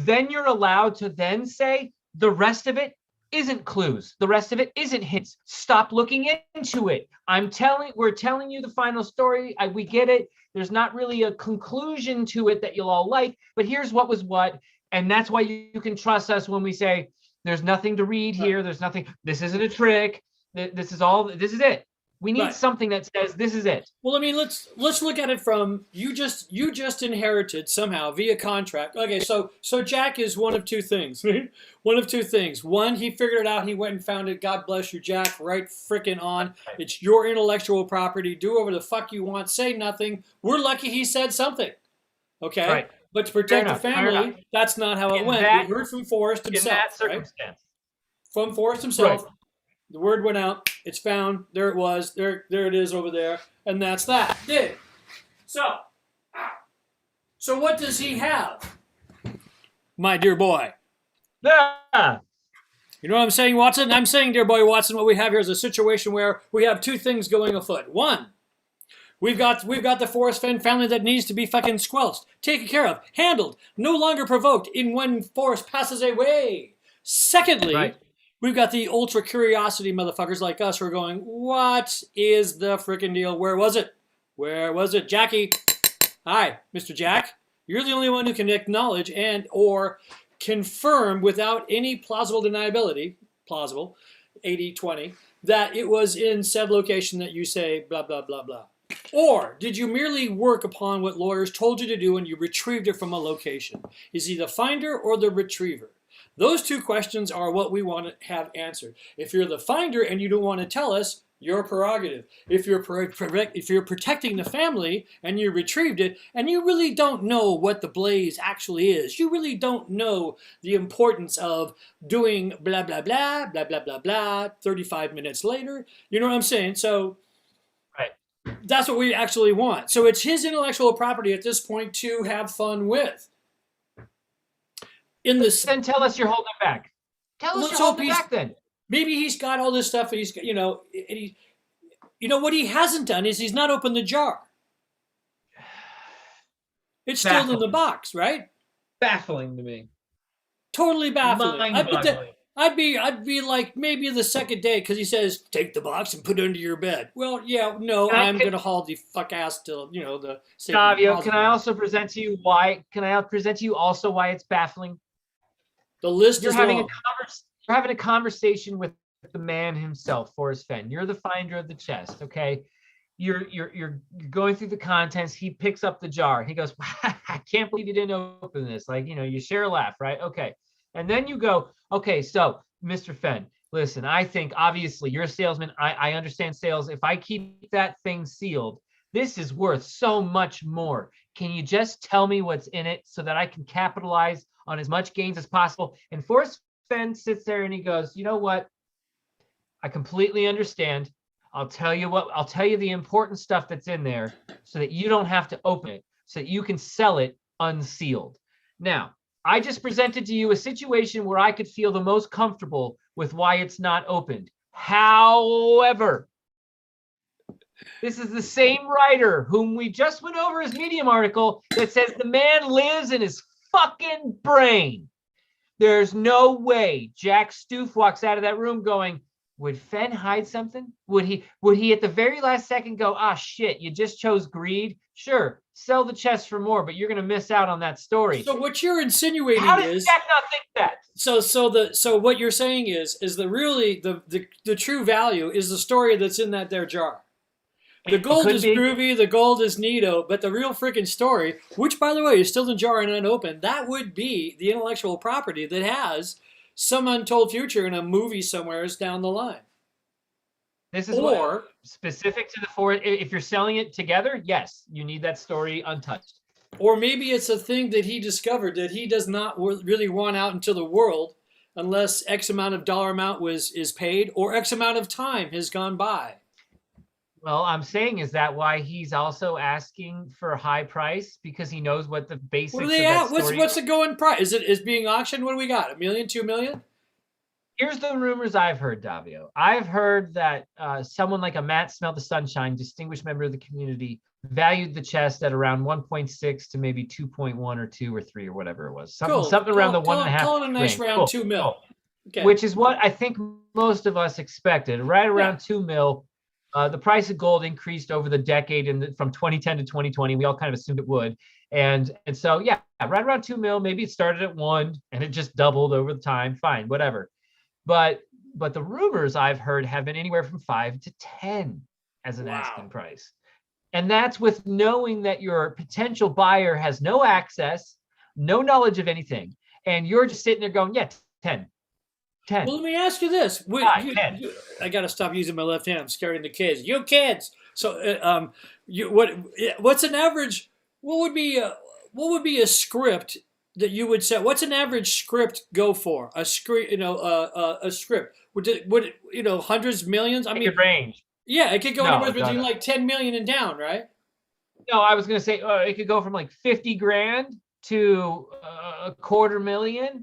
then you're allowed to then say the rest of it isn't clues. The rest of it isn't hints. Stop looking into it. We're telling you the final story. We get it. There's not really a conclusion to it that you'll all like, but here's what was what. And that's why you can trust us when we say there's nothing to read here. There's nothing. This isn't a trick. This is it. We need something that says this is it.
Well, I mean, let's look at it from you just inherited somehow via contract. Okay, so Jack is one of two things. One of two things. One, he figured it out. He went and found it. God bless you, Jack. Right frickin' on. It's your intellectual property. Do whatever the fuck you want. Say nothing. We're lucky he said something. Okay?
Right.
But to protect the family, that's not how it went. We heard from Forrest himself.
In that circumstance.
Right? From Forrest himself. Right. The word went out. It's found. There it was. There it is over there. And that's that. Did. So what does he have? My dear boy.
Yeah.
You know what I'm saying, Watson? I'm saying, dear boy Watson, what we have here is a situation where we have two things going afoot. One, we've got the Forrest Fenn family that needs to be fucking squelched, taken care of, handled, no longer provoked in when Forrest passes away. Secondly, we've got the ultra curiosity motherfuckers like us who are going, what is the frickin' deal? Where was it? Where was it? Jackie. Hi, Mr. Jack. You're the only one who can acknowledge and or confirm without any plausible deniability, plausible, 80-20, that it was in said location that you say blah, blah, blah, blah. Or did you merely work upon what lawyers told you to do and you retrieved it from a location? Is he the finder or the retriever? Those two questions are what we want to have answered. If you're the finder and you don't want to tell us, your prerogative. If you're protecting the family and you retrieved it and you really don't know what the blaze actually is, you really don't know the importance of doing blah, blah, blah, blah, blah, blah, blah, 35 minutes later, you know what I'm saying? So that's what we actually want. So it's his intellectual property at this point to have fun with.
Then tell us you're holding back. Tell us you're holding back then.
Maybe he's got all this stuff and he's, what he hasn't done is he's not opened the jar. It's still in the box, right?
Baffling to me.
Totally baffling.
Mind-boggling.
I'd be like maybe the second day because he says, take the box and put it under your bed. Well, yeah, no, I'm going to haul the fuck ass to, the...
Savio, can I also present to you why it's baffling?
The list
You're
is
having
long.
You're having a conversation with the man himself, Forrest Fenn. You're the finder of the chest, okay? You're going through the contents. He picks up the jar. He goes, I can't believe you didn't open this. Like, you share a laugh, right? Okay. And then you go, okay, so Mr. Fenn, listen, I think obviously you're a salesman. I understand sales. If I keep that thing sealed, this is worth so much more. Can you just tell me what's in it so that I can capitalize on as much gains as possible? And Forrest Fenn sits there and he goes, you know what? I completely understand. I'll tell you the important stuff that's in there so that you don't have to open it, so that you can sell it unsealed. Now, I just presented to you a situation where I could feel the most comfortable with why it's not opened. However, this is the same writer whom we just went over his Medium article that says the man lives in his fucking brain. There's no way Jack Stoof walks out of that room going, would Fenn hide something? Would he at the very last second go, shit, you just chose greed? Sure, sell the chest for more, but you're going to miss out on that story.
So what you're insinuating
How does Jack not think that?
So what you're saying is that really the true value is the story that's in that there jar. The gold is groovy, the gold is neato, but the real freaking story, which by the way is still in the jar and unopened, that would be the intellectual property that has some untold future in a movie somewhere down the line.
This is what, specific to the four. If you're selling it together, yes, you need that story untouched.
Or maybe it's a thing that he discovered that he does not really want out into the world unless X amount of dollar amount is paid or X amount of time has gone by.
Well, I'm saying, is that why he's also asking for a high price, because he knows what the basics
What are
of
they
that
at? What's
story
what's the going price? Is being auctioned? What do we got? $1 million, 2 million?
Here's the rumors I've heard, Davio. I've heard that someone like a Matt Smell the Sunshine, distinguished member of the community, valued the chest at around 1.6 to maybe 2.1 or 2 or 3 or whatever it was. Something around the one and a half.
Call it a nice
range.
round
Cool.
2 mil.
Cool.
Okay.
Which is what I think most of us expected, right around 2 mil. The price of gold increased over the decade from 2010 to 2020. We all kind of assumed it would. And so, yeah, right around 2 mil. Maybe it started at 1 and it just doubled over the time. Fine, whatever. But the rumors I've heard have been anywhere from 5 to 10 as an asking price. And that's with knowing that your potential buyer has no access, no knowledge of anything. And you're just sitting there going, yeah, 10. 10.
Well, let me ask you this. I got to stop using my left hand. I'm scaring the kids. You kids. So, what's an average? What would be a script that you would say? What's an average script go for? A script, a script. Would it, hundreds, millions? I mean,
could range.
Yeah, it could go anywhere between like 10 million and down, right?
No, I was going to say it could go from like 50 grand to $250,000.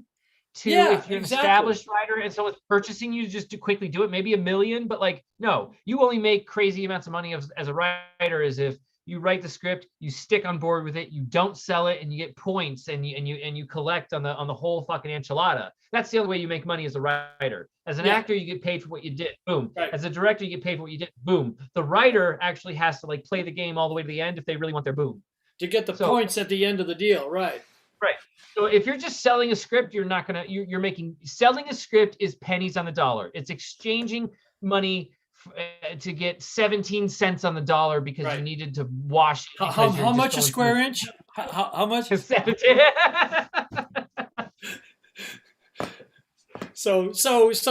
If you're an established writer and someone's purchasing you just to quickly do it, maybe $1 million. But like, no, you only make crazy amounts of money as a writer as if you write the script, you stick on board with it, you don't sell it, and you get points, and you collect on the whole fucking enchilada. That's the only way you make money as a writer. As an actor, you get paid for what you did. Boom. Right. As a director, you get paid for what you did. Boom. The writer actually has to like play the game all the way to the end if they really want their boom.
To get the points at the end of the deal, right?
Right. So if you're just selling a script, selling a script is pennies on the dollar. It's exchanging money to get 17 cents on the dollar because you needed to wash.
How much a square inch? How much?
17.
So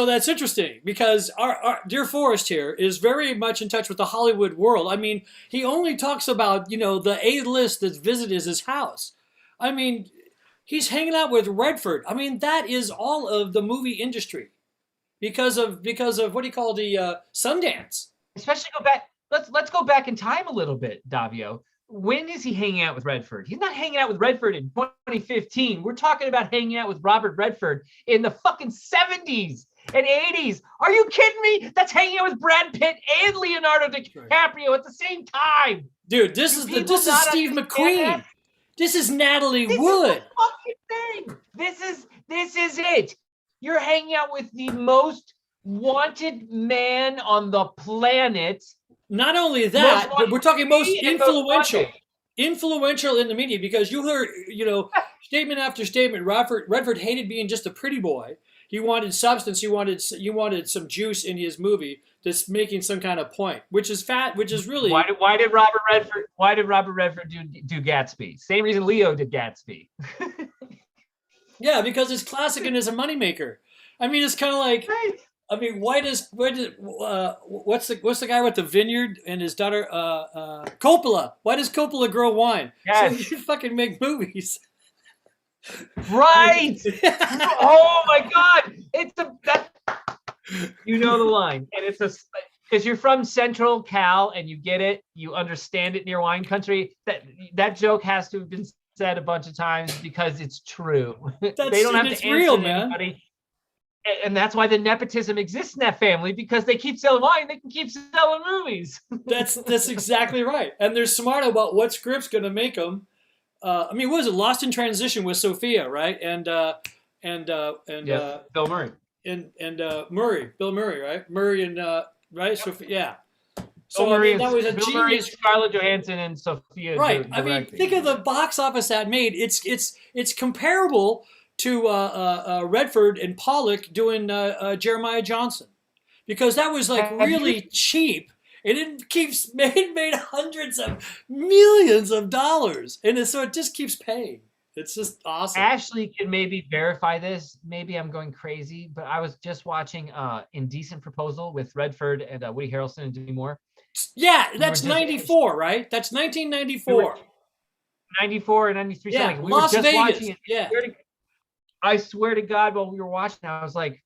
that's interesting because our dear Forrest here is very much in touch with the Hollywood world. I mean, he only talks about, the A-list that's visited his house. I mean, he's hanging out with Redford. I mean, that is all of the movie industry because of what do you call the Sundance?
Especially go back. Let's go back in time a little bit, Davio. When is he hanging out with Redford? He's not hanging out with Redford in 2015. We're talking about hanging out with Robert Redford in the fucking 70s and 80s. Are you kidding me? That's hanging out with Brad Pitt and Leonardo DiCaprio at the same time.
Dude, this is Steve McQueen. That? This is Natalie Wood.
This is it. You're hanging out with the most wanted man on the planet.
Not only that, but we're talking most influential in the media, because you heard, statement after statement. Redford hated being just a pretty boy. He wanted substance. He wanted some juice in his movie that's making some kind of point, which is really.
Why did Robert Redford do Gatsby? Same reason Leo did Gatsby.
Yeah, because it's classic and is a moneymaker. I mean, it's kind of like. Right. I mean, what's the guy with the vineyard and his daughter Coppola? Why does Coppola grow wine?
Yes.
So you fucking make movies.
Right. Oh my God. You know the line, and it's because you're from Central Cal and you get it, you understand it near wine country. That joke has to have been said a bunch of times because it's true. They don't have to answer
real,
to anybody. And that's why the nepotism exists in that family, because they keep selling wine, they can keep selling movies.
That's exactly right. And they're smart about what script's going to make them. I mean, what was it? Lost in Transition with Sophia, right? And
Bill Murray.
Bill Murray, right? Murray and right? Sophia, yeah.
So Murray,
that was a
Bill
genius.
Murray, Scarlett Johansson, and Sophia.
Right. I mean, think of the box office that made. It's comparable to Redford and Pollock doing Jeremiah Johnson, because that was like really cheap, and it made hundreds of millions of dollars, and so it just keeps paying. It's just awesome.
Ashley can maybe verify this. Maybe I'm going crazy, but I was just watching Indecent Proposal with Redford and Woody Harrelson and Demi Moore.
Yeah, that's 94, right? That's 1994.
94 and 93.
Yeah,
like, we
Las
were just
Vegas.
Watching it.
Yeah.
I swear to God, while we were watching, I was like,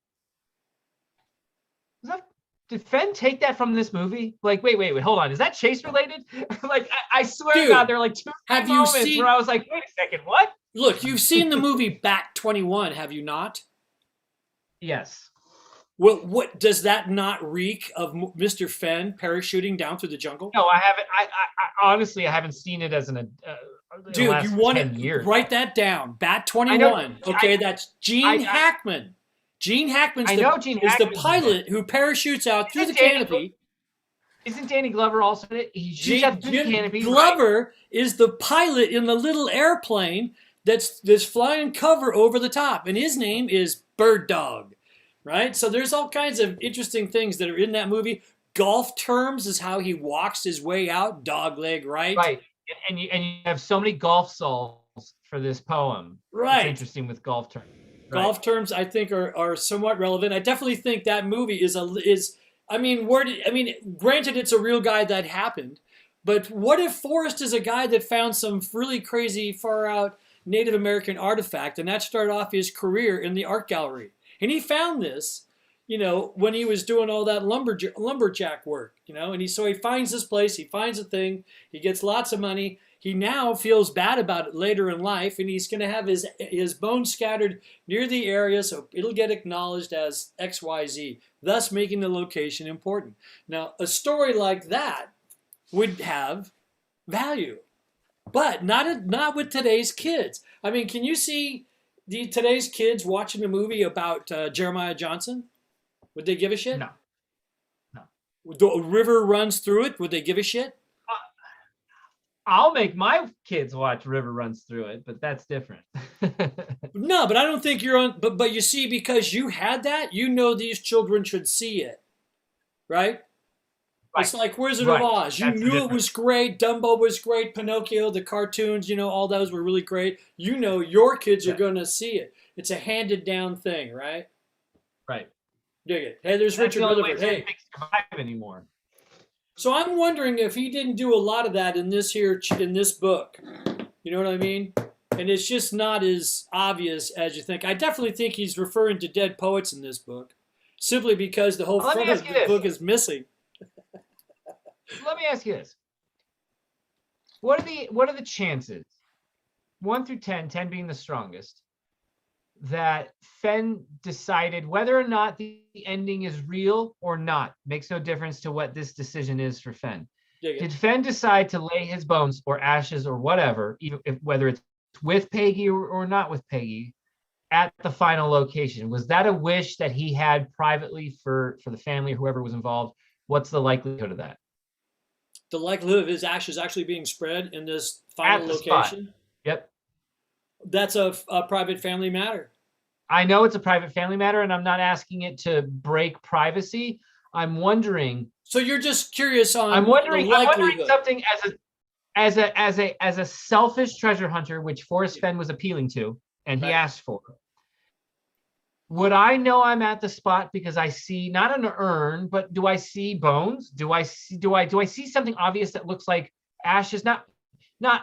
did Fenn take that from this movie? Like, wait, hold on. Is that chase related? Like, I swear
Dude,
to God, there are like two
have you
moments
seen-
where I was like, wait a second, what?
Look, you've seen the movie Bat 21, have you not?
Yes.
Well, what does that not reek of Mr. Fenn parachuting down through the jungle?
No, I haven't. I honestly, I haven't seen it as in the
Dude,
last
you want
10
to
years.
write that down. Bat
I know.
21. Okay, that's Gene Hackman. Gene Hackman's
I know Gene
is the
Hackman's in
pilot who parachutes out through the canopy.
Isn't Danny Glover also in it? He shoots out through the canopy.
Glover is the pilot in the little airplane that's flying cover over the top, and his name is Bird Dog, right? So there's all kinds of interesting things that are in that movie. Golf terms is how he walks his way out, dog leg right.
Right, and you have so many golf solves for this poem.
Right.
It's interesting with golf terms.
Golf terms, I think, are somewhat relevant. I definitely think that movie is granted, it's a real guy that happened, but what if Forrest is a guy that found some really crazy, far out Native American artifact, and that started off his career in the art gallery, and he found this, when he was doing all that lumberjack work, and so he finds this place, he finds a thing, he gets lots of money. He now feels bad about it later in life, and he's going to have his bones scattered near the area, so it'll get acknowledged as XYZ, thus making the location important. Now, a story like that would have value, but not with today's kids. I mean, can you see today's kids watching a movie about Jeremiah Johnson? Would they give a shit?
No.
The river runs through it. Would they give a shit?
I'll make my kids watch River Runs Through It, but that's different.
No, but I don't think you're on. But you see, because you had that, these children should see it, right? It's like Wizard of Oz. You knew it was great. Dumbo was great. Pinocchio, the cartoons, all those were really great. Your kids are going to see it. It's a handed down thing, right?
Right.
Dig it. Hey, there's Richard Rutherford. Hey,
survive anymore.
So I'm wondering if he didn't do a lot of that in this book. You know what I mean? And it's just not as obvious as you think. I definitely think he's referring to dead poets in this book, simply because the whole front of the book is missing.
Let me ask you this: What are the chances, 1 through 10, 10 being the strongest, that Fenn decided whether or not the ending is real or not? Makes no difference to what this decision is for Fenn. Did Fenn decide to lay his bones or ashes or whatever, even whether it's with Peggy or not with Peggy, at the final location? Was that a wish that he had privately for the family or whoever was involved? What's the likelihood of that?
The likelihood of his ashes actually being spread in this final location?
Spot. Yep.
That's a private family matter.
I know it's a private family matter, and I'm not asking it to break privacy. I'm wondering.
So you're just curious on.
I'm wondering something as a selfish treasure hunter, which Forrest Fenn was appealing to, and he asked for. Would I know I'm at the spot because I see not an urn, but do I see bones? Do I see something obvious that looks like ashes? Not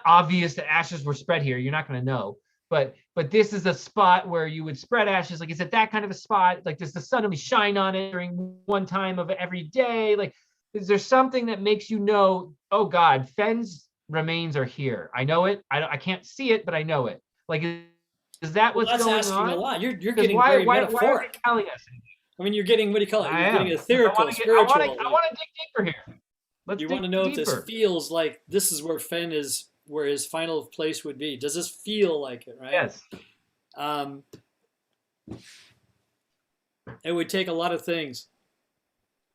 obvious that ashes were spread here. You're not going to know. But this is a spot where you would spread ashes. Like, is it that kind of a spot? Like, does the sun only shine on it during one time of every day? Like, is there something that makes you know, oh God, Fenn's remains are here? I know it. I can't see it, but I know it. Like, is that what's going on?
That's asking a lot. You're getting very metaphoric.
Why are they telling us?
I mean, you're getting, what do you call it? You're getting ethereal, spiritual.
I want to dig deeper here.
You want to know if this feels like this is where Fenn is, where his final place would be. Does this feel like it, right?
Yes.
It would take a lot of things.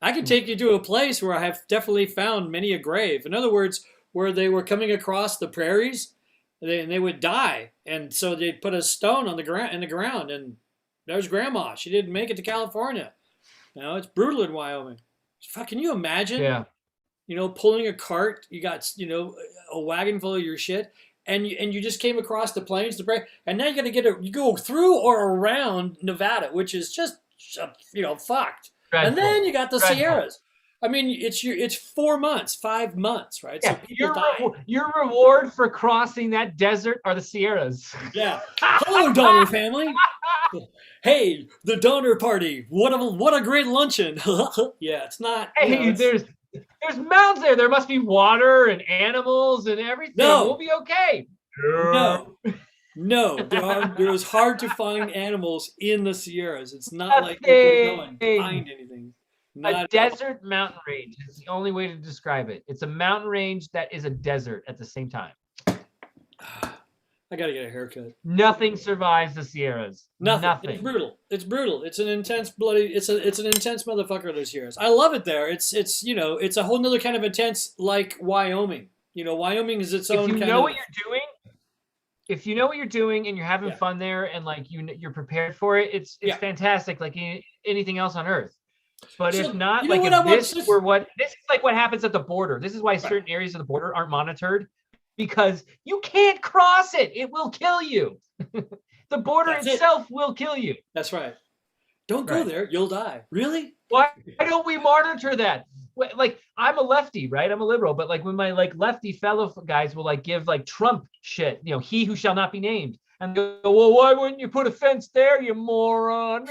I could take you to a place where I have definitely found many a grave. In other words, where they were coming across the prairies, and they would die, and so they'd put a stone on the ground, and there's Grandma. She didn't make it to California. It's brutal in Wyoming. Can you imagine?
Yeah.
Pulling a cart, you got, a wagon full of your shit, and you just came across the plains, the prairie, and now you go through or around Nevada, which is just, fucked. Dreadful. And then you got the Sierras. I mean, it's 4 months, 5 months, right?
Yeah,
so people die.
Your reward for crossing that desert are the Sierras.
Yeah. Hello, Donner family. Hey, the donor party. What a great luncheon. Yeah, it's not. You know,
Hey,
it's-
there's mountains there. There must be water and animals and everything.
No.
We'll be okay.
No, there is hard to find animals in the Sierras. It's not like you can go and find anything. Not
A
at all.
desert mountain range is the only way to describe it. It's a mountain range that is a desert at the same time.
I gotta get a haircut.
Nothing survives the Sierras.
Nothing. It's brutal. It's brutal. It's an intense bloody. It's an intense motherfucker. Those Sierras. I love it there. It's you know it's a whole nother kind of intense like Wyoming. You know, Wyoming is its own.
If you
kind
know
of,
what you're doing, if you know what you're doing and you're having
Yeah.
fun there and like you're prepared for it, it's
Yeah.
fantastic. Like anything else on earth. But
So,
if not,
you know
like
what I
if
want
this
to-
were what this is like what happens at the border. This is why certain areas of the border aren't monitored because you can't cross it. It will kill you. The border
That's it.
itself will kill you.
That's right. Don't go
Right.
there. You'll die. Really?
Why don't we monitor that? Like I'm a lefty, right? I'm a liberal, but like when my like lefty fellow guys will like give like Trump shit, you know, he who shall not be named, and go, well, why wouldn't you put a fence there, you moron?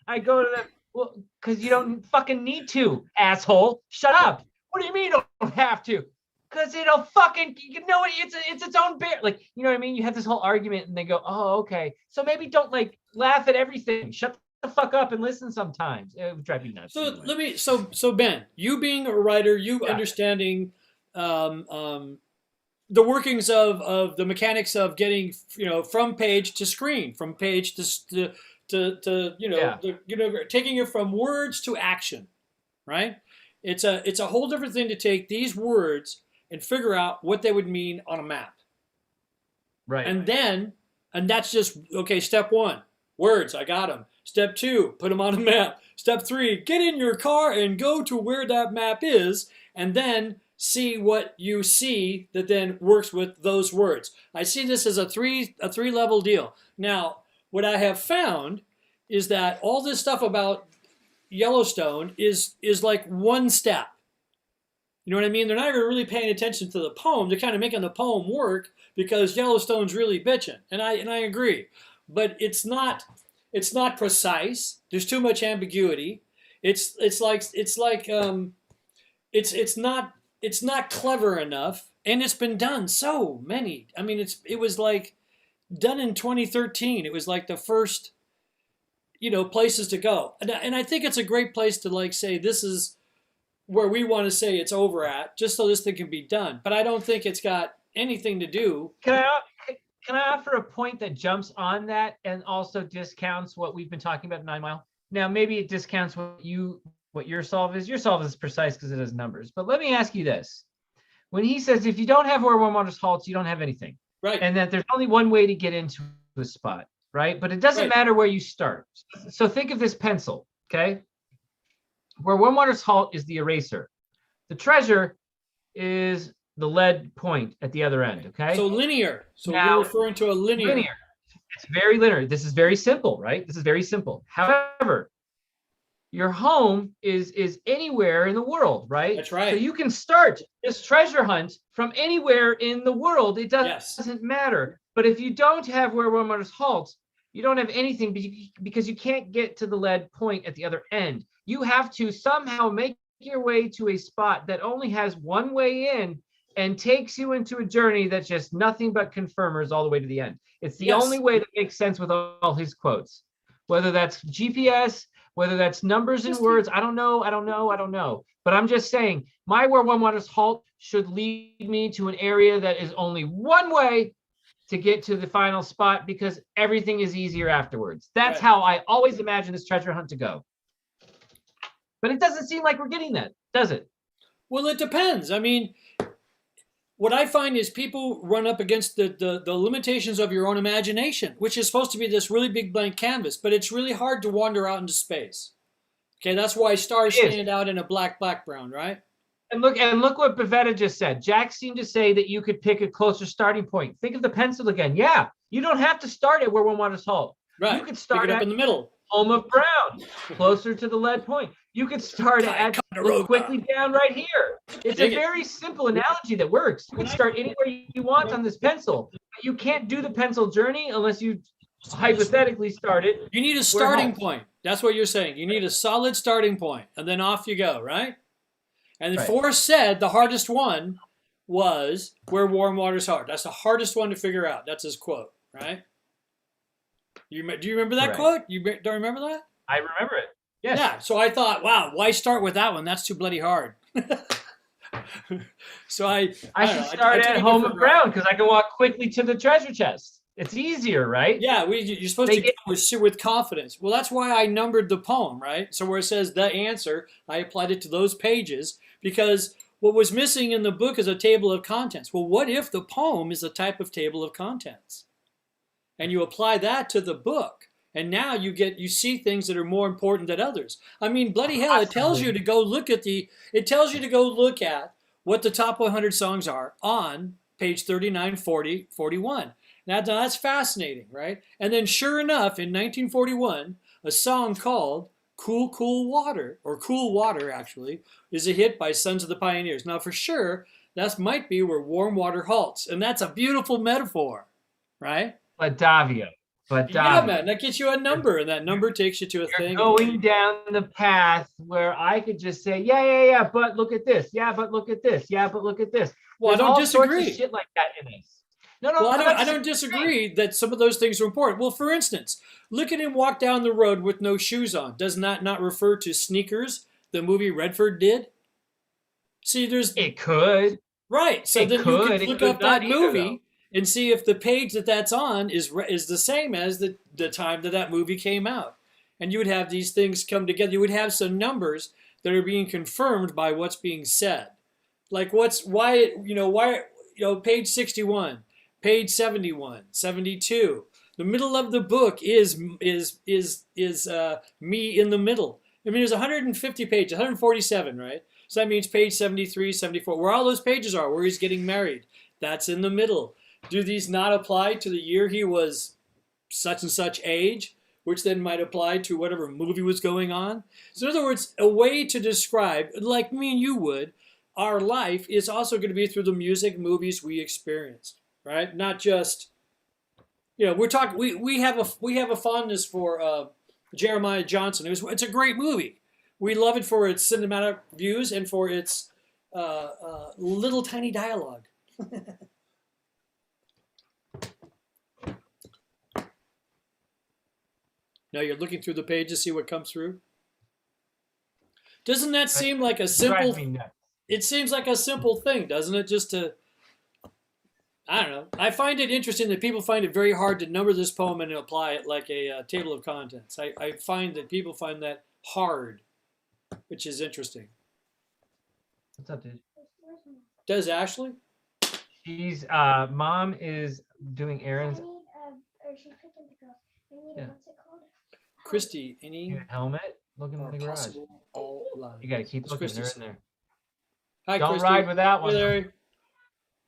I go to them, well, because you don't fucking need to, asshole. Shut up. What do you mean you don't have to? Because it'll fucking, you know, it's its own bear. Like, you know what I mean? You have this whole argument, and they go, oh, okay. So maybe don't like laugh at everything. Shut the fuck up and listen sometimes. It would drive me nuts.
So
anyway.
let me. So Ben, you being a writer, you
Yeah.
understanding the workings of the mechanics of getting from page to screen, from page to
Yeah.
taking it from words to action, right? It's a whole different thing to take these words and figure out what they would mean on a map.
Right.
And that's just, okay, step one, words, I got them. Step two, put them on a map. Step three, get in your car and go to where that map is, and then see what you see that then works with those words. I see this as a three level deal. Now, what I have found is that all this stuff about Yellowstone is like one step. You know what I mean? They're not even really paying attention to the poem. They're kind of making the poem work because Yellowstone's really bitching, and I agree. But it's not precise. There's too much ambiguity. It's not clever enough, and it's been done so many. I mean, it was like done in 2013. It was like the first, places to go, and I think it's a great place to like say this is where we want to say it's over at, just so this thing can be done. But I don't think it's got anything to do.
Can I offer a point that jumps on that and also discounts what we've been talking about 9 Mile? Now, maybe it discounts what your solve is. Your solve is precise because it has numbers. But let me ask you this. When he says, if you don't have where one wanders halts, you don't have anything.
Right.
And that there's only one way to get into a spot, right? But it doesn't
Right.
matter where you start. So think of this pencil, okay? Where one wanders halt is the eraser. The treasure is the lead point at the other end, okay?
So linear. So
Now,
we're referring to a linear.
It's very linear. This is very simple, right? This is very simple. However, your home is anywhere in the world, right?
That's right.
So you can start this treasure hunt from anywhere in the world. It doesn't matter. But if you don't have where one wanders halt, you don't have anything because you can't get to the lead point at the other end. You have to somehow make your way to a spot that only has one way in and takes you into a journey that's just nothing but confirmers all the way to the end. It's the
Yes.
only way that makes sense with all his quotes. Whether that's GPS, whether that's numbers and words, I don't know. But I'm just saying, my where one wanders halt should lead me to an area that is only one way to get to the final spot because everything is easier afterwards. That's
Right.
how I always imagine this treasure hunt to go. But it doesn't seem like we're getting that, does it?
Well, it depends. I mean, what I find is people run up against the limitations of your own imagination, which is supposed to be this really big blank canvas, but it's really hard to wander out into space. Okay, that's why stars
It is.
stand out in a black background, right?
And look what Bavetta just said. Jack seemed to say that you could pick a closer starting point. Think of the pencil again. Yeah, you don't have to start at where one wanders halt.
Right.
You could
Pick
start
it up
at
in the middle.
home of Brown, closer to the lead point. You could start at look quickly down right here. It's a
Dig it.
very simple analogy that works. You could start anywhere you want on this pencil. But you can't do the pencil journey unless you hypothetically started.
You need a
Where
starting
else?
point. That's what you're saying. You need a solid starting point, and then off you go, right? And
Right.
Forrest said the hardest one was where warm water's hard. That's the hardest one to figure out. That's his quote, right? Do you remember that
Correct.
quote? You don't remember that?
I remember it. Yes.
Yeah. So I thought, wow, why start with that one? That's too bloody hard. So I
should
don't know,
start
took
at
it
home
for
and ground because I can walk quickly to the treasure chest. It's easier, right?
Yeah, you're supposed
They
to go with confidence. Well, that's why I numbered the poem, right? So where it says the answer, I applied it to those pages because what was missing in the book is a table of contents. Well, what if the poem is a type of table of contents? And you apply that to the book, and now you see things that are more important than others. I mean, bloody hell, it tells you to go look at what the top 100 songs are on page 39, 40, 41. Now that's fascinating, right? And then sure enough, in 1941, a song called Cool, Cool Water, or Cool Water actually, is a hit by Sons of the Pioneers. Now for sure, that might be where warm water halts. And that's a beautiful metaphor, right?
But Davio.
Yeah, man, that gets you a number, and that number takes you to a
You're
thing.
going down the path where I could just say, yeah, but look at this. Yeah, but look at this. Yeah, but look at this.
Well, I
There's
don't
all sorts
disagree.
of shit like that in this. No,
Well,
I'm not
I don't disagree that some of those things are important. Well, for instance, look at him walk down the road with no shoes on. Does that not refer to Sneakers, the movie Redford did? See,
It could.
right. So
It
then
could.
you
It
could look
could
up that
not either,
movie and see if the page that's on is the same as the time that movie came out. And you would have these things come together. You would have some numbers that are being confirmed by what's being said. Like page 61, page 71, 72. The middle of the book is me in the middle. I mean, there's 150 pages, 147, right? So that means page 73, 74, where all those pages are, where he's getting married. That's in the middle. Do these not apply to the year he was such and such age, which then might apply to whatever movie was going on? So in other words, a way to describe, like me and you would, our life is also going to be through the music, movies we experienced, right? Not just, we're talking. We have a fondness for Jeremiah Johnson. It's a great movie. We love it for its cinematic views and for its little tiny dialogue. Now you're looking through the page to see what comes through. Doesn't that seem like a simple?
Drives me nuts.
It seems like a simple thing, doesn't it? I don't know. I find it interesting that people find it very hard to number this poem and apply it like a table of contents. I find that people find that hard, which is interesting.
What's up, dude?
Does Ashley?
She's mom is doing errands. Yeah.
Christy,
Need
any
a helmet. Look in the garage. You gotta keep looking. They're in there.
Hi,
Don't
Christy.
ride with that one.
Hey, Larry.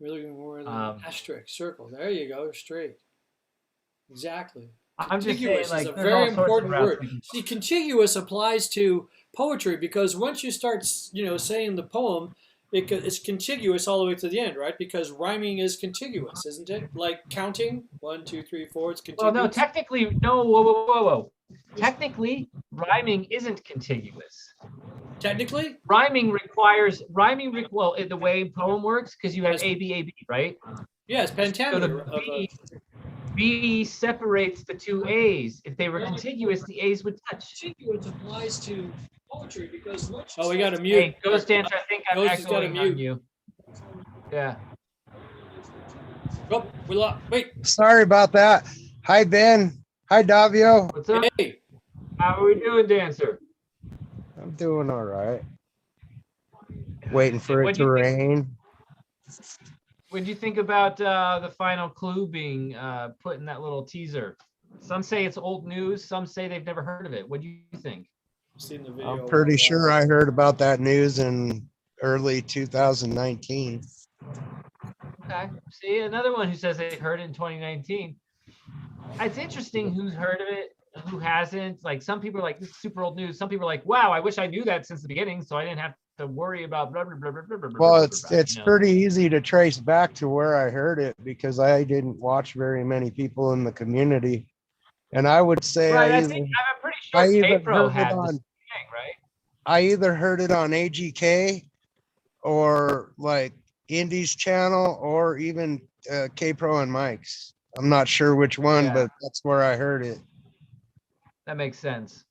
We're looking more the asterisk circle. There you go, straight. Exactly.
I'm just saying,
Contiguous
like,
is a
there's
very
all sorts of
important
routes
word.
we can-
See, contiguous applies to poetry because once you start, saying the poem, it's contiguous all the way to the end, right? Because rhyming is contiguous, isn't it? Like counting, 1, 2, 3, 4. It's contiguous.
Well, no, technically, no. Whoa. Technically, rhyming isn't contiguous.
Technically,
Well, the way poem works, because you have A, B, right?
yeah, it's
So
pentameter.
the B separates the two A's. If they were contiguous, the A's would touch.
Contiguous applies to poetry because once we got to mute.
Hey, Ghost Dancer, I think I'm
Ghost has gotta
echoing on
mute.
you. Yeah.
Oh, we lost. Wait.
Sorry about that. Hi, Ben. Hi, Davio.
What's up?
Hey.
How are we doing, Dancer?
I'm doing all right. Waiting for it
What'd
to
you think-
rain.
What do you think about the final clue being put in that little teaser? Some say it's old news. Some say they've never heard of it. What do you think?
Seen the video.
I'm pretty sure I heard about that news in early 2019.
Okay. See, another one who says they heard it in 2019. It's interesting who's heard of it, who hasn't. Like, some people are like, this is super old news. Some people are like, wow, I wish I knew that since the beginning, so I didn't have to worry about blah, blah, blah, blah, blah, blah,
Well,
blah,
it's
blah, you know?
pretty easy to trace back to where I heard it because I didn't watch very many people in the community And I would say
Right.
I
I
either,
think I'm pretty
I
sure
either
K-Pro
heard it
had this
on,
thing, right?
I either heard it on AGK or like Indy's channel or even K-Pro and Mike's. I'm not sure which one,
Yeah.
but that's where I heard it.
That makes sense.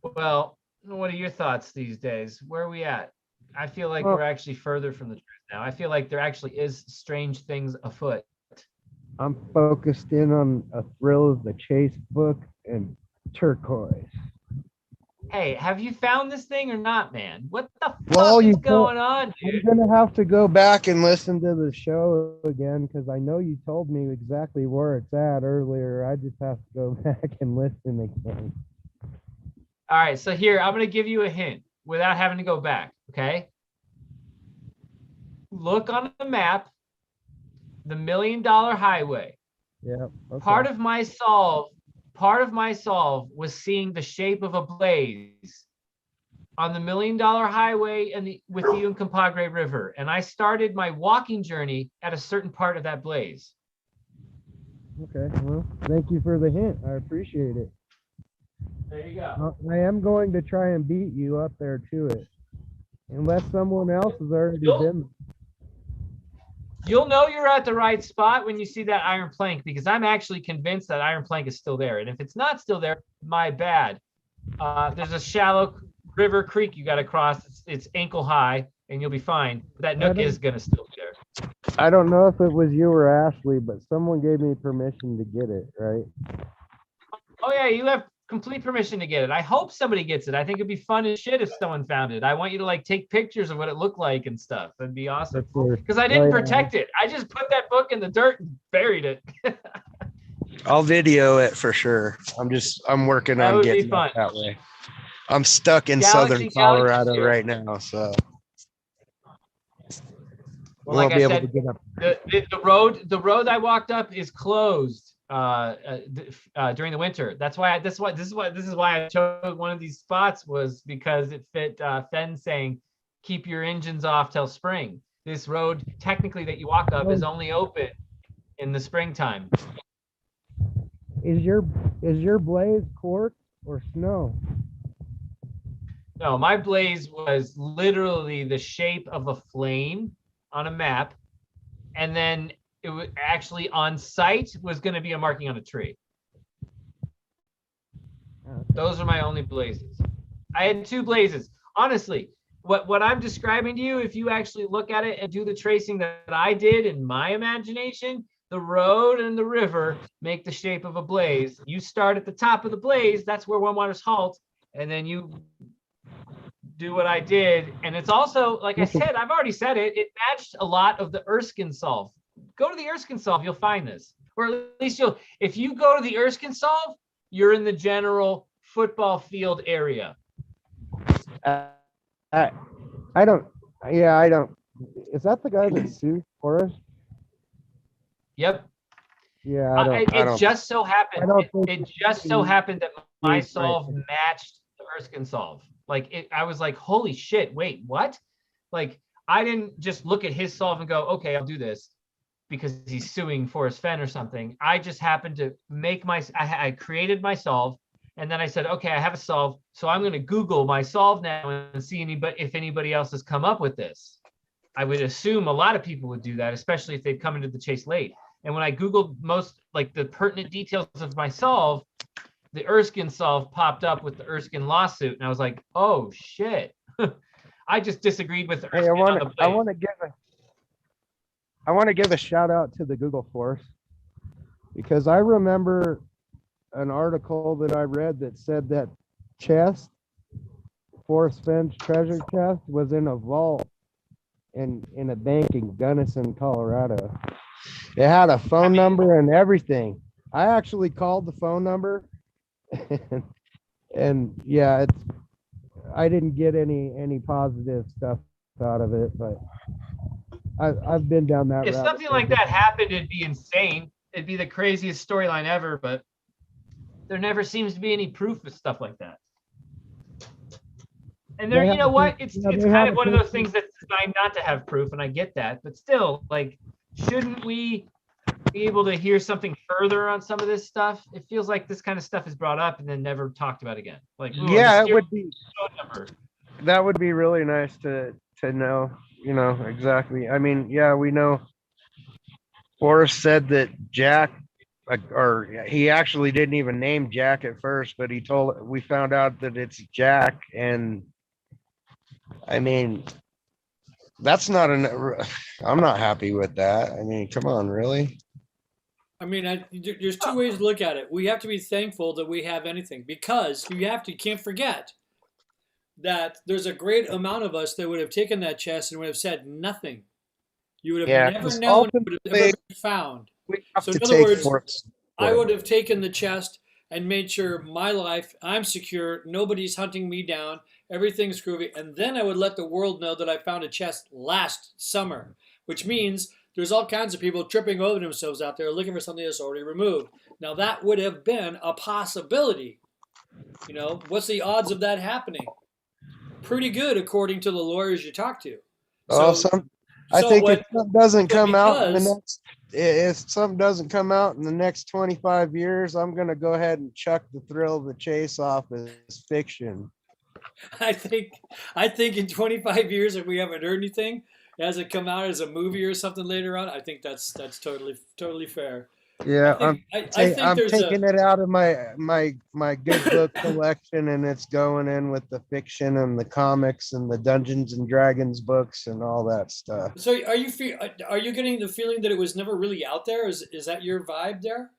Well, what are your thoughts these days? Where are we at? I feel like
Well-
we're actually further from the truth now. I feel like there actually is strange things afoot.
I'm focused in on a Thrill of the Chase book and turquoise.
Hey, have you found this thing or not, man? What the
Well,
fuck
you
is
told-
going on, dude?
I'm gonna have to go back and listen to the show again because I know you told me exactly where it's at earlier. I just have to go back and listen again.
All right, so here, I'm going to give you a hint without having to go back, okay? Look on the map, the $1 Million Highway.
Yeah. Okay.
Part of my solve was seeing the shape of a blaze on the $1 Million Highway and with the Uncompahgre River. And I started my walking journey at a certain part of that blaze.
Okay. Well, thank you for the hint. I appreciate it.
There you go.
I am going to try and beat you up there to it, unless someone else has already
You'll-
been.
You'll know you're at the right spot when you see that iron plank, because I'm actually convinced that iron plank is still there. And if it's not still there, my bad. There's a shallow river creek you got to cross. It's ankle high, and you'll be fine. But that nook is gonna still be there.
I don't know if it was you or Ashley, but someone gave me permission to get it, right?
Oh yeah, you have complete permission to get it. I hope somebody gets it. I think it'd be fun as shit if someone found it. I want you to like take pictures of what it looked like and stuff. That'd be awesome. Because I didn't protect it. I just put that book in the dirt and buried it.
I'll video it for sure. I'm working
That
on
would be
getting
fun.
it that way. I'm stuck in
Galaxy
southern Colorado
here.
right now, so
Well,
won't
like
be
I
able
said,
to get up.
the road I walked up is closed during the winter. That's why this is why I chose one of these spots, was because it fit Fenn saying keep your engines off till spring. This road technically that you walk up is only open in the springtime.
Is your blaze quartz or snow?
No, my blaze was literally the shape of a flame on a map, and then it was actually on site was going to be a marking on a tree. Those are my only blazes. I had 2 blazes. Honestly, what I'm describing to you, if you actually look at it and do the tracing that I did in my imagination, the road and the river make the shape of a blaze. You start at the top of the blaze, that's where One Waters halt, and then you do what I did. And it's also, like I said, I've already said it, it matched a lot of the Erskine solve. Go to the Erskine solve, you'll find this. Or at least if you go to the Erskine solve, you're in the general football field area.
I don't. Is that the guy that sued Forrest?
Yep.
Yeah, I don't.
It just so happened.
I don't think
It just so happened that my
Right.
solve matched the Erskine solve. Like I was like, holy shit, wait, what? Like I didn't just look at his solve and go, okay, I'll do this because he's suing Forrest Fenn or something. I just happened to make I created my solve, and then I said, okay, I have a solve, so I'm going to Google my solve now and see if anybody else has come up with this. I would assume a lot of people would do that, especially if they've come into the chase late. And when I Googled most, like the pertinent details of my solve, the Erskine solve popped up with the Erskine lawsuit. And I was like, oh shit. I just disagreed with Erskine
Hey,
on the
I
blade.
want to give a shout out to the Google Force, because I remember an article that I read that said that chest, Forrest Fenn's treasure chest, was in a vault in a bank in Gunnison, Colorado. It had a phone number and everything. I actually called the phone number and yeah, I didn't get any positive stuff out of it, but I've been down that
If
route.
something like that happened, it'd be insane. It'd be the craziest storyline ever, but there never seems to be any proof of stuff like that. And there,
They
you know
have-
what? It's
yeah,
it's
they
kind
have
of one of
a-
those things that's designed not to have proof, and I get that. But still, like, shouldn't we be able to hear something further on some of this stuff? It feels like this kind of stuff is brought up and then never talked about again. Like, ooh,
Yeah, it
mysterious
would be.
phone number.
That would be really nice to know, exactly. I mean, yeah, we know Forrest said that Jack, or he actually didn't even name Jack at first, but we found out that it's Jack. And I mean, that's not I'm not happy with that. I mean, come on, really?
I mean, there's two ways to look at it. We have to be thankful that we have anything, because you can't forget that there's a great amount of us that would have taken that chest and would have said nothing. You would have never
'cause
known it would have ever
ultimately,
been found.
we have
So
to
in other
take
words,
Forrest.
I would have taken the chest and made sure my life, I'm secure, nobody's hunting me down, everything's groovy, and then I would let the world know that I found a chest last summer, which means there's all kinds of people tripping over themselves out there looking for something that's already removed. Now that would have been a possibility. What's the odds of that happening? Pretty good, according to the lawyers you talk to.
I think if something doesn't come out in the next, if something doesn't come out in the next 25 years, I'm going to go ahead and chuck The Thrill of the Chase off as fiction.
I think in 25 years, if we haven't heard anything, has it come out as a movie or something later on? I think that's totally fair.
Yeah,
I think
I'm
there's
taking it out of my good book collection, and it's going in with the fiction and the comics and the Dungeons and Dragons books and all that stuff.
So are you getting the feeling that it was never really out there? Is that your vibe there?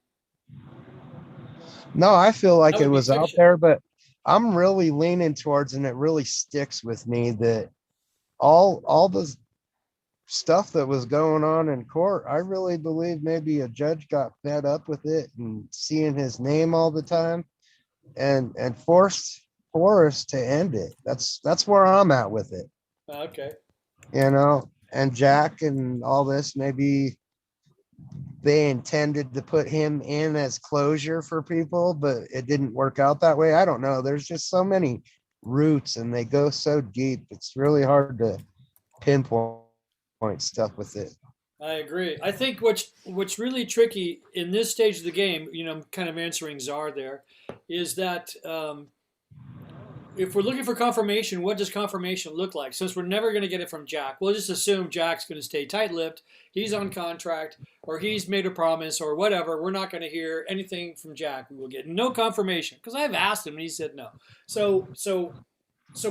No, I feel like
That
it
would be
was out
fiction.
there, but I'm really leaning towards, and it really sticks with me, that all the stuff that was going on in court, I really believe maybe a judge got fed up with it and seeing his name all the time, and forced Forrest to end it. That's where I'm at with it.
Okay.
And Jack and all this, maybe they intended to put him in as closure for people, but it didn't work out that way. I don't know. There's just so many roots and they go so deep. It's really hard to pinpoint stuff with it.
I agree. I think what's really tricky in this stage of the game, I'm kind of answering Czar there, is that if we're looking for confirmation, what does confirmation look like? Since we're never going to get it from Jack, we'll just assume Jack's going to stay tight-lipped, he's on contract, or he's made a promise, or whatever. We're not going to hear anything from Jack. We will get no confirmation, because I've asked him and he said no. So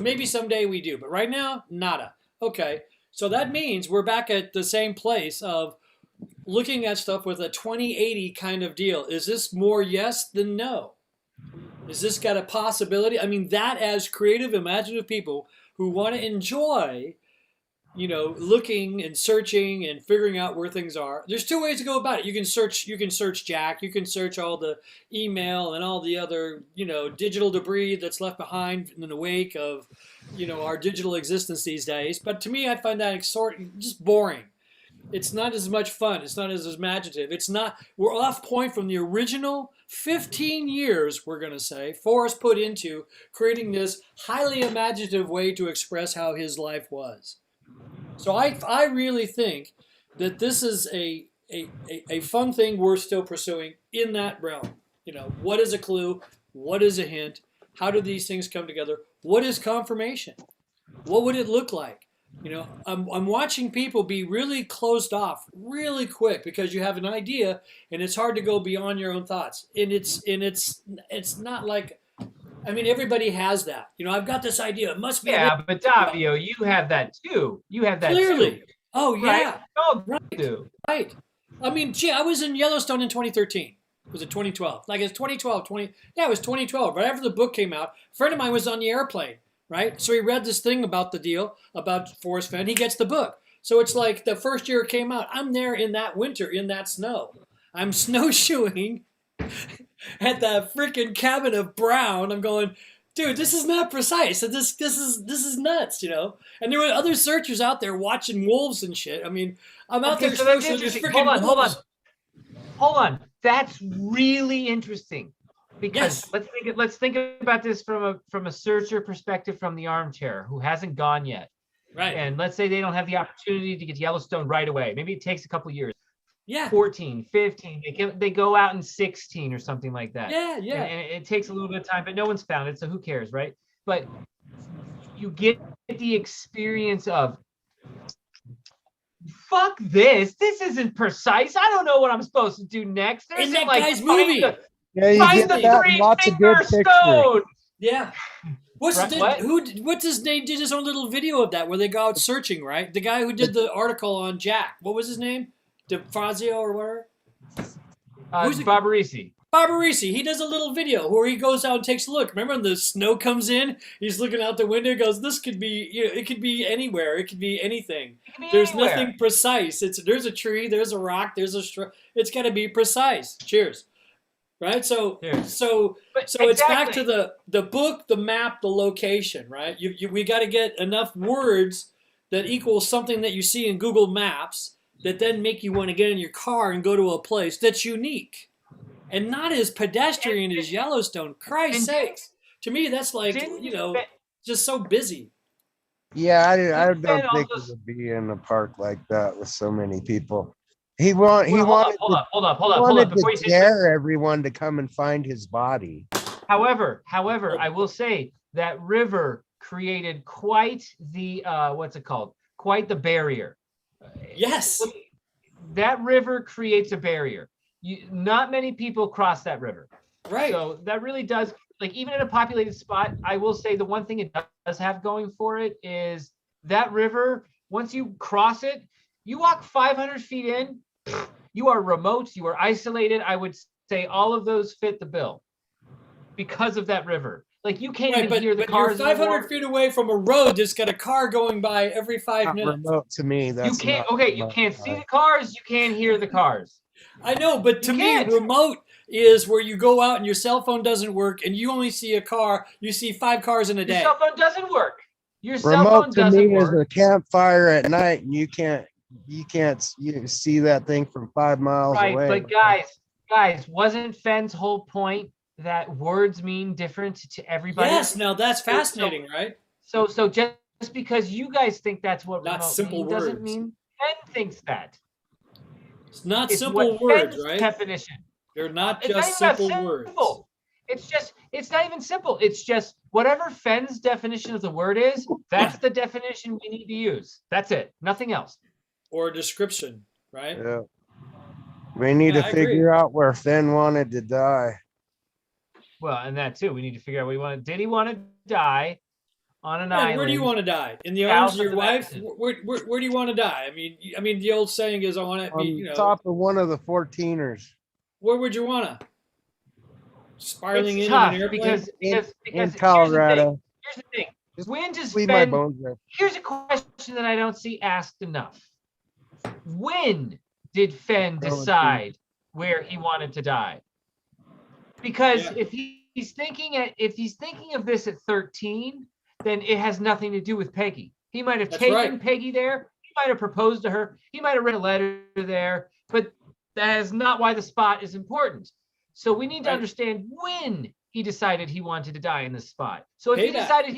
maybe someday we do, but right now, nada. Okay, so that means we're back at the same place of looking at stuff with a 20/80 kind of deal. Is this more yes than no? Is this got a possibility? I mean, that as creative, imaginative people who want to enjoy, looking and searching and figuring out where things are. There's two ways to go about it. You can search Jack. You can search all the email and all the other, digital debris that's left behind in the wake of, our digital existence these days. But to me, I find that just boring. It's not as much fun. It's not as imaginative. We're off point from the original 15 years, we're going to say, Forrest put into creating this highly imaginative way to express how his life was. So I really think that this is a fun thing we're still pursuing in that realm. What is a clue? What is a hint? How do these things come together? What is confirmation? What would it look like? I'm watching people be really closed off really quick because you have an idea and it's hard to go beyond your own thoughts. And it's not like, everybody has that. I've got this idea. It must be.
Yeah, but Davio, you have that too. You have that
Clearly.
too.
Oh, yeah.
Right?
Right. I was in Yellowstone in 2013. Was it 2012? Like it's 2012, it was 2012. Right after the book came out, a friend of mine was on the airplane. Right? So he read this thing about the deal, about Forrest Fenn. He gets the book. So it's like the first year it came out, I'm there in that winter, in that snow. I'm snowshoeing at the freaking cabin of Brown. I'm going, dude, this is not precise. This is nuts, And there were other searchers out there watching wolves and shit. I'm out there
So that's
snowshoeing
interesting.
freaking wolves.
Hold on. That's really interesting. Because
yes.
let's think about this from a searcher perspective, from the armchair, who hasn't gone yet.
Right.
And let's say they don't have the opportunity to get to Yellowstone right away. Maybe it takes a couple years.
Yeah.
14, 15. They go out in 16 or something like that.
Yeah. Yeah.
And it takes a little bit of time, but no one's found it, so who cares, right? But you get the experience of, fuck this. This isn't precise. I don't know what I'm supposed to do next. There
In
isn't
that
like
guy's movie.
Yeah, you
find
get
the
that
three
and lots of good
finger
pictures.
stone.
Yeah. What's
Right,
what's his name did his own little video of that where they go out searching, right? The guy who did the article on Jack. What was his name? DeFazio or whatever? Who's it?
Barbarisi.
Barbarisi. He does a little video where he goes out and takes a look. Remember when the snow comes in? He's looking out the window, goes, this could be, it could be anywhere. It could be anything. There's
anywhere.
nothing precise. There's a tree, there's a rock, there's a it's got to be precise. Cheers. Right? So it's back to the book, the map, the location, right? We got to get enough words that equals something that you see in Google Maps that then make you want to get in your car and go to a place that's unique and not as pedestrian as Yellowstone. Christ's sakes. To me, that's like, just so busy.
Yeah, I don't think it would be in a park like that with so many people. He wanted
Before you
to dare everyone to come and find his body.
However, I will say that river created quite the what's it called? Quite the barrier.
Yes.
That river creates a barrier. Not many people cross that river.
Right.
So that really does, like, even in a populated spot, I will say the one thing it does have going for it is that river, once you cross it, you walk 500 feet in, you are remote, you are isolated. I would say all of those fit the bill because of that river. Like, you can't even hear the cars.
You're 500 feet away from a road that's got a car going by every 5 minutes.
Remote to me, that's
you can't see the cars, you can't hear the cars.
I know, but to me, remote is where you go out and your cell phone doesn't work and you only see a car. You see 5 cars in a day.
Your cell phone doesn't work. Your cell
remote
phone
to
doesn't
me
work.
is a campfire at night, and you can't see that thing from 5 miles away.
Right, but guys, wasn't Fenn's whole point that words mean different to everybody?
Yes, now that's fascinating, right?
So just because you guys think that's what
not
remote
simple
means,
words
doesn't mean Fenn thinks that.
It's not
It's
simple
what
words,
Fenn's
right?
definition.
They're not
It's
just
not even
simple words.
simple. It's not even simple. It's just whatever Fenn's definition of the word is, that's the definition we need to use. That's it. Nothing else.
Or a description, right?
Yeah. We need to figure out where Fenn wanted to die.
Well, and that too. We need to figure out did he want to die on an island?
Where do you want to die? In the arms of your wife? Where do you want to die? I mean, the old saying is, I want to be,
on top of one of the 14ers.
Where would you want to? Spiraling
it's
in
tough
an airplane?
because
in Colorado.
Here's the thing. When does
leave my bones there.
Here's a question that I don't see asked enough. When did Fenn decide where he wanted to die? Because if he's thinking of this at 13, then it has nothing to do with Peggy. He might have taken Peggy there. He might have proposed to her. He might have written a letter there, but that is not why the spot is important. So we need to understand when he decided he wanted to die in this spot. So if he decided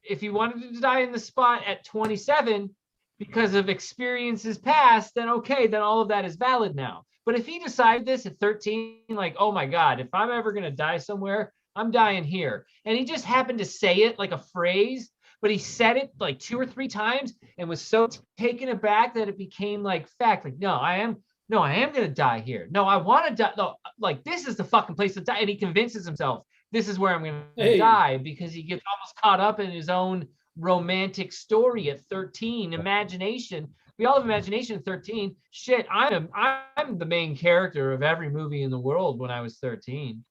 if he wanted to die in the spot at 27 because of experiences past, then okay, then all of that is valid now. But if he decided this at 13, like, oh my God, if I'm ever going to die somewhere, I'm dying here. And he just happened to say it like a phrase, but he said it like 2 or 3 times and was so taken aback that it became like fact. Like, no, I am going to die here. No, I want to die. No, like, this is the fucking place to die. And he convinces himself, this is where I'm going to die, because he gets almost caught up in his own romantic story at 13. Imagination. We all have imagination at 13. Shit, I'm the main character of every movie in the world when I was 13.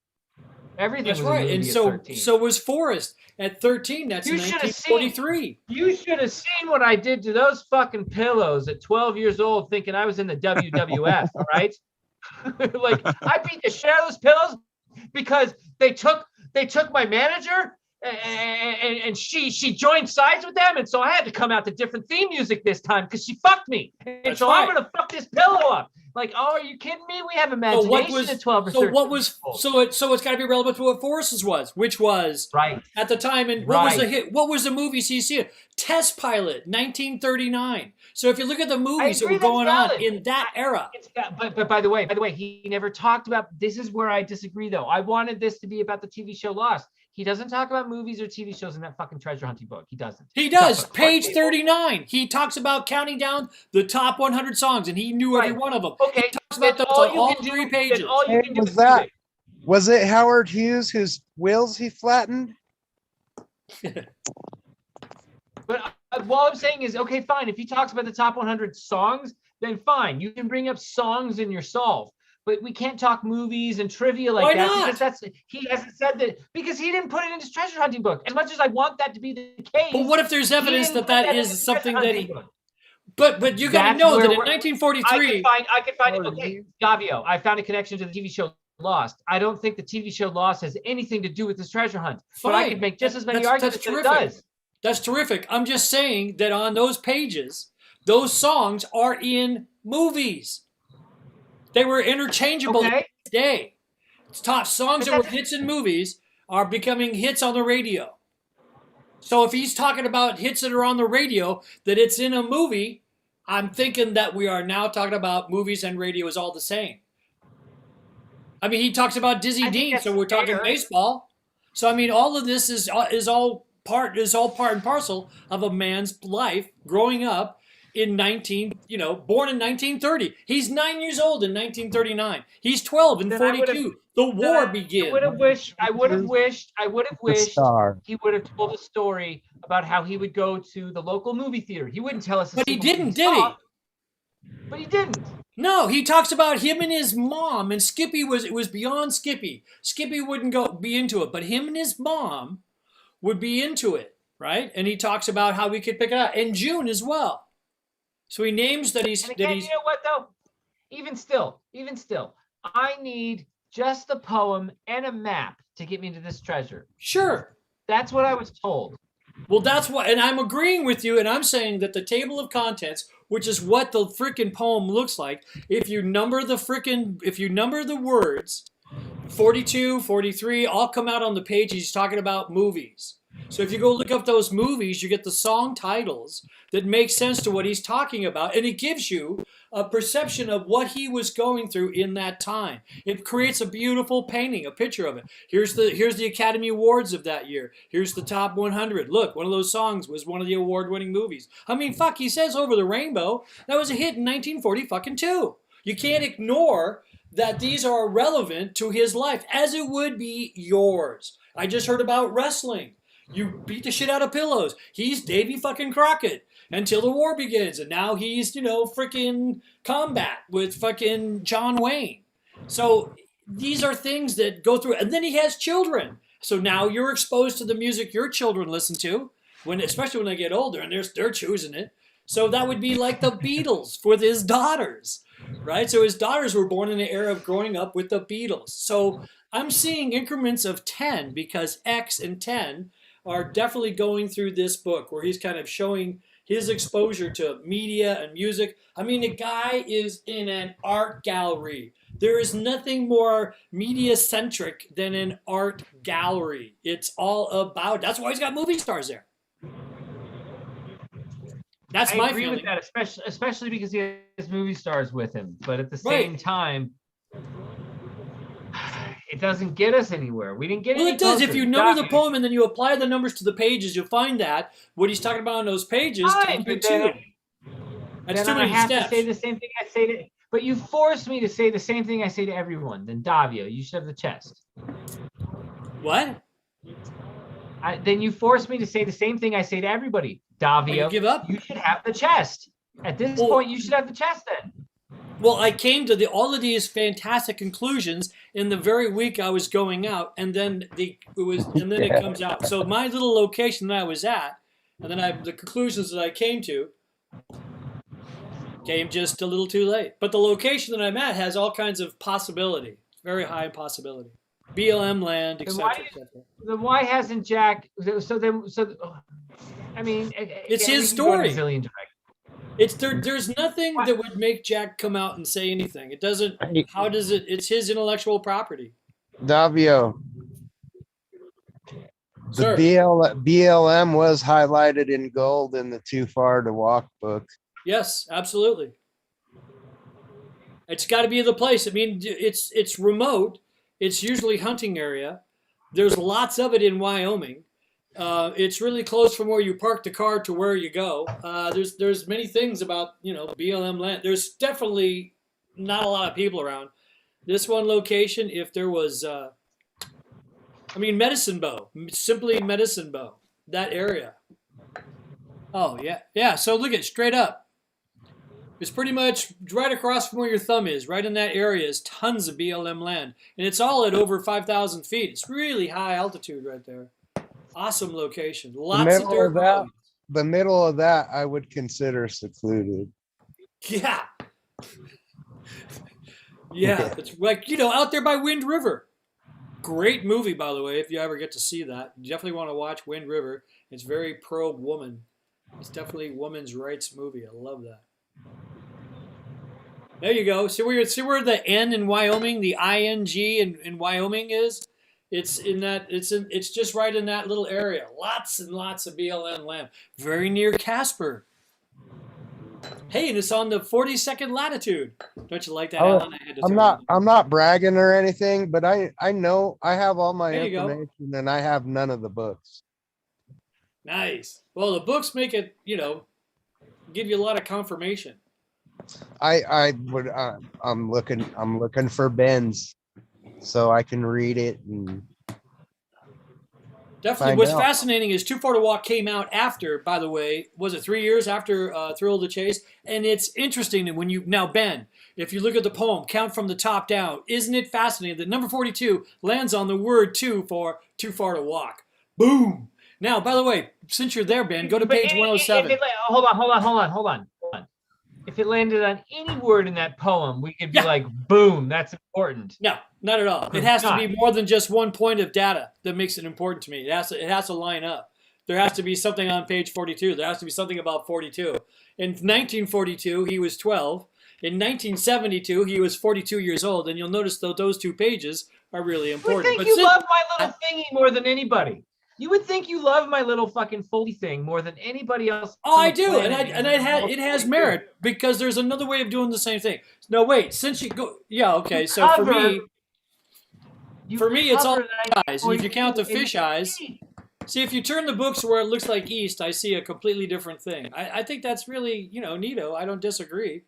Everything
That's
was
right.
a movie
And
at 13.
so was Forrest at 13. That's 1943.
You should have seen what I did to those fucking pillows at 12 years old, thinking I was in the WWF. All right, like, I beat the shit out of those pillows because they took my manager and she joined sides with them, and so I had to come out to different theme music this time because she fucked me, and I'm gonna fuck this pillow up. Like, oh, are you kidding me? We have
So
imagination
what was
at 12 or
so
13
what was
people.
so it's got to be relevant to what Forrest's was, which was
Right.
at the time. And what was the
Right.
hit? What was the movie CC? Test Pilot, 1939. So if you look at the movies that
agree,
were
that's
going on
valid.
in that era,
But by the way, he never talked about, this is where I disagree though. I wanted this to be about the TV show Lost. He doesn't talk about movies or TV shows in that fucking treasure hunting book. He doesn't.
he does.
Talks about
Page
card tables.
39. He talks about counting down the top 100 songs, and he knew every
Right.
one of them.
Okay,
He talks about
then
those
all
on
you
all
can
3
do-
pages.
then all you
Hey,
can do
was
is
that-
do it.
Was it Howard Hughes whose wheels he flattened?
But what I'm saying is, okay, fine. If he talks about the top 100 songs, then fine. You can bring up songs in your solve. But we can't talk movies and trivia like
Why
that
not?
because he hasn't said that, because he didn't put it in his treasure hunting book. As much as I want that to be the case.
But what if there's
he
evidence
didn't
that
put
that
in
is
his
something
treasure
that
hunting
he?
book.
But you got to
That's
know
where
that in
we're-
1943.
I could find it. Okay, Gavio, I found a connection to the TV show Lost. I don't think the TV show Lost has anything to do with this treasure hunt. But I
Fine.
could make just as many
That's
arguments that it
terrific.
does.
That's terrific. I'm just saying that on those pages, those songs are in movies. They were interchangeable in
Okay.
this day. Top songs
But
that were
that's-
hits in movies are becoming hits on the radio. So if he's talking about hits that are on the radio, that it's in a movie, I'm thinking that we are now talking about movies and radio is all the same. I mean, he talks about Dizzy
I think
Dean, so
that's
we're talking
fair.
baseball. So I mean, all of this is all part and parcel of a man's life growing up in born in 1930. He's 9 years old in 1939. He's 12 in
Then I would've-
42. The war begins.
I would have wished
The star.
he would have told a story about how he would go to the local movie theater. He wouldn't tell us. a
But he
single thing
didn't, did he?
saw. But he didn't.
No, he talks about him and his mom, and Skippy was beyond Skippy. Skippy wouldn't be into it, but him and his mom would be into it, right? And he talks about how we could pick it up, and June as well. So he names that he's
And again, you know what though? Even still, I need just the poem and a map to get me to this treasure.
sure.
That's what I was told.
Well, that's what, and I'm agreeing with you, and I'm saying that the table of contents, which is what the freaking poem looks like, if you number the words, 42, 43, all come out on the page. He's talking about movies. So if you go look up those movies, you get the song titles that make sense to what he's talking about, and it gives you a perception of what he was going through in that time. It creates a beautiful painting, a picture of it. Here's the Academy Awards of that year. Here's the top 100. Look, one of those songs was one of the award-winning movies. I mean, fuck, he says Over the Rainbow. That was a hit in 1942. You can't ignore that these are relevant to his life, as it would be yours. I just heard about wrestling. You beat the shit out of pillows. He's Davy fucking Crockett until the war begins. And now he's, freaking combat with fucking John Wayne. So these are things that go through. And then he has children. So now you're exposed to the music your children listen to, especially when they get older, and they're choosing it. So that would be like the Beatles with his daughters, right? So his daughters were born in the era of growing up with the Beatles. So I'm seeing increments of 10 because X and 10 are definitely going through this book where he's kind of showing his exposure to media and music. I mean, the guy is in an art gallery. There is nothing more media-centric than an art gallery. It's all about, that's why he's got movie stars there. That's
I
my
agree
feeling.
with that, especially because he has movie stars with him. But at the
Right.
same time, it doesn't get us anywhere. We didn't get
Well,
any
it does. If
closer.
you number the
Got me.
poem and then you apply the numbers to the pages, you'll find that what he's talking about on those pages
Fine,
times by
but then-
2. That's
Then
too
I
many
have
steps.
to say the same thing I say to. But you force me to say the same thing I say to everyone. Then Davio, you should have the chest.
What?
Then you force me to say the same thing I say to everybody. Davio,
you give up?
You should have the chest. At this
Well-
point, you should have the chest then.
Well, I came to all of these fantastic conclusions in the very week I was going out, and then it comes out. So my little location that I was at, and then the conclusions that I came to came just a little too late. But the location that I'm at has all kinds of possibility, very high possibility. BLM land,
Then
etc.
why, then why hasn't Jack? I mean,
It's
again,
his
we can go in a
story.
zillion directions.
There's nothing that would make Jack come out and say anything. It doesn't.
Hey,
How does it? It's his intellectual property.
Davio, the
Sir.
BLM was highlighted in gold in the Too Far to Walk book.
Yes, absolutely. It's got to be the place. I mean, it's remote. It's usually hunting area. There's lots of it in Wyoming. It's really close from where you park the car to where you go. There's many things about BLM land. There's definitely not a lot of people around. This one location, if there was, Medicine Bow, simply Medicine Bow, that area. Oh yeah. So look at straight up. It's pretty much right across from where your thumb is. Right in that area is tons of BLM land, and it's all at over 5,000 feet. It's really high altitude right there. Awesome location. Lots of dirt roads.
The middle of that I would consider secluded.
Yeah. Yeah, it's like, out there by Wind River. Great movie, by the way, if you ever get to see that. You definitely want to watch Wind River. It's very pro-woman. It's definitely a women's rights movie. I love that. There you go. See where the N in Wyoming, the ING in Wyoming is? It's just right in that little area. Lots and lots of BLM land. Very near Casper. Hey, and it's on the 42nd latitude. Don't you like that, Alan?
I'm not bragging or anything, but I know I have all my
There you go.
information and I have none of the books.
Nice. Well, the books make it, give you a lot of confirmation.
I'm looking for Ben's so I can read it and
definitely. What's fascinating is Too Far to Walk came out after, by the way, was it 3 years after Thrill of the Chase? And it's interesting that now, Ben, if you look at the poem, count from the top down, isn't it fascinating that number 42 lands on the word two for Too Far to Walk? Boom. Now, by the way, since you're there, Ben, go to page 107.
Hold on. If it landed on any word in that poem, we could be like, boom, that's important.
No, not at all. It has to be more than just one point of data that makes it important to me. It has to line up. There has to be something on page 42. There has to be something about 42. In 1942, he was 12. In 1972, he was 42 years old. And you'll notice that those 2 pages are really important.
I think you love my little thingy more than anybody. You would think you love my little fucking foldy thing more than anybody else.
Oh, I do, and it has merit because there's another way of doing the same thing. No, wait, since you go, okay. So for me, it's all eyes, and if you count the fish eyes, see if you turn the books where it looks like east, I see a completely different thing. I think that's really neato. I don't disagree.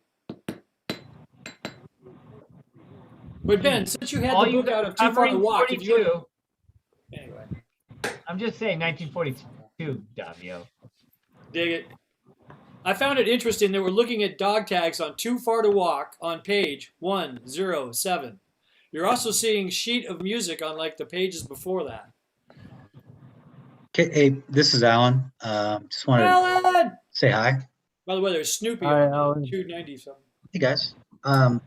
But Ben, since you had the book out of Too Far to Walk, anyway.
I'm just saying 1942, Davio.
Dig it. I found it interesting that we're looking at dog tags on Too Far to Walk on page 107. You're also seeing sheet of music on like the pages before that.
Okay, hey, this is Alan. Just wanted to say hi.
By the way, there's Snoopy
Hi,
on
Alan.
290 something.
Hey guys. Can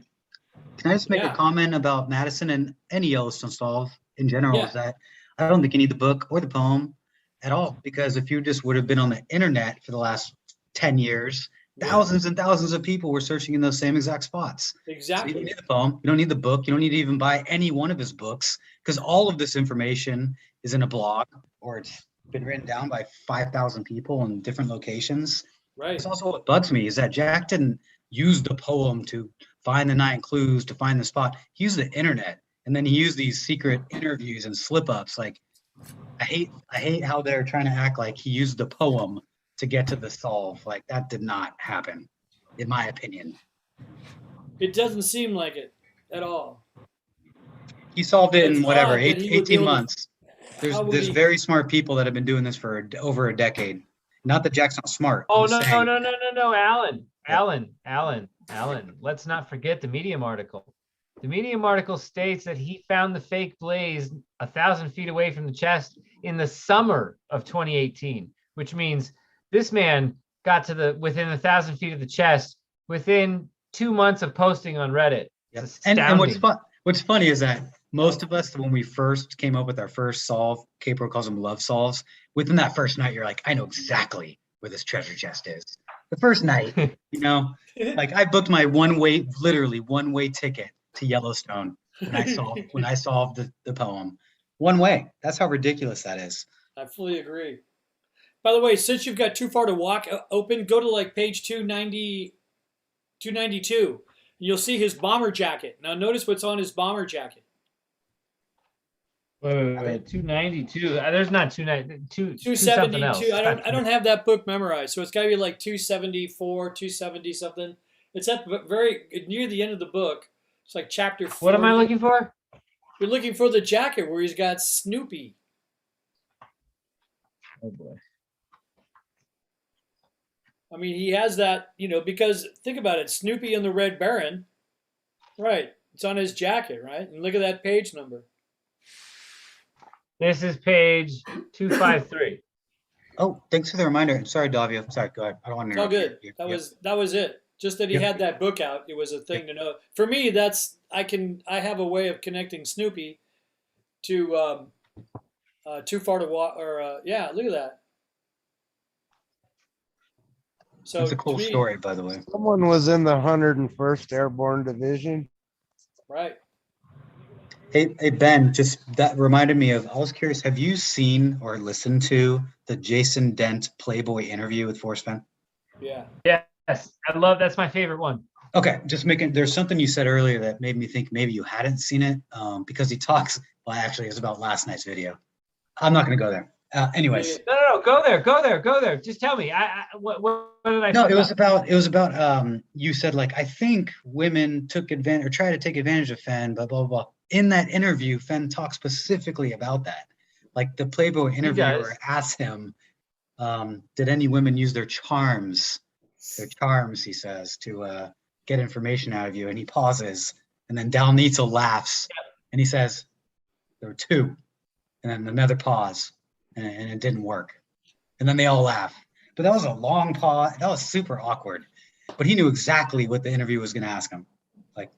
I just make a comment about Madison and any Yellowstone Solve in general? Is that I don't think you need the book or the poem at all, because if you just would have been on the internet for the last 10 years, thousands and thousands of people were searching in those same exact spots.
Exactly.
So you don't need the poem. You don't need the book. You don't need to even buy any one of his books, because all of this information is in a blog or it's been written down by 5,000 people in different locations.
Right.
It's also what bugs me is that Jack didn't use the poem to find the 9 clues, to find the spot. He used the internet. And then he used these secret interviews and slip-ups. Like, I hate how they're trying to act like he used the poem to get to the solve. Like, that did not happen, in my opinion.
It doesn't seem like it at all.
He solved it in
It's
whatever,
odd that he would be
18
able to-
months.
How would
There's
he-
very smart people that have been doing this for over a decade. Not that Jack's not smart.
Oh,
I'm
no,
saying-
Alan. Let's not forget the Medium article. The Medium article states that he found the fake blaze 1,000 feet away from the chest in the summer of 2018, which means this man got to within 1,000 feet of the chest within 2 months of posting on Reddit.
Yeah.
It's
And
astounding.
what's funny is that most of us, when we first came up with our first solve, K-Pro calls them love solves, within that first night, you're like, I know exactly where this treasure chest is. the first night, you know, like I booked my literally one-way ticket to Yellowstone when I solved the poem. One way. That's how ridiculous that is.
I fully agree. By the way, since you've got Too Far to Walk open, go to like page 290, 292. You'll see his bomber jacket. Now notice what's on his bomber jacket.
Wait, 292. There's not 292.
272. I don't have that book memorized, so it's got to be like 274, 270 something. It's at very near the end of the book. It's like chapter 4.
What am I looking for?
You're looking for the jacket where he's got Snoopy.
Oh boy.
I mean, he has that, because think about it, Snoopy and the Red Baron, right? It's on his jacket, right? And look at that page number.
This is page 253.
Oh, thanks for the reminder. Sorry, Davio. Sorry, go ahead. I don't want to
It's all
interrupt
good.
you.
That was it. Just that he had that book out. It was a thing to know. For me, I have a way of connecting Snoopy to Too Far to Walk. Or yeah, look at that. So
It's a cool story, by the way.
Someone was in the 101st Airborne Division.
Right.
Hey Ben, just that reminded me of. I was curious. Have you seen or listened to the Jason Dent Playboy interview with Forrest Fenn?
Yeah.
Yes, that's my favorite one.
Okay, there's something you said earlier that made me think maybe you hadn't seen it, because he talks. Well, actually, it was about last night's video. I'm not going to go there. Anyways.
No, go there. Just tell me. What did I?
No, it was about. You said like I think women took advantage or tried to take advantage of Fenn. Blah blah blah. In that interview, Fenn talks specifically about that. Like the Playboy interviewer asked him, "Did any women use their charms?" Their charms, he says, to get information out of you. And he pauses, and then Dalnitzel laughs, and he says, "There were two," and then another pause. And it didn't work. And then they all laugh. But that was a long pause. That was super awkward. But he knew exactly what the interview was going to ask him. Like,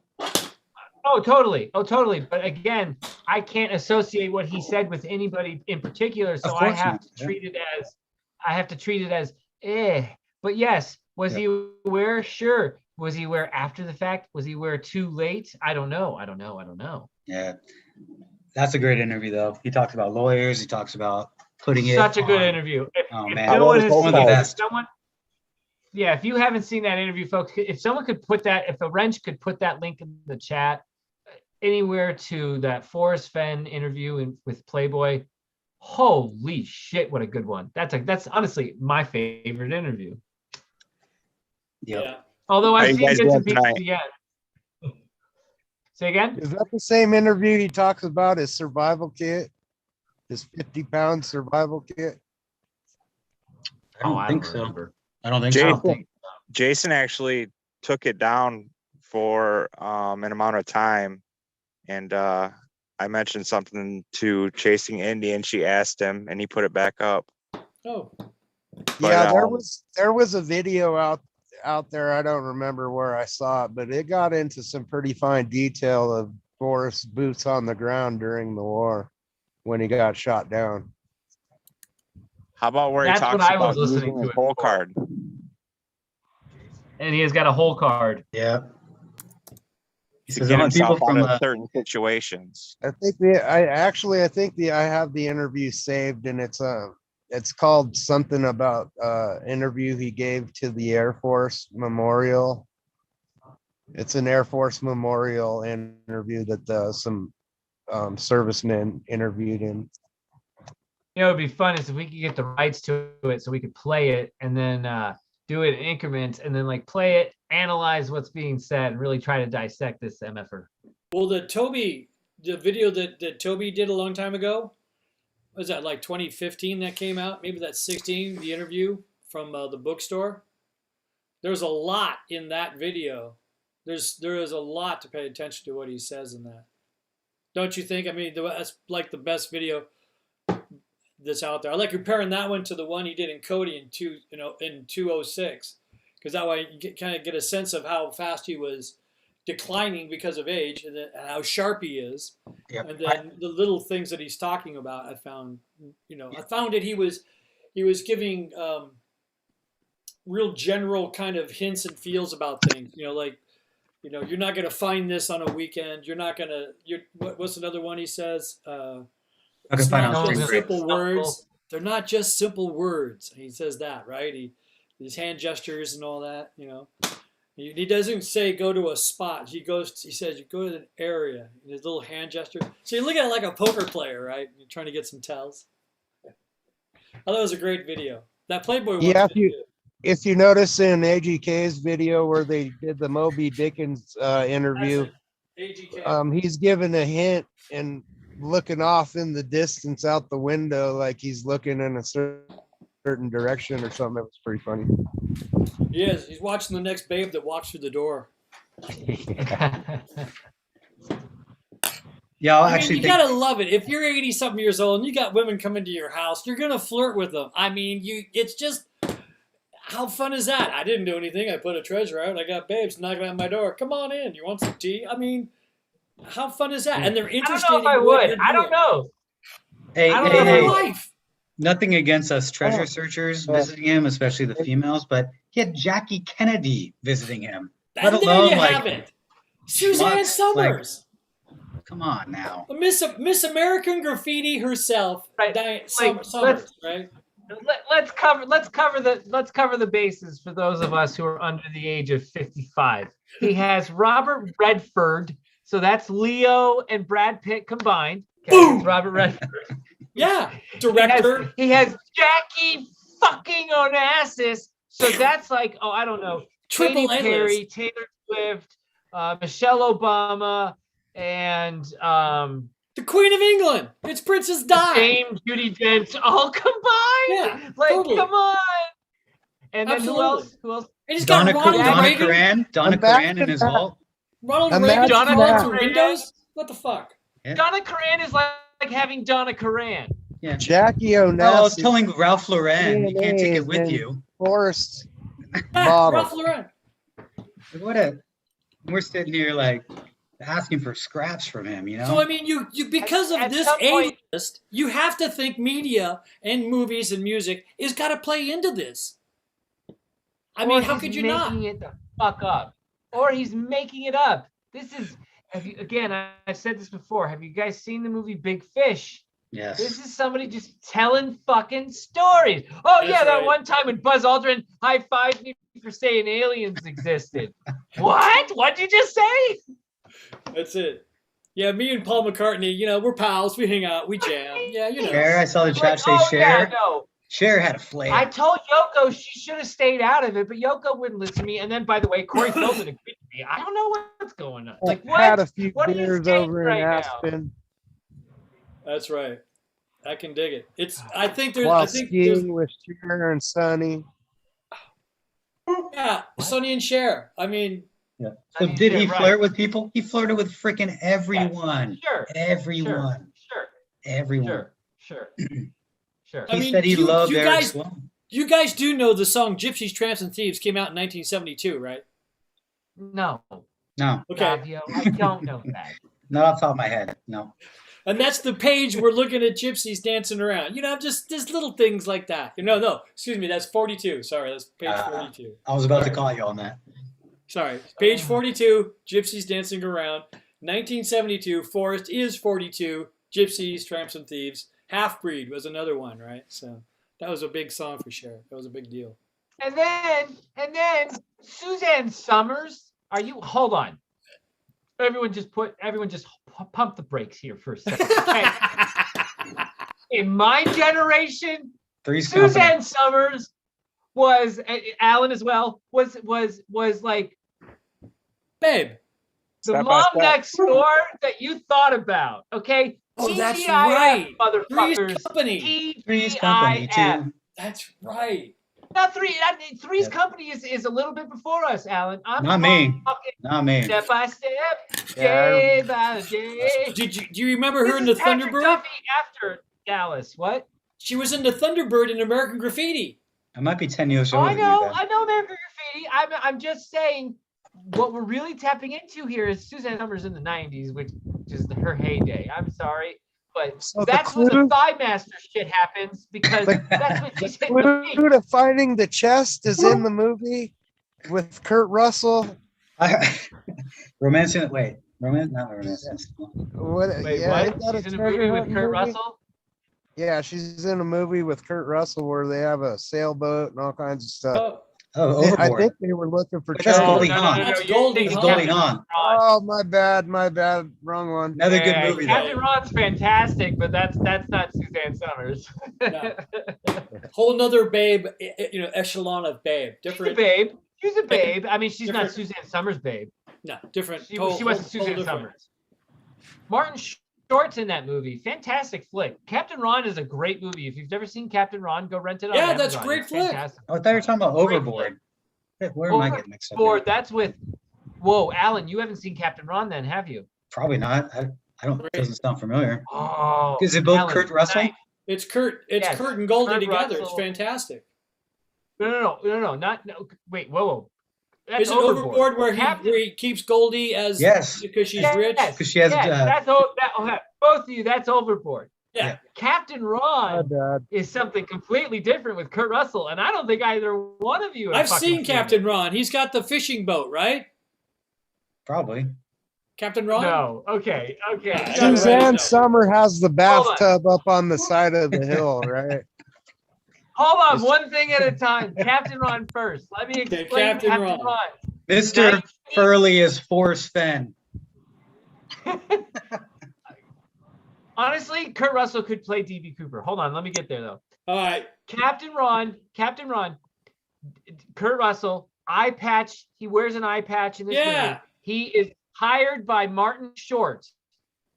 oh, totally. But again, I can't associate what he said with anybody in particular. So I have to treat it as, But yes, was he aware? Sure. Was he aware after the fact? Was he aware too late? I don't know.
Yeah. That's a great interview, though. He talks about lawyers. He talks about putting it.
Such a good interview. If
no one has seen it,
if you haven't seen that interview, folks, if the wrench could put that link in the chat anywhere to that Forrest Fenn interview with Playboy, holy shit, what a good one. That's honestly my favorite interview.
Yeah.
Although I've seen bits and pieces again. Say again?
Is that the same interview he talks about his survival kit? His 50-pound survival kit?
I don't think so. I don't think so.
Jason actually took it down for an amount of time. And I mentioned something to Chasing Indy, and she asked him, and he put it back up.
Oh.
Yeah, there was a video out there. I don't remember where I saw it, but it got into some pretty fine detail of Forrest's boots on the ground during the war when he got shot down.
How about where he talks about losing his hole card?
And he has got a hole card.
Yeah.
He says people from certain situations.
I think I have the interview saved, and it's called something about interview he gave to the Air Force Memorial. It's an Air Force Memorial interview that some servicemen interviewed him.
It'd be fun if we could get the rights to it so we could play it and then do it in increments and then like play it, analyze what's being said, and really try to dissect this MFR.
Well, the video that Toby did a long time ago, was that like 2015 that came out? Maybe that's 16, the interview from the bookstore. There's a lot in that video. There is a lot to pay attention to what he says in that. Don't you think? I mean, that's like the best video that's out there. I like comparing that one to the one he did in Cody in 206, because that way you kind of get a sense of how fast he was declining because of age and how sharp he is. Yep. And then the little things that he's talking about, I found that he was giving real general kind of hints and feels about things. Like, you're not going to find this on a weekend. You're not going to. What's another one he says?
I can
It's
find
not
out
just
spring break.
simple words. They're not just simple words. He says that, right? His hand gestures and all that. He doesn't say go to a spot. He says you go to an area. His little hand gesture. So you look at it like a poker player, right? You're trying to get some tells. I thought it was a great video. That Playboy one.
Yeah, if you notice in AGK's video where they did the Moby Dickens interview,
AGK.
he's given a hint and looking off in the distance out the window like he's looking in a certain direction or something. That was pretty funny.
He is. He's watching the next babe that walks through the door.
Yeah, I'll
I mean,
actually
you
think,
gotta love it. If you're 80-something years old and you got women coming to your house, you're gonna flirt with them. I mean, it's just, how fun is that? I didn't do anything. I put a treasure out. I got babes knocking on my door. Come on in. You want some tea? I mean, how fun is that? And they're interested.
I don't know if I would. I don't know.
hey,
I don't
hey,
know.
hey,
Life.
nothing against us treasure searchers visiting him, especially the females, but he had Jackie Kennedy visiting him. Let
And there
alone
you
like,
have it. Suzanne
schmucks,
Summers.
come on now.
The Miss American Graffiti herself,
Right.
Diane
Like,
Summers, right?
Let's cover the bases for those of us who are under the age of 55. He has Robert Redford, so that's Leo and Brad Pitt combined. Okay,
Boom!
it's Robert Redford.
Yeah, director.
He has Jackie fucking Onassis, so that's like, oh, I don't know,
Triple
Katy
A-list.
Perry, Taylor Swift, Michelle Obama, and
The Queen of England. It's Princess Di.
Dame Judi Dench, all combined.
Yeah,
Like,
totally.
come on. And then
Absolutely.
who else?
And he's got
Donna
Ronald Reagan.
Karan in his vault.
Ronald
Imagine
Reagan
Donna
crawling
that.
through windows. What the fuck?
Yeah.
Donna Karan is like having Donna Karan.
Yeah.
Jackie
Oh, I was
Onassis,
telling Ralph Lauren, you can't take it with
and-
you.
Forrest
Ah,
Bottle.
Ralph Lauren.
We're sitting here like asking for scraps from him, you know?
So I mean, you because
At
of this
some point-
age list, you have to think media and movies and music is got to play into this. I mean,
Or
how
he's
could you not?
making it the fuck up? Or he's making it up. This is, I've said this before. Have you guys seen the movie Big Fish?
Yes.
This is somebody just telling fucking stories. Oh,
That's
yeah, that
right.
one time when Buzz Aldrin high-fived me for saying aliens existed. What? What'd you just say?
That's it. Yeah, me and Paul McCartney, we're pals. We hang out. We jam. Yeah,
Cher, I saw the chat say
oh,
Cher.
yeah, no.
Cher had a flair.
I told Yoko she should have stayed out of it, but Yoko wouldn't listen to me. And then, by the way, Corey Feldman agreed with me. I don't know what's going on. Like,
had a
what?
few
What are you
beers
saying
over
right
in
now?
Aspen
That's right. I can dig it. I think
while
there's
skiing with Cher and Sonny.
yeah, Sonny and Cher. I mean,
Yeah.
I
So
mean,
did
yeah,
he
right.
flirt with people? He flirted with freaking everyone.
Sure.
Everyone.
Sure.
Everyone.
Sure. Sure.
I
He
mean,
said he
you-
loved
you
Eric
guys-
Sloan.
you guys do know the song "Gypsies, Tramps, and Thieves" came out in 1972, right?
No.
No,
Okay.
Savio, I don't know that.
not off the top of my head. No.
And that's the page we're looking at gypsies dancing around. Just little things like that. No, excuse me, that's 42. Sorry, that's page 42.
I was about to
Sorry.
call you on that.
Sorry, page 42, gypsies dancing around. 1972, Forest is 42, Gypsies, Tramps, and Thieves. Half Breed was another one, right? So that was a big song for Cher. That was a big deal.
And then Suzanne Summers. Hold on. Everyone just pump the brakes here for a second. Okay? In my generation,
Three's Company.
Suzanne Summers was Alan as well was like
Babe.
the
Step by
mom
step.
next door that you thought about. Okay.
Oh, that's
TGIF,
right.
motherfuckers.
Three's Company.
Three's Company
TGIF.
too.
That's right.
Now, Three's
Yeah.
Company is a little bit before us, Alan. I'm
Not me.
talking
Not me.
step by step,
Yeah,
day by day.
Do you remember her in
This
the
is Patrick
Thunderbird?
Duffy after Dallas. What?
She was in the Thunderbird in American Graffiti.
I might be 10 years
Oh,
older
I
than you
know.
then.
I know American Graffiti. I'm just saying what we're really tapping into here is Suzanne Summers in the 90s, which is her heyday. I'm sorry. but
So the
that's when the
clue-
Thigh Master shit happens because that's what she's in the
Clue
movie.
to finding the chest is in the movie with Kurt Russell.
Romancing, wait, romance, not romancing.
What?
Wait,
yeah,
what?
ain't that
She's in a
treasure
movie with
hunting
Kurt
movie?
Russell?
Yeah, she's in a movie with Kurt Russell where they have a sailboat and all kinds of stuff.
Oh,
Oh,
I
Overboard.
think they were looking for
But that's
treasure.
Goldie
no, no,
Hawn.
no, no,
That's
you're
Goldie
thinking
Hawn.
Captain Ron.
Oh, my bad, wrong one.
Another good
Yeah,
movie though.
Captain Ron's fantastic, but that's not Suzanne Summers.
No. whole nother babe, echelon of babe.
She's a
Different.
babe. She's a babe. I mean, she's not
Different-
Suzanne Summers' babe.
No, different.
She
whole-
wasn't
whole
Suzanne
different.
Summers. Martin Short's in that movie. Fantastic flick. Captain Ron is a great movie. If you've never seen Captain Ron, go rent it on
Yeah, that's
Amazon.
a great
It's
flick.
fantastic.
Oh, I thought you were talking about
Great
Overboard. Where am I getting mixed up? here?
Overboard, that's with, whoa, Alan, you haven't seen Captain Ron then, have you?
Probably not. I don't.
Great.
Doesn't sound familiar.
Oh.
Is it both
Alan,
Kurt Russell?
tonight-
It's Kurt. It's
Yes,
Kurt and Goldie
Kurt
together.
Russell.
It's fantastic.
No, not, no, wait, whoa. That's
Is it Overboard where he keeps Goldie as
Yes.
because she's
Yes,
rich?
Because she has.
that's both of you, that's Overboard.
Yeah.
Captain
My
Ron
bad.
is something completely different with Kurt Russell, and I don't think either one of you have
I've
fucking
seen
it.
Captain Ron. He's got the fishing boat, right?
Probably.
Captain Ron.
No, okay.
Yeah,
Suzanne
no.
Summer has the
on.
bathtub up on the side of the hill, right?
Hold on, one thing at a time. Captain Ron first. Let me
Okay,
explain
Captain
Captain
Ron.
Ron.
Mr.
19
Furley is Forrest Fenn.
Honestly, Kurt Russell could play DB Cooper. Hold on, let me get there though.
All right.
Captain Ron, Kurt Russell, eye patch. He wears an eye patch in this
Yeah.
movie. He is hired by Martin Short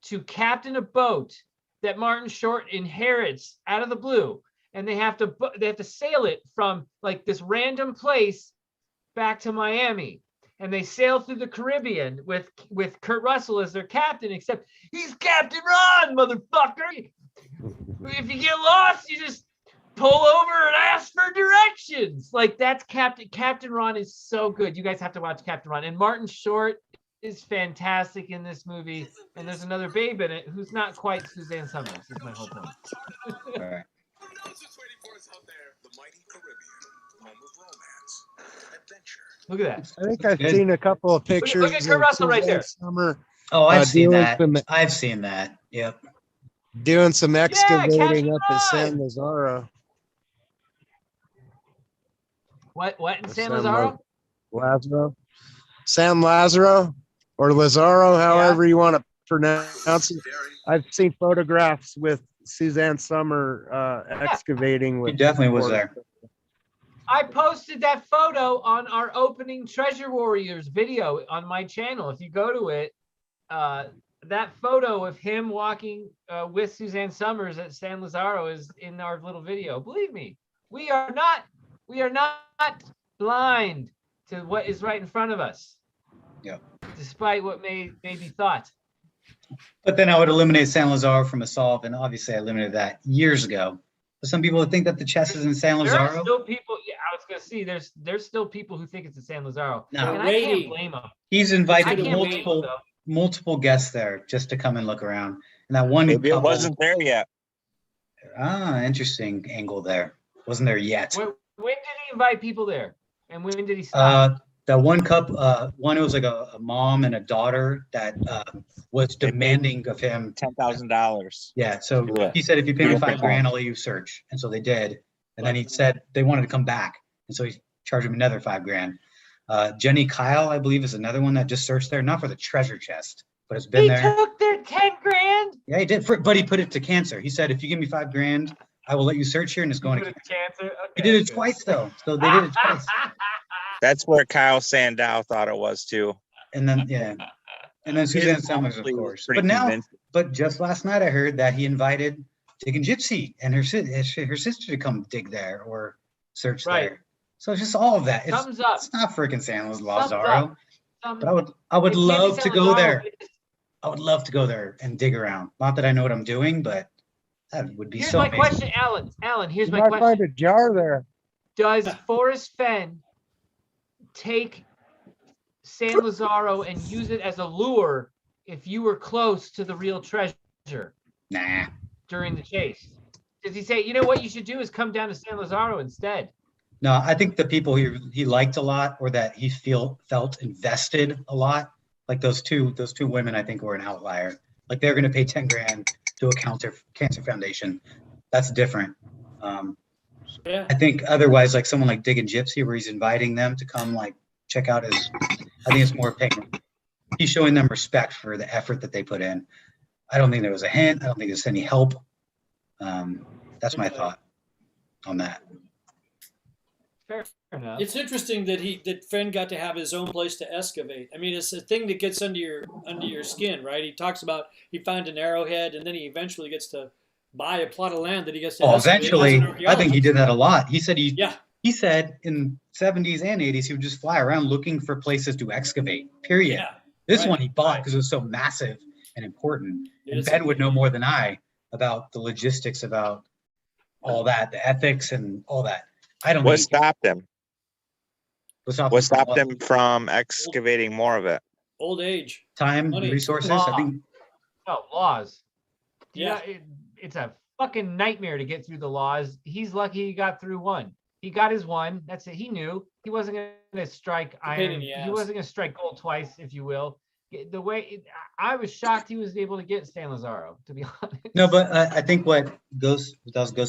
to captain a boat that Martin Short inherits out of the blue, and they have to sail it from like this random place back to Miami. And they sail through the Caribbean with Kurt Russell as their captain, except he's Captain Ron, motherfucker. If you get lost, you just pull over and ask for directions. Like that's Captain Ron is so good. You guys have to watch Captain Ron. And Martin Short is fantastic in this movie. And there's another babe in it who's not quite Suzanne Summers, is my whole point.
All right.
Look at that.
I think I've
Good.
seen a couple of pictures.
look at Kurt
of
Russell right
Suzanne
there.
Summer
Oh, I've seen
doing
that.
some-
I've seen that. Yep.
doing some excavating
Captain
up at San
Ron!
Lazaro.
What in
Or
San Lazaro?
Lazaro. San Lazaro or Lazaro, however you want to pronounce it. I've seen photographs with Suzanne Summer excavating
He
with.
definitely was there.
I posted that photo on our opening Treasure Warriors video on my channel. If you go to it, that photo of him walking with Suzanne Summers at San Lazaro is in our little video. Believe me, we are not blind to what is right in front of us.
Yep.
Despite what may be thought.
But then I would eliminate San Lazaro from a solve, and obviously I eliminated that years ago. But some people think that the chest is in San
There are
Lazaro.
still people. Yeah, I was gonna see. There's still people who think it's in San Lazaro,
No.
and I can't
Waiting.
blame them.
He's
I
invited
can't blame them,
multiple
though.
multiple guests there just to come and look around. And that one
Maybe it
couple,
wasn't there yet.
interesting angle there. Wasn't there yet.
When did he invite people there? And when did he stop?
That one one, it was like a mom and a daughter that was demanding of him
$10,000.
Yeah, so
Yeah.
he said, if you pay me
Yeah.
$5,000, I'll let you search. And so they did. And then he said they wanted to come back. And so he charged him another $5,000. Jenny Kyle, I believe, is another one that just searched there, not for the treasure chest, but it's been
He
there.
took their 10 grand.
Yeah, he did. But he put it to cancer. He said, if you give me $5,000, I will let you search here, and it's going to
Put it
cancer.
to cancer.
He
Okay,
did it
good.
twice, though. So they did it twice.
That's where Kyle Sandow thought it was too.
And then, yeah. And then Suzanne Summers, of
Honestly,
course.
pretty
But now,
convincing.
but just last night, I heard that he invited Dig and Gypsy and her sister to come dig there or search
Right.
there. So it's just all of that. It's,
Thumbs up.
it's not freaking San
Thumbs
Lazaro.
up.
But I would
It can't be
love to
San
go
Lazaro,
there.
but it's-
I would love to go there and dig around. Not that I know what I'm doing, but that would be
Here's
so
my
amazing.
question, Alan. Alan, here's
You
my
might
question.
find a jar there.
Does Forrest Fenn take San Lazaro and use it as a lure if you were close to the real treasure?
Nah.
during the chase? Does he say, you know what you should do is come down to San Lazaro instead?
No, I think the people he liked a lot, or that he felt invested a lot, like those two women, I think were an outlier. Like they're going to pay 10 grand to a cancer foundation. That's different.
Yeah.
I think otherwise, like someone like Diggin' Gypsy, where he's inviting them to come like check out his, I think it's more paying. He's showing them respect for the effort that they put in. I don't think there was a hint. I don't think there's any help. That's my thought on that.
Fair enough.
It's interesting that Fenn got to have his own place to excavate. I mean, it's a thing that gets under your skin, right? He talks about he found an arrowhead, and then he eventually gets to buy a plot of land that he gets to excavate.
Eventually, I think he did that a lot. He said
Yeah.
He said in 70s and 80s, he would just fly around looking for places to excavate, period.
Yeah.
This
Right.
one he bought because it was so massive and important.
It
And
is-
Ben would know more than I about the logistics, about all that, the ethics and all that. I don't
What
think
stopped him? What stopped
from
him from excavating more of it?
Old age.
time,
Money.
resources. I think
No, laws.
Yeah.
It's a fucking nightmare to get through the laws. He's lucky he got through one. He got his one. That's it. He knew he wasn't going to strike
pain in
iron.
the
He
ass.
wasn't going to strike gold twice, if you will. The way I was shocked he was able to get San Lazaro, to be honest.
no, but I think what Ghost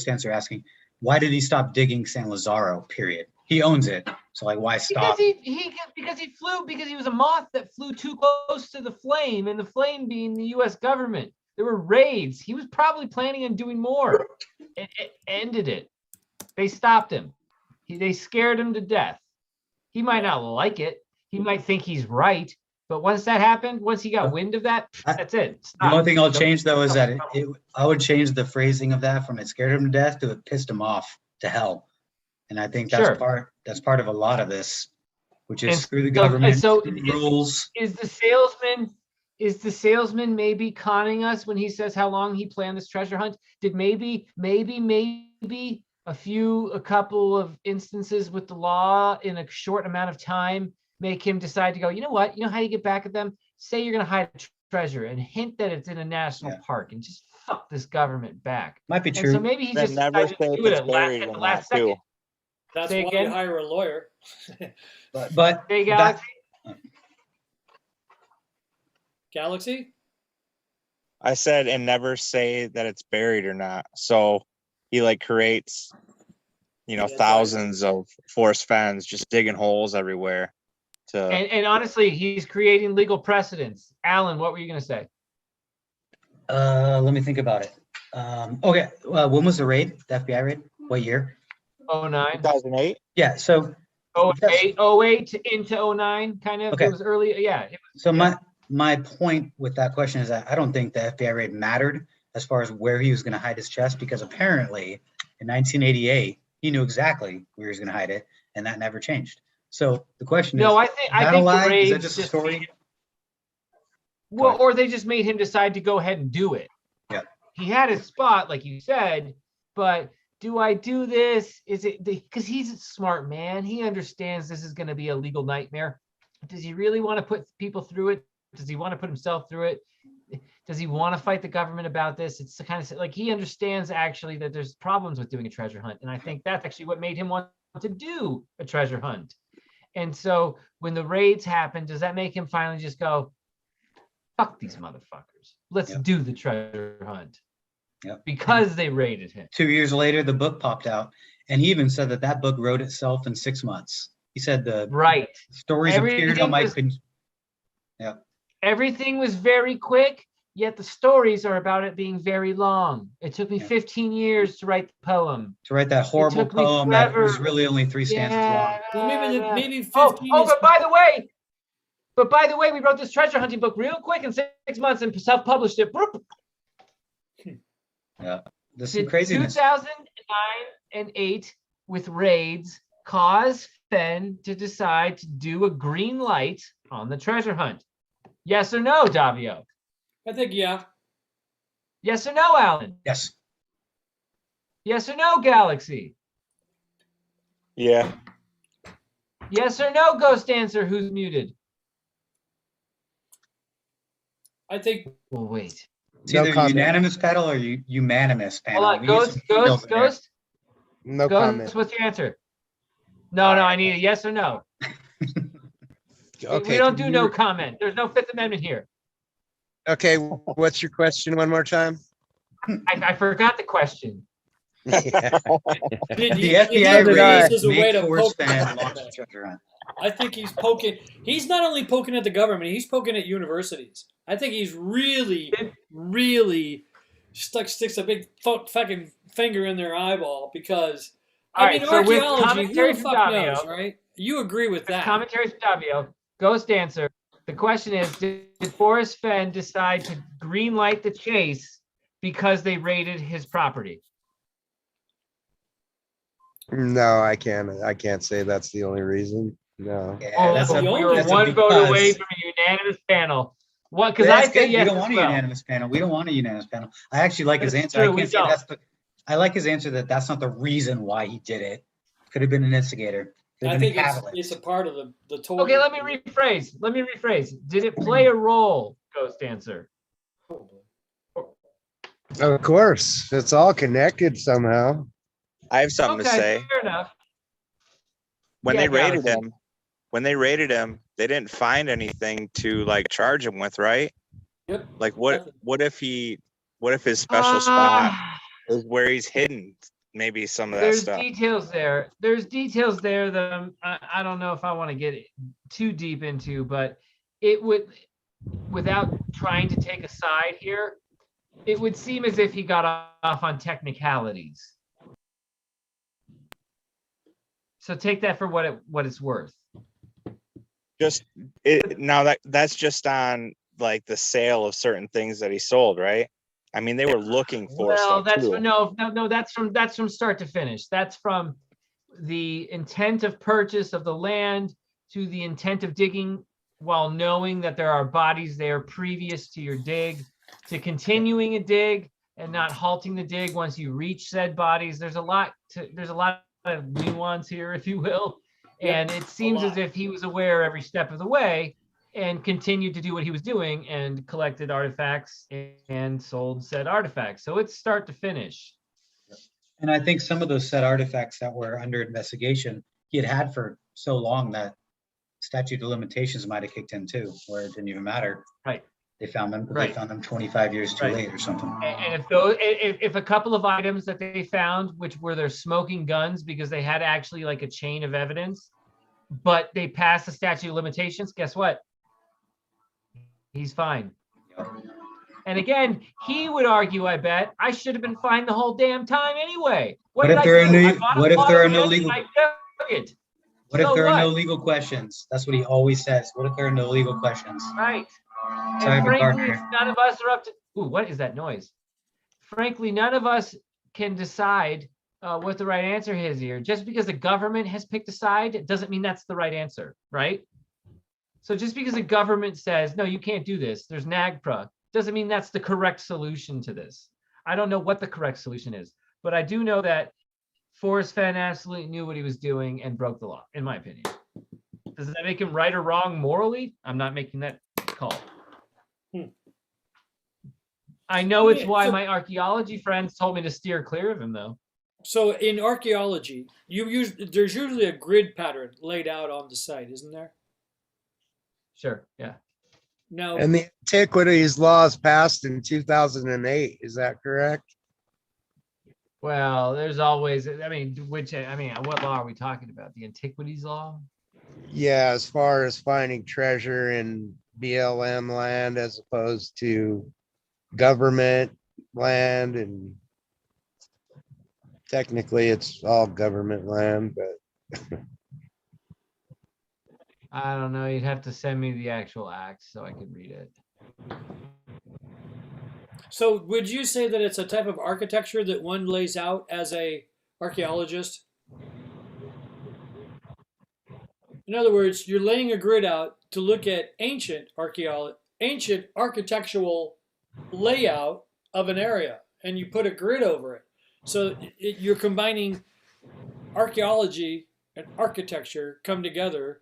Fans are asking, why did he stop digging San Lazaro? Period. He owns it, so like, why stop?
Because he flew, because he was a moth that flew too close to the flame, and the flame being the U.S. government. There were raids. He was probably planning on doing more. It ended it. They stopped him. They scared him to death. He might not like it. He might think he's right. But once that happened, once he got wind of that, that's it.
The only thing I'll
Stop.
change though is that I would change the phrasing of that from it scared him to death to it pissed him off to hell. And I think that's
Sure.
part of a lot of this, which is
And
screw the
so-
government,
so
screw the rules.
Is the salesman maybe conning us when he says how long he planned this treasure hunt? Did maybe a couple of instances with the law in a short amount of time make him decide to go, you know what? You know how you get back at them? Say you're going to hide a treasure and hint that it's in a national park and just fuck this government back.
Might be
And
true.
so maybe he
Then
just
never
decided
say
to
if
do it
it's
at
buried
the
or
last
not, too.
second.
That's
Say
why
again?
you hire a lawyer.
But
Hey,
that-
Galaxy?
I said, and never say that it's buried or not. So he like creates, thousands of forest fens, just digging holes everywhere.
And honestly, he's creating legal precedents. Alan, what were you going to say?
let me think about it. Okay, when was the raid? The FBI raid? What year?
09.
2008.
Yeah, so
08 into 09, kind of.
Okay.
It was early. Yeah.
So my point with that question is that I don't think the FBI raid mattered as far as where he was going to hide his chest, because apparently in 1988 he knew exactly where he was going to hide it, and that never changed. So the question
No,
is,
I
that
think
a lie?
the raids
Is that just a story?
Well, or they just made him decide to go ahead and do it.
Yeah.
He had his spot, like you said, but do I do this? Is it because he's a smart man? He understands this is going to be a legal nightmare. Does he really want to put people through it? Does he want to put himself through it? Does he want to fight the government about this? It's the kind of like he understands actually that there's problems with doing a treasure hunt. And I think that's actually what made him want to do a treasure hunt. And so when the raids happen, does that make him finally just go, fuck these motherfuckers. Let's do the treasure hunt.
Yep.
Because they raided him.
2 years later, the book popped out, and he even said that book wrote itself in 6 months. He said the stories appeared on my.
Everything was very quick, yet the stories are about it being very long. It took me 15 years to write the poem.
To write that horrible poem that was really only 3 stanzas long.
Well, maybe 15
but by the way, we wrote this treasure hunting book real quick in 6 months and self-published it.
Yeah, this is craziness.
2009 and 8 with raids caused Fenn to decide to do a green light on the treasure hunt. Yes or no, Davio?
I think yeah.
Yes or no, Alan?
Yes.
Yes or no, Galaxy?
Yeah.
Yes or no, Ghost Dancer, who's muted?
I think
Well, wait.
It's
No
either
comment.
unanimous panel or unanimous panel.
Hold on,
We need some females in there.
Ghost,
No
Ghost,
comment.
what's your answer? No, I need a yes or no.
Okay.
We don't
can
do
you
no
re-
comment. There's no Fifth Amendment here.
Okay, what's your question one more time?
I forgot the question.
Yeah.
Did
The
he
FBI
use
raid
this as a way
make
to
Forrest
poke?
Fenn launch the treasure hunt.
I think he's poking. He's not only poking at the government; he's poking at universities. I think he's really, really sticks a big fucking finger in their eyeball because
All
I
right,
mean
so with
archaeology. Who
commentary
the
from
fuck knows,
Davio,
right? You agree with that?
commentary from Davio, Ghost answer. The question is, did Forrest Fenn decide to greenlight the chase because they raided his property?
No, I can't say that's the only reason. No.
Yeah, that's
the
a,
only-
we were
that's a
one vote away
because.
from a unanimous panel. What? Because
That's
I say
good.
yes
We don't
as
want a
well.
unanimous panel. We don't want a unanimous panel. I actually like his
That's
answer. I
true, we
can't say
don't.
that's the. I like his answer that that's not the reason why he did it. Could have been an instigator. Could
I
have been a
think
catalyst.
it's a part of the total.
Okay, let me rephrase. Did it play a role? Ghost answer.
Of course, it's all connected somehow.
I have something to
Okay,
say.
fair enough.
When
Yeah,
they raided
Galaxy.
him, they didn't find anything to like charge him with, right?
Yep.
Like what
Nothing.
what if his special spot
Ah,
is where he's hidden maybe some of that
there's
stuff?
details there. There's details there that I don't know if I want to get too deep into, but it would, without trying to take a side here, it would seem as if he got off on technicalities. So take that for what it's worth.
Just now that's just on like the sale of certain things that he sold, right? I mean, they were looking for
Well,
stuff
that's
too.
no, that's from start to finish. That's from the intent of purchase of the land to the intent of digging while knowing that there are bodies there previous to your dig, to continuing a dig and not halting the dig once you reach said bodies. There's a lot of nuance here, if you will.
Yep,
And it seems as if he was aware every step of the way and continued to do what he was doing and collected artifacts and sold said artifacts. So it's start to finish.
And I think some of those set artifacts that were under investigation, he had for so long that statute of limitations might have kicked in too, where it didn't even matter.
Right.
They found them.
Right.
They found them 25 years too
Right.
late or something.
And if a couple of items that they found, which were their smoking guns, because they had actually like a chain of evidence, but they passed the statute of limitations, guess what? He's fine. And again, he would argue, I bet, I should have been fined the whole damn time anyway.
What
did
if
I
there are
do?
no-
I bought a
what if
plot
there
of
are no
land
legal-
and I took it.
What if
So
there are no
what?
legal questions? That's what he always says. What if there are no legal questions?
Right.
Sorry,
And
I'm a
frankly,
gardener.
none of us are up to, ooh, what is that noise? Frankly, none of us can decide what the right answer is here. Just because the government has picked a side doesn't mean that's the right answer, right? So just because the government says, no, you can't do this, there's NAGPRA, doesn't mean that's the correct solution to this. I don't know what the correct solution is, but I do know that Forrest Fenn absolutely knew what he was doing and broke the law, in my opinion. Does that make him right or wrong morally? I'm not making that call. I know it's why my archaeology friends told me to steer clear of him, though.
So in archaeology, there's usually a grid pattern laid out on the site, isn't there?
Sure, yeah.
Now,
And the antiquities laws passed in 2008. Is that correct?
Well, there's always, what law are we talking about? The antiquities law?
Yeah, as far as finding treasure in BLM land as opposed to government land, and technically it's all government land, but
I don't know. You'd have to send me the actual act so I could read it.
so would you say that it's a type of architecture that one lays out as a archaeologist? In other words, you're laying a grid out to look at ancient architectural layout of an area, and you put a grid over it. So you're combining archaeology and architecture come together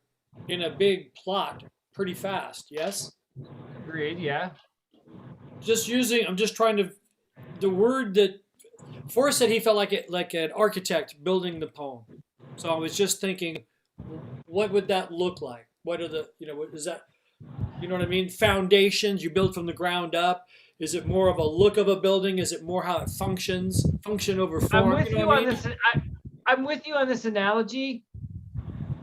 in a big plot pretty fast, yes?
Agreed, yeah.
just using. I'm just trying to. The word that Forrest said he felt like an architect building the poem. So I was just thinking, what would that look like? What are the what is that? You know what I mean? Foundations you build from the ground up. Is it more of a look of a building? Is it more how it functions? Function over form?
I'm with
You know
you
what I
on
mean?
this. I'm with you on this analogy.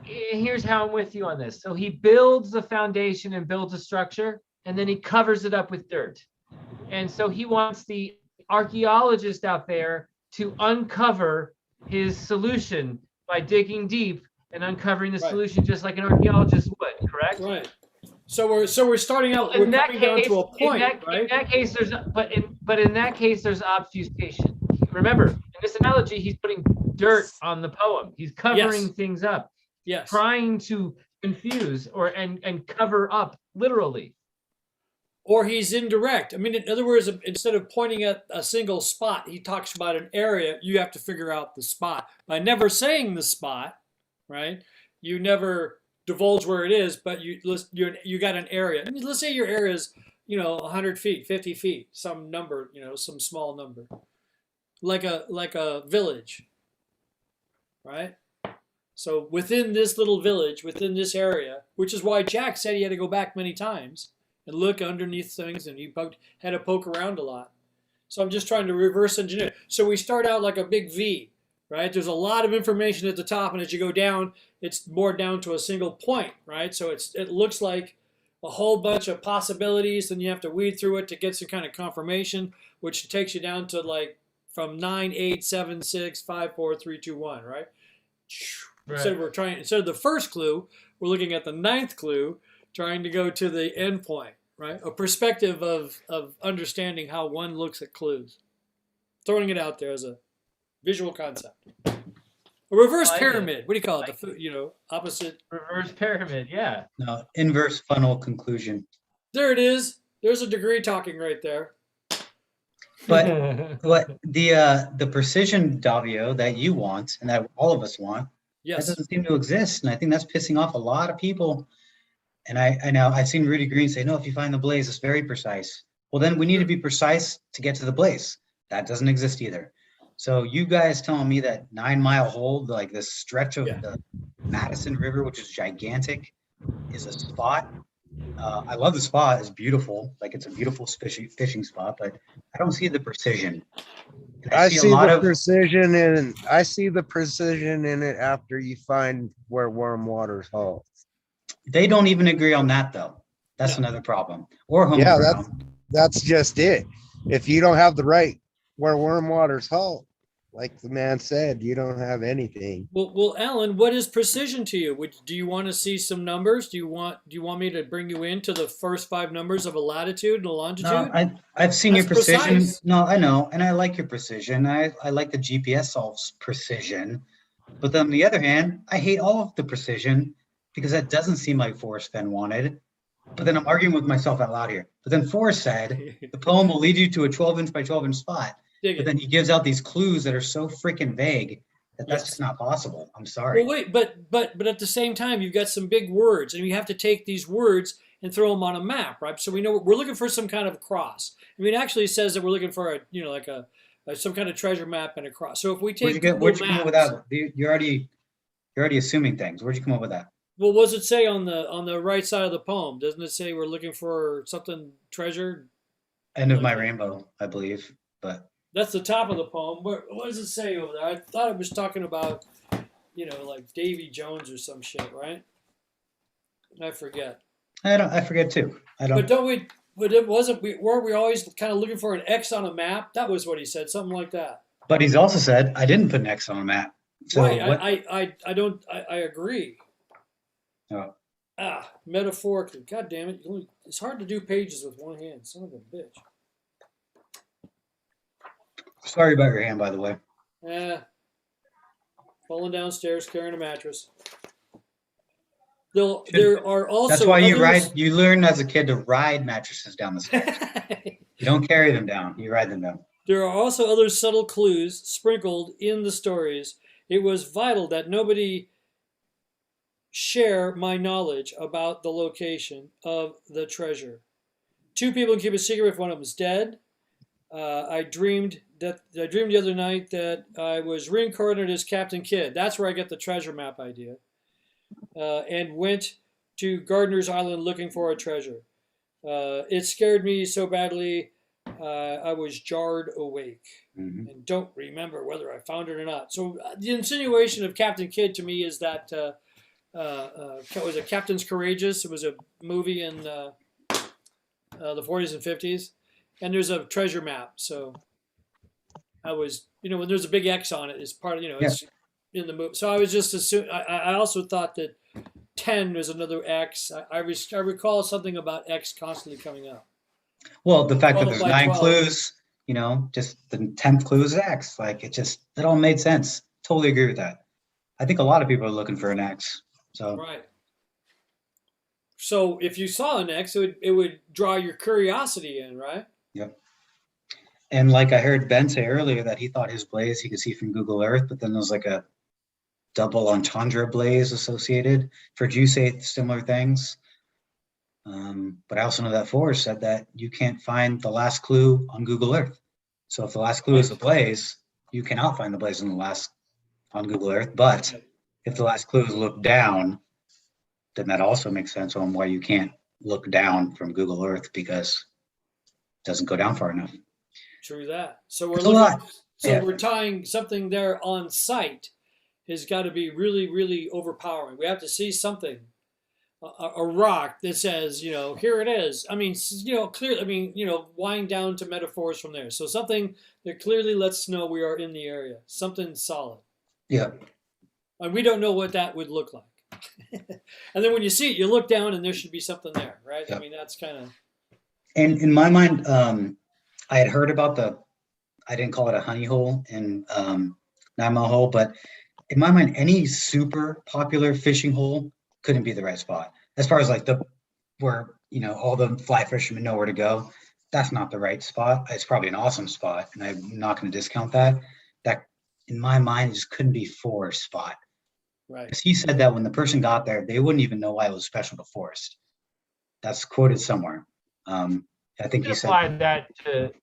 Here's how I'm with you on this. So he builds the foundation and builds a structure, and then he covers it up with dirt. And so he wants the archaeologist out there to uncover his solution by digging deep and uncovering the
Right.
solution just like an archaeologist would, correct?
Right. So we're starting out. We're coming down to a point, right?
In that case, in that case, there's obfuscation. Remember, in this analogy, he's putting dirt on the poem. He's covering things up,
Yes.
trying to confuse and cover up literally.
Or he's indirect. I mean, in other words, instead of pointing at a single spot, he talks about an area. You have to figure out the spot by never saying the spot, right? You never divulge where it is, but you got an area. I mean, let's say your area is 100 feet, 50 feet, some number, some small number, like a village, right? So within this little village, within this area, which is why Jack said he had to go back many times and look underneath things, and he had to poke around a lot. So I'm just trying to reverse engineer. So we start out like a big V, right? There's a lot of information at the top, and as you go down, it's more down to a single point, right? So it looks like a whole bunch of possibilities, then you have to weed through it to get some kind of confirmation, which takes you down to like from 9, 8, 7, 6, 5, 4, 3, 2, 1, right? Instead of the first clue, we're looking at the 9th clue, trying to go to the end point, right? A perspective of understanding how one looks at clues. Throwing it out there as a visual concept. A reverse pyramid. What do you call it? Opposite.
Reverse pyramid, yeah.
No, inverse funnel conclusion.
There it is. There's a degree talking right there.
But the precision, Davio, that you want and that all of us want,
yes,
that doesn't seem to exist. And I think that's pissing off a lot of people. And I know I've seen Rudy Green say, no, if you find the blaze, it's very precise. Well, then we need to be precise to get to the blaze. That doesn't exist either. So you guys telling me that 9 Mile hole, like this stretch of the Madison River, which is gigantic, is a spot. I love the spot. It's beautiful. Like it's a beautiful fishing spot, but I don't see the precision.
I see the precision in it after you find where warm water's halt.
They don't even agree on that though. That's another problem. Or home ground.
That's just it. If you don't have the right where warm water's halt, like the man said, you don't have anything.
Well, Alan, what is precision to you? Do you want to see some numbers? Do you want me to bring you into the first 5 numbers of a latitude and a longitude?
No, I've seen your precision.
Precise.
No, I know, and I like your precision. I like the GPS solves precision. But then on the other hand, I hate all of the precision because that doesn't seem like Forrest Fenn wanted. But then I'm arguing with myself out loud here. But then Forrest said the poem will lead you to a 12-inch by 12-inch spot. But then he gives out these clues that are so freaking vague that that's just not possible. I'm sorry.
Well, wait, but at the same time, you've got some big words, and you have to take these words and throw them on a map, right? So we know we're looking for some kind of cross. I mean, it actually says that we're looking for some kind of treasure map and a cross. So if we take
where'd you come up with that? You're already assuming things. Where'd you come up with that?
Well, what does it say on the right side of the poem? Doesn't it say we're looking for something treasure?
End of my rainbow, I believe, but.
That's the top of the poem. What does it say over there? I thought it was talking about, like Davy Jones or some shit, right? I forget.
I forget too.
But don't we? But it wasn't. Weren't we always kind of looking for an X on a map? That was what he said, something like that.
But he's also said I didn't put an X on a map. So
right. I agree.
Oh.
Metaphorically. God damn it! It's hard to do pages with one hand. Son of a bitch.
Sorry about your hand, by the way.
Falling downstairs carrying a mattress. There are also.
That's why you learn as a kid to ride mattresses down the stairs. You don't carry them down. You ride them down.
There are also other subtle clues sprinkled in the stories. It was vital that nobody share my knowledge about the location of the treasure. two people can keep a secret if one of them's dead. I dreamed the other night that I was reincarnated as Captain Kidd. That's where I get the treasure map idea. And went to Gardener's Island looking for a treasure. It scared me so badly, I was jarred awake and don't remember whether I found it or not. So the insinuation of Captain Kidd to me is that was it Captain's Courageous? It was a movie in the 40s and 50s, and there's a treasure map. So I was, when there's a big X on it, it's part of, it's in the movie. So I was just assuming. I also thought that 10 was another X. I recall something about X constantly coming up.
Well, the fact that
12
there's
by
9
12.
clues, just the 10th clue is X. Like it all made sense. Totally agree with that. I think a lot of people are looking for an X. So
Right. So if you saw an X, it would draw your curiosity in, right?
Yep. And like I heard Ben say earlier that he thought his blaze he could see from Google Earth, but then there's like a double entendre blaze associated. For you say similar things. But I also know that Forrest said that you can't find the last clue on Google Earth. So if the last clue is the blaze, you cannot find the blaze on Google Earth. But if the last clue is look down, then that also makes sense on why you can't look down from Google Earth because it doesn't go down far enough.
True that. So we're
It's a lot.
we're tying something there on site has got to be really, really overpowering. We have to see something, a rock that says, here it is. I mean, clearly, wind down to metaphors from there. So something that clearly lets us know we are in the area, something solid.
Yeah.
And we don't know what that would look like. And then when you see it, you look down and there should be something there, right?
Yeah.
I mean, that's kind of.
And in my mind, I had heard about I didn't call it a honey hole in 9 Mile Hole, but in my mind, any super popular fishing hole couldn't be the right spot. As far as like where, all the fly fishermen know where to go, that's not the right spot. It's probably an awesome spot, and I'm not going to discount that. That, in my mind, just couldn't be Forrest's spot.
Right.
Because he said that when the person got there, they wouldn't even know why it was special to Forrest. That's quoted somewhere. I think he said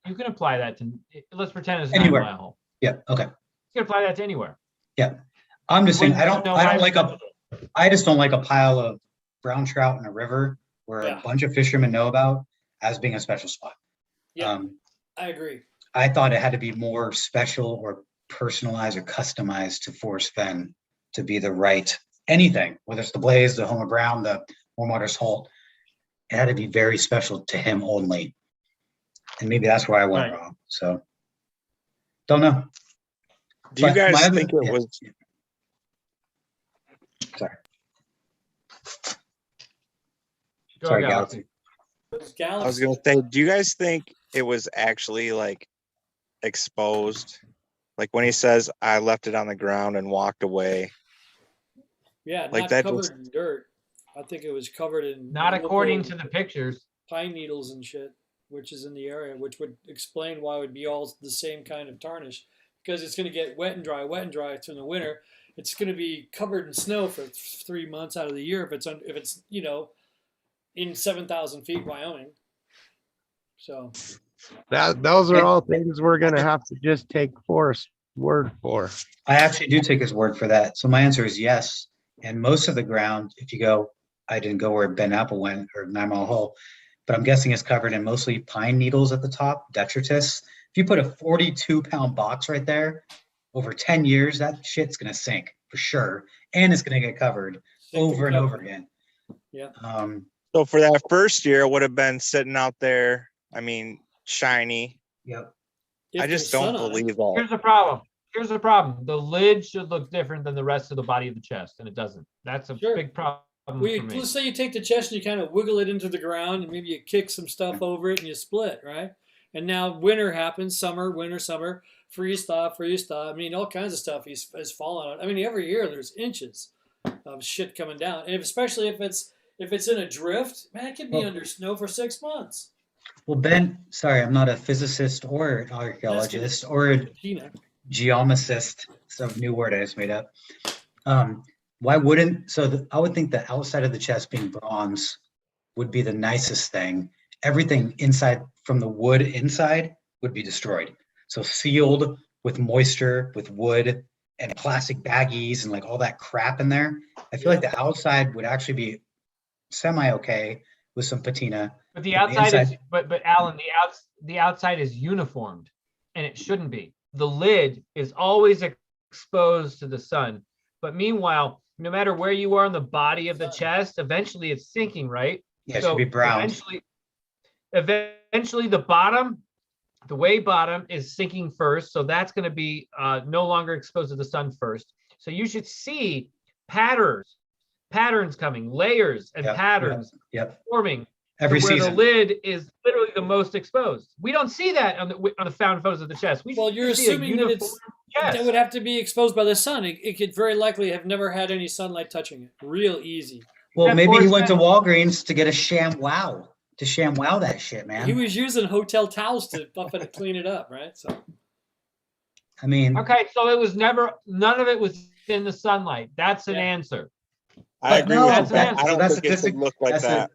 you can apply that to, let's pretend it's
anywhere.
9 Mile Hole.
Yeah. Okay.
You can apply that to anywhere.
Yeah. I'm just saying,
Wouldn't know why-
I just don't like a pile of brown trout in a river where
Yeah.
a bunch of fishermen know about as being a special spot.
Yeah, I agree.
I thought it had to be more special or personalized or customized to Forrest Fenn to be the right anything, whether it's the Blaze, the Homer Brown, the Warm Waters Holt. It had to be very special to him only. And maybe that's where I went wrong. So don't know.
Do you
But
guys
my other-
think it
yeah.
was?
Sorry.
Go
Sorry,
Galaxy.
Galaxy.
I was gonna say, do you guys think it was actually like exposed? Like when he says, "I left it on the ground and walked away."
Yeah,
Like
not
that
covered
just-
in dirt. I think it was covered in
Not according
local
to the pictures.
pine needles and shit, which is in the area, which would explain why it would be all the same kind of tarnish, because it's going to get wet and dry through the winter. It's going to be covered in snow for 3 months out of the year if it's in 7,000 feet Wyoming. So
Those are all things we're gonna have to just take Forrest's word for.
I actually do take his word for that. So my answer is yes. And most of the ground, if you go, I didn't go where Ben Apple went or 9 Mile Hole, but I'm guessing it's covered in mostly pine needles at the top, detritus. If you put a 42-pound box right there, over 10 years, that shit's gonna sink for sure, and it's gonna get covered over and over again.
Yeah.
So for that first year, it would have been sitting out there. I mean, shiny.
Yep.
if
I just
there's
don't
sun on it.
believe that.
Here's the problem. The lid should look different than the rest of the body of the chest, and it doesn't. That's a
Sure.
big problem for me.
Let's say you take the chest and you kind of wiggle it into the ground, and maybe you kick some stuff over it and you split, right? And now winter happens, summer, winter, summer, freeze thaw. I mean, all kinds of stuff has fallen on. I mean, every year there's inches of shit coming down, and especially if it's in a drift, man, it could be under snow for 6 months.
Well, Ben, sorry, I'm not a physicist or an archaeologist or a geomicist. Some new word I just made up. Why wouldn't, I would think the outside of the chest being bronze would be the nicest thing. everything inside from the wood inside would be destroyed. So sealed with moisture, with wood and plastic baggies and like all that crap in there. I feel like the outside would actually be semi okay with some patina.
But the
But the
outside is,
inside-
but Alan, the outside is uniformed, and it shouldn't be. The lid is always exposed to the sun. But meanwhile, no matter where you are on the body of the chest, eventually it's sinking, right?
Yeah, it should be brown.
Eventually the bottom, the way bottom is sinking first. So that's going to be no longer exposed to the sun first. So you should see patterns coming, layers and patterns forming
every
where
season.
the lid is literally the most exposed. We don't see that on the found photos of the chest.
Well, you're assuming that that would have to be exposed by the sun. It could very likely have never had any sunlight touching it. Real easy.
Well, maybe he went to Walgreens to get a ShamWow, to ShamWow that shit, man.
He was using hotel towels to buff it and clean it up, right? So,
I mean,
okay, so it was never, none of it was in the sunlight. That's an answer.
I agree with that. I don't
that's
think it would look like that.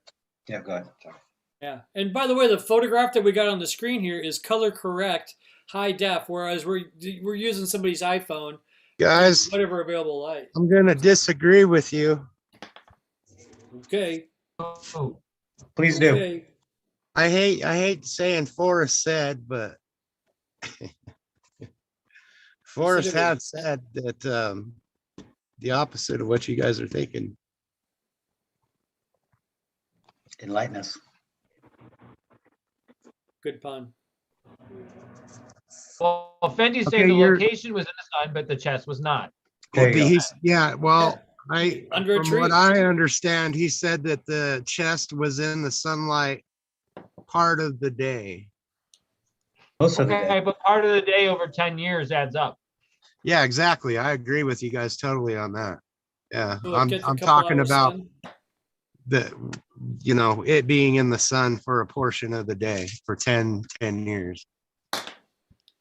Yeah, go ahead. Sorry.
yeah. And by the way, the photograph that we got on the screen here is color correct, high def, whereas we're using somebody's iPhone.
Guys,
Whatever available light.
I'm going to disagree with you.
Okay.
Oh,
please do.
Okay.
I hate saying Forrest said, but Forrest had said that the opposite of what you guys are thinking.
Enlighten us.
Good pun.
Well, Fendi's
Okay,
saying the
you're-
location was in the sun, but the chest was not.
There you go.
Yeah, well,
Under a
from
tree.
what I understand, he said that the chest was in the sunlight part of the day.
Most of the
Okay,
day.
but part of the day over 10 years adds up.
Yeah, exactly. I agree with you guys totally on that. Yeah,
So it gets a
I'm
couple
talking
hours
about
sun.
it being in the sun for a portion of the day for 10 years.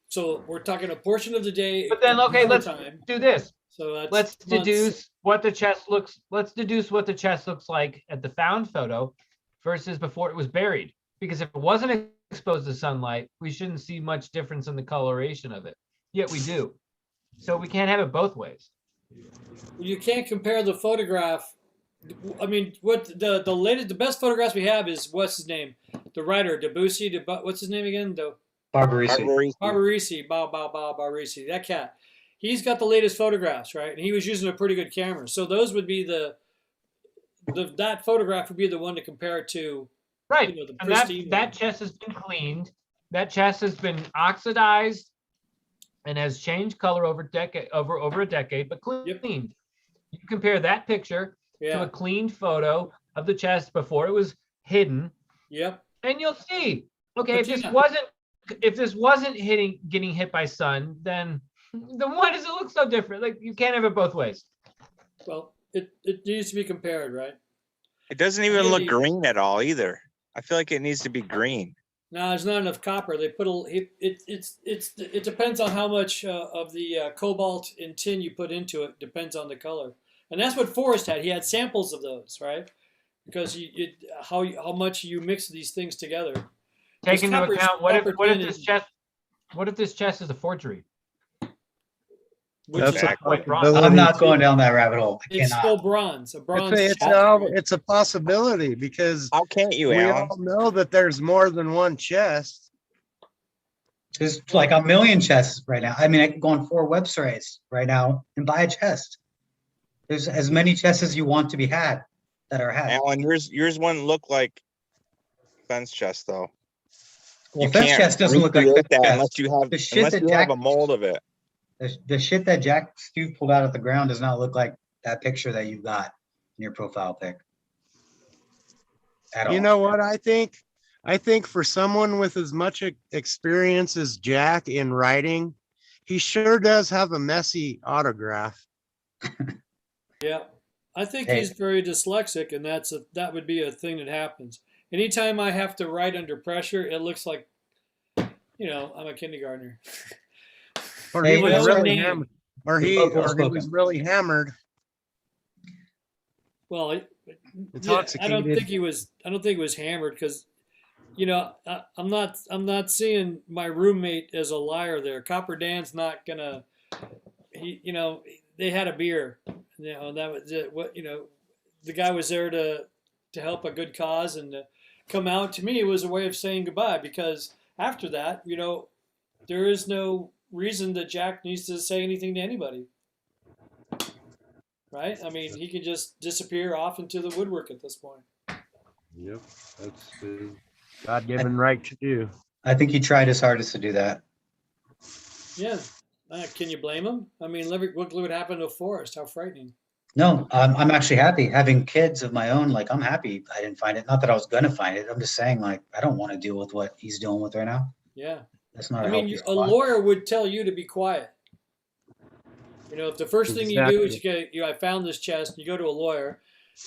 So we're talking a portion of the day.
But then, okay, let's
time.
do this.
So that's
Let's
months.
deduce what the chest looks. Let's deduce what the chest looks like at the found photo versus before it was buried. Because if it wasn't exposed to sunlight, we shouldn't see much difference in the coloration of it. Yet we do. So we can't have it both ways.
You can't compare the photograph. I mean, what the best photographs we have is what's his name, the writer Debussy. What's his name again?
Barbarisi.
Barbarisi. That cat. He's got the latest photographs, right? And he was using a pretty good camera. So those would be that photograph would be the one to compare it to.
Right.
You know, the
And
pristine
that
one.
chest has been cleaned. That chest has been oxidized and has changed color over a decade, but cleaned. You compare that picture to a cleaned photo of the chest before it was hidden.
Yep.
And you'll see. Okay,
But
if this wasn't getting hit by sun, then why does it look so different? Like, you can't have it both ways.
Well, it needs to be compared, right?
It doesn't even look
Maybe-
green at all either. I feel like it needs to be green.
No, there's not enough copper. They put it depends on how much of the cobalt and tin you put into it. Depends on the color, and that's what Forrest had. He had samples of those, right? Because how much you mix these things together.
Take into
copper's-
account what
copper
if
tin
this chest is a forgery?
Which
That's
is,
a
quite wrong.
possibility.
I'm not going down that rabbit hole. I
it's
cannot.
still bronze. A bronze.
It's a possibility because
How can't you,
we
Alan?
all know that there's more than one chest.
There's like a million chests right now. I mean, I can go on 4 websites right now and buy a chest. There's as many chests as you want to be had that are had.
Alan, yours wouldn't look like Fenn's chest though.
Well,
You
Fenn's
can't
chest doesn't look like
recreate
Fenn's
that
chest.
unless you have
The shit that
a
Jack-
mold of it.
The shit that Jack Stu pulled out of the ground does not look like that picture that you got in your profile pic. At all.
You know what I think? I think for someone with as much experience as Jack in writing, he sure does have a messy autograph.
Yeah, I think
Hey.
he's very dyslexic, and that would be a thing that happens. Anytime I have to write under pressure, it looks like, I'm a kindergartner.
Or
Hey,
he was
what's
really
your name?
hammered. Or he was really hammered.
Well, I don't
Intoxicated.
think he was. I don't think he was hammered because I'm not seeing my roommate as a liar there. Copper Dan's not gonna. They had a beer. That was it. The guy was there to help a good cause and to come out. To me, it was a way of saying goodbye because after that, there is no reason that Jack needs to say anything to anybody, right? I mean, he can just disappear off into the woodwork at this point.
Yep, that's his God-given right to do.
I think he tried his hardest to do that.
Yeah. Can you blame him? I mean, look what happened to Forrest. How frightening.
No, I'm actually happy having kids of my own. Like, I'm happy I didn't find it. Not that I was gonna find it. I'm just saying, like, I don't want to deal with what he's dealing with right now.
Yeah.
That's not
I
a
mean,
healthy
a
spot.
lawyer would tell you to be quiet. If the first thing you do is I found this chest, and you go to a lawyer,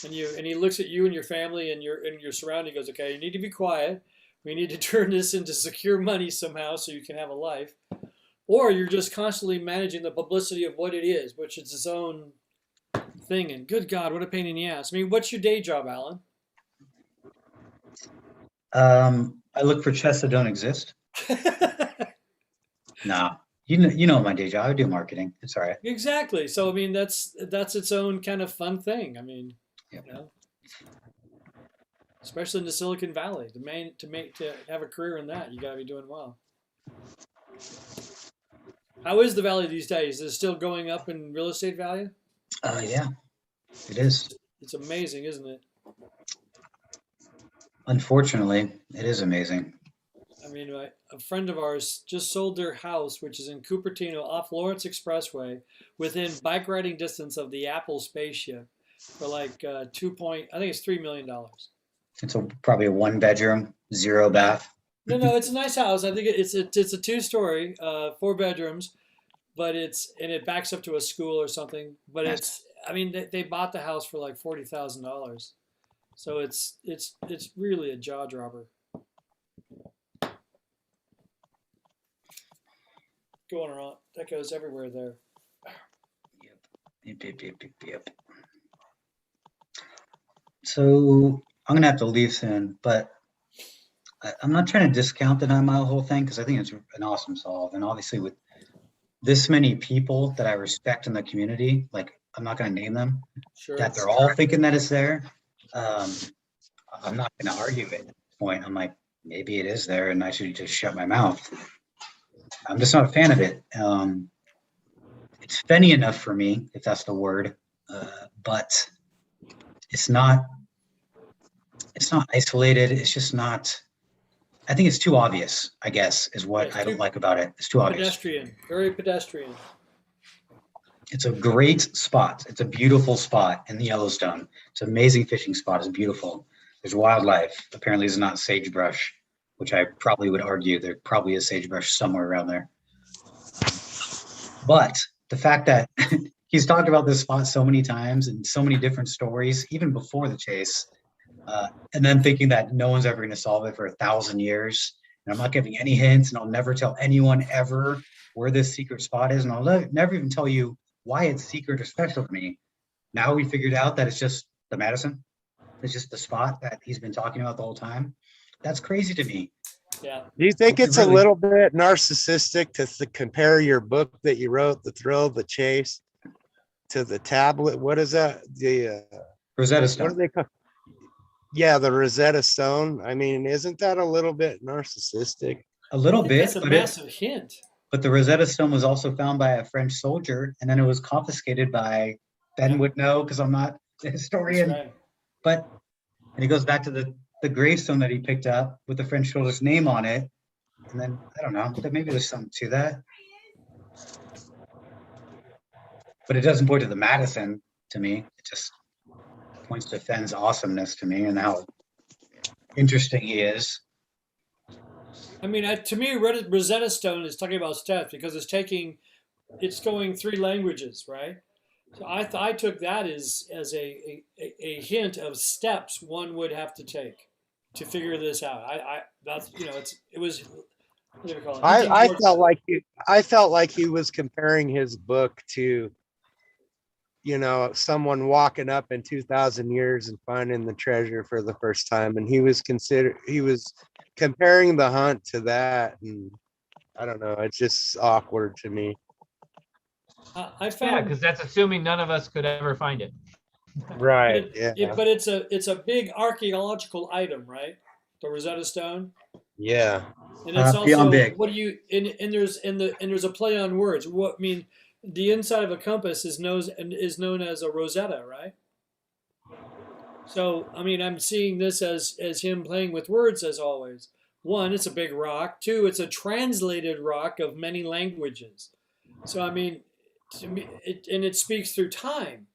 and he looks at you and your family and your surrounding, goes, okay, you need to be quiet. We need to turn this into secure money somehow so you can have a life. Or you're just constantly managing the publicity of what it is, which is its own thing. And good God, what a pain in the ass. I mean, what's your day job, Alan?
I look for chests that don't exist. No, you know my day job. I do marketing. It's all right.
Exactly. So I mean, that's its own kind of fun thing. I mean, especially in the Silicon Valley, to have a career in that, you got to be doing well. How is the Valley these days? Is it still going up in real estate value?
Yeah, it is.
It's amazing, isn't it?
Unfortunately, it is amazing.
I mean, a friend of ours just sold their house, which is in Cupertino off Lawrence Expressway, within bike riding distance of the Apple spaceship, for like I think it's $3 million.
It's probably a 1-bedroom, 0 bath.
No, it's a nice house. I think it's a 2-story, 4 bedrooms, but it backs up to a school or something. But they bought the house for like $40,000, so it's really a jaw dropper. Going around, that goes everywhere there.
Yep. So I'm gonna have to leave soon, but I'm not trying to discount the 9 Mile whole thing because I think it's an awesome solve. And obviously with this many people that I respect in the community, like I'm not gonna name them, that they're all thinking that it's there. I'm not gonna argue it at this point. I'm like, maybe it is there and I should just shut my mouth. I'm just not a fan of it. It's Fenny enough for me, if that's the word, but it's not isolated. It's just not. I think it's too obvious, I guess, is what I don't like about it. It's too obvious.
Pedestrian, very pedestrian.
It's a great spot. It's a beautiful spot in the Yellowstone. It's an amazing fishing spot. It's beautiful. There's wildlife. Apparently, it's not sagebrush, which I probably would argue there probably is sagebrush somewhere around there. But the fact that he's talked about this spot so many times and so many different stories, even before the chase, and then thinking that no one's ever going to solve it for 1,000 years, and I'm not giving any hints, and I'll never tell anyone ever where this secret spot is, and I'll never even tell you why it's secret or special to me. Now we figured out that it's just the Madison. It's just the spot that he's been talking about the whole time. That's crazy to me.
Yeah.
Do you think it's a little bit narcissistic to compare your book that you wrote, The Thrill of the Chase, to the tablet? What is that? The
Rosetta Stone.
What do they call? Yeah, the Rosetta Stone. I mean, isn't that a little bit narcissistic?
A little bit.
That's a massive hint.
But the Rosetta Stone was also found by a French soldier, and then it was confiscated by, Ben would know because I'm not a historian.
Right.
But, and it goes back to the gravestone that he picked up with the French soldier's name on it. And then, I don't know, maybe there's something to that. But it doesn't point to the Madison to me. It just points to Fenn's awesomeness to me and how interesting he is.
I mean, to me, Rosetta Stone is talking about steps because it's going 3 languages, right? So I took that as a hint of steps one would have to take to figure this out. It was. What do you call it?
I felt like he was comparing his book to, someone walking up in 2,000 years and finding the treasure for the first time, and he was comparing the hunt to that, and I don't know, it's just awkward to me.
I
Yeah,
found,
because that's assuming none of us could ever find it.
Right, yeah,
but it's a big archaeological item, right? The Rosetta Stone.
yeah.
And it's
Beyond
also,
big.
what do you, and there's a play on words. What I mean, the inside of a compass is known as a Rosetta, right? So I mean, I'm seeing this as him playing with words as always. One, it's a big rock. Two, it's a translated rock of many languages. So I mean, to me, it speaks through time.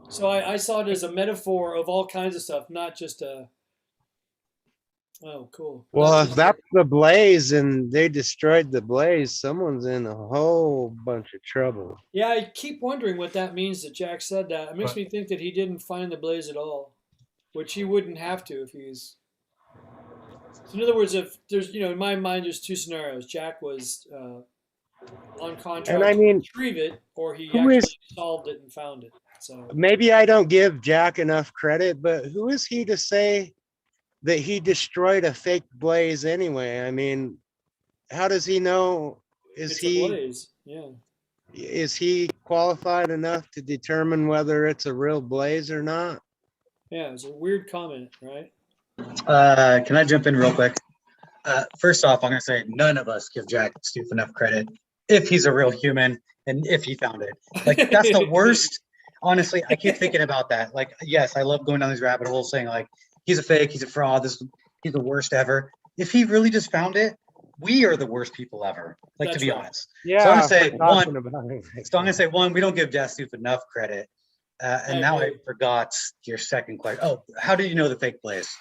So I saw it as a metaphor of all kinds of stuff, not just a. Oh, cool. Not
Well, if
just
that's the blaze and they destroyed the blaze, someone's in a whole bunch of trouble.
Yeah, I keep wondering what that means that Jack said that. It makes
But-
me think that he didn't find the blaze at all, which he wouldn't have to if he's. So in other words, if there's, in my mind, there's two scenarios. Jack was on contract
And I
to
mean,
retrieve it, or he
who
actually
is-
solved it and found it. So
Maybe I don't give Jack enough credit, but who is he to say that he destroyed a fake blaze anyway? I mean, how does he know?
it's a blaze. Yeah.
Is he qualified enough to determine whether it's a real blaze or not?
Yeah, it's a weird comment, right?
Can I jump in real quick? First off, I'm going to say none of us give Jack Stoof enough credit if he's a real human and if he found it. Like, that's the worst. Honestly, I keep thinking about that. Like, yes, I love going down these rabbit holes saying, like, he's a fake, he's a fraud, he's the worst ever. If he really just found it, we are the worst people ever. Like,
That's
to be
right.
honest.
Yeah,
So I'm gonna say
for talking about it.
So I'm going to say one, we don't give Jack Stoof enough credit. And now I
agree.
forgot your second question. Oh, how do you know the fake blaze?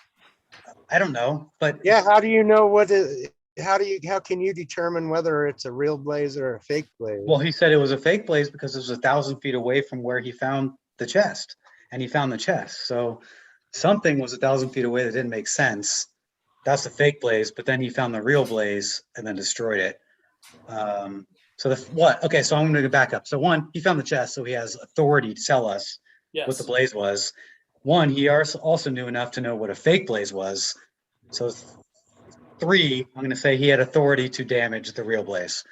I don't know, but
Yeah, how do you know how can you determine whether it's a real blaze or a fake blaze?
well, he said it was a fake blaze because it was 1,000 feet away from where he found the chest, and he found the chest. So something was 1,000 feet away that didn't make sense. That's the fake blaze, but then he found the real blaze and then destroyed it. Okay, so I'm going to back up. So one, he found the chest, so he has authority to tell us
Yes.
what the blaze was. One, he also knew enough to know what a fake blaze was. So three, I'm going to say he had authority to damage the real blaze.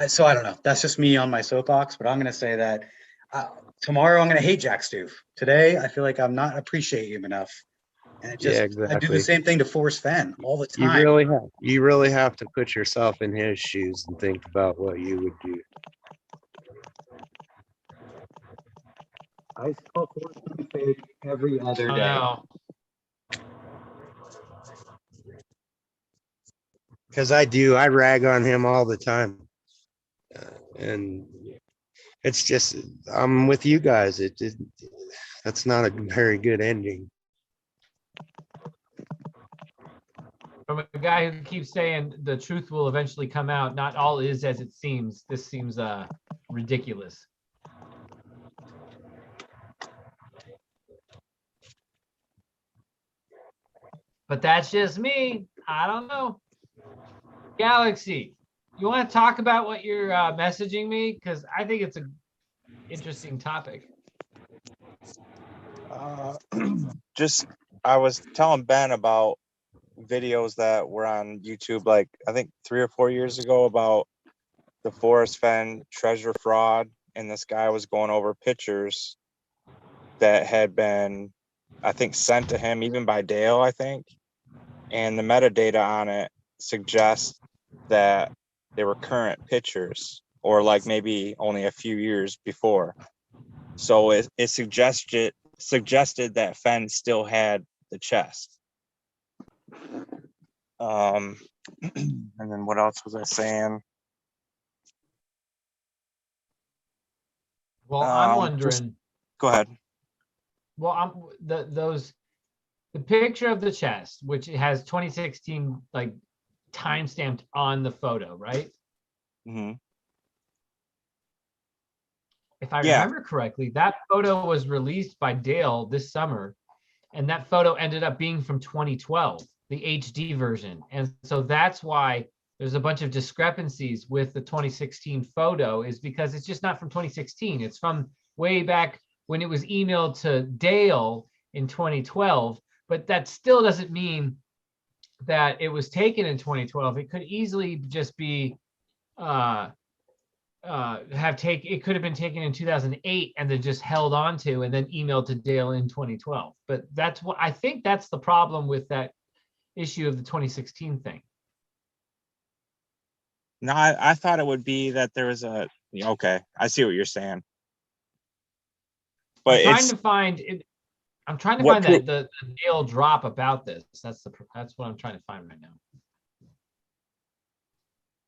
So I don't know. That's just me on my soapbox, but I'm going to say that tomorrow I'm going to hate Jack Stoof. Today, I feel like I'm not appreciating him enough. And it just,
Yeah,
I do
exactly.
the same thing to Forrest Fenn all the
You
time.
really have to put yourself in his shoes and think about what you would do.
I call Forrest Fenn fake every other
Oh,
day.
no.
Because I rag on him all the time. And it's just, I'm with you guys. That's not a very good ending.
From a guy who keeps saying the truth will eventually come out, not all is as it seems. This seems ridiculous. But that's just me. I don't know. Galaxy, you want to talk about what you're messaging me? Because I think it's an interesting topic.
I was telling Ben about videos that were on YouTube, like I think 3 or 4 years ago, about the Forrest Fenn treasure fraud, and this guy was going over pictures that had been, I think, sent to him even by Dale, I think, and the metadata on it suggests that they were current pictures, or like maybe only a few years before. So it suggested that Fenn still had the chest. And then what else was I saying?
Well, I'm
Just
wondering.
go ahead.
Well, the picture of the chest, which has 2016 like time stamped on the photo, right?
Mm-hmm.
If I
Yeah.
remember correctly, that photo was released by Dale this summer, and that photo ended up being from 2012, the HD version. And so that's why there's a bunch of discrepancies with the 2016 photo, is because it's just not from 2016. It's from way back when it was emailed to Dale in 2012. But that still doesn't mean that it was taken in 2012. It could easily just be it could have been taken in 2008 and then just held on to and then emailed to Dale in 2012. But that's what I think that's the problem with that issue of the 2016 thing.
No, I thought it would be that there was a, okay, I see what you're saying. But
I'm trying to find it. I'm trying to find that the Dale drop about this. That's what I'm trying to find right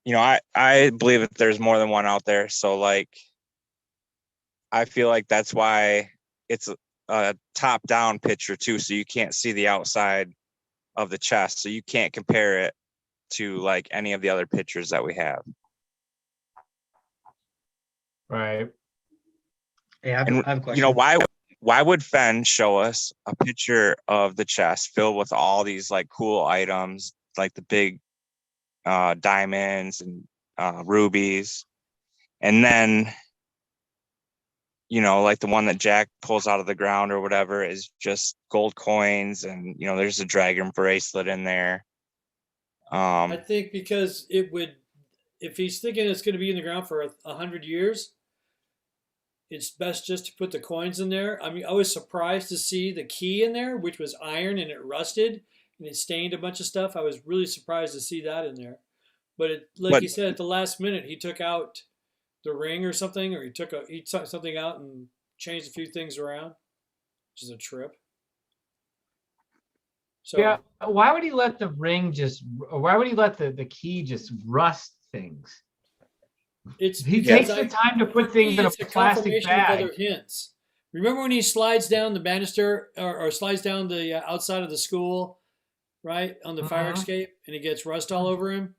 now.
I believe that there's more than one out there. So like, I feel like that's why it's a top down picture too. So you can't see the outside of the chest. So you can't compare it to like any of the other pictures that we have.
Right.
Yeah, I have a question.
Why would Fenn show us a picture of the chest filled with all these like cool items, like the big diamonds and rubies, and then like the one that Jack pulls out of the ground or whatever is just gold coins, and there's a dragon bracelet in there.
I think because it would, if he's thinking it's going to be in the ground for 100 years, it's best just to put the coins in there. I mean, I was surprised to see the key in there, which was iron and it rusted and it stained a bunch of stuff. I was really surprised to see that in there. But like you said, at the last minute, he took out the ring or something, or he took something out and changed a few things around, which is a trip. So
yeah, why would he let the ring why would he let the key just rust things? He takes the time to put things in a plastic bag.
Of other hints. Remember when he slides down the banister or slides down the outside of the school, right, on the fire escape, and he gets rust all over him?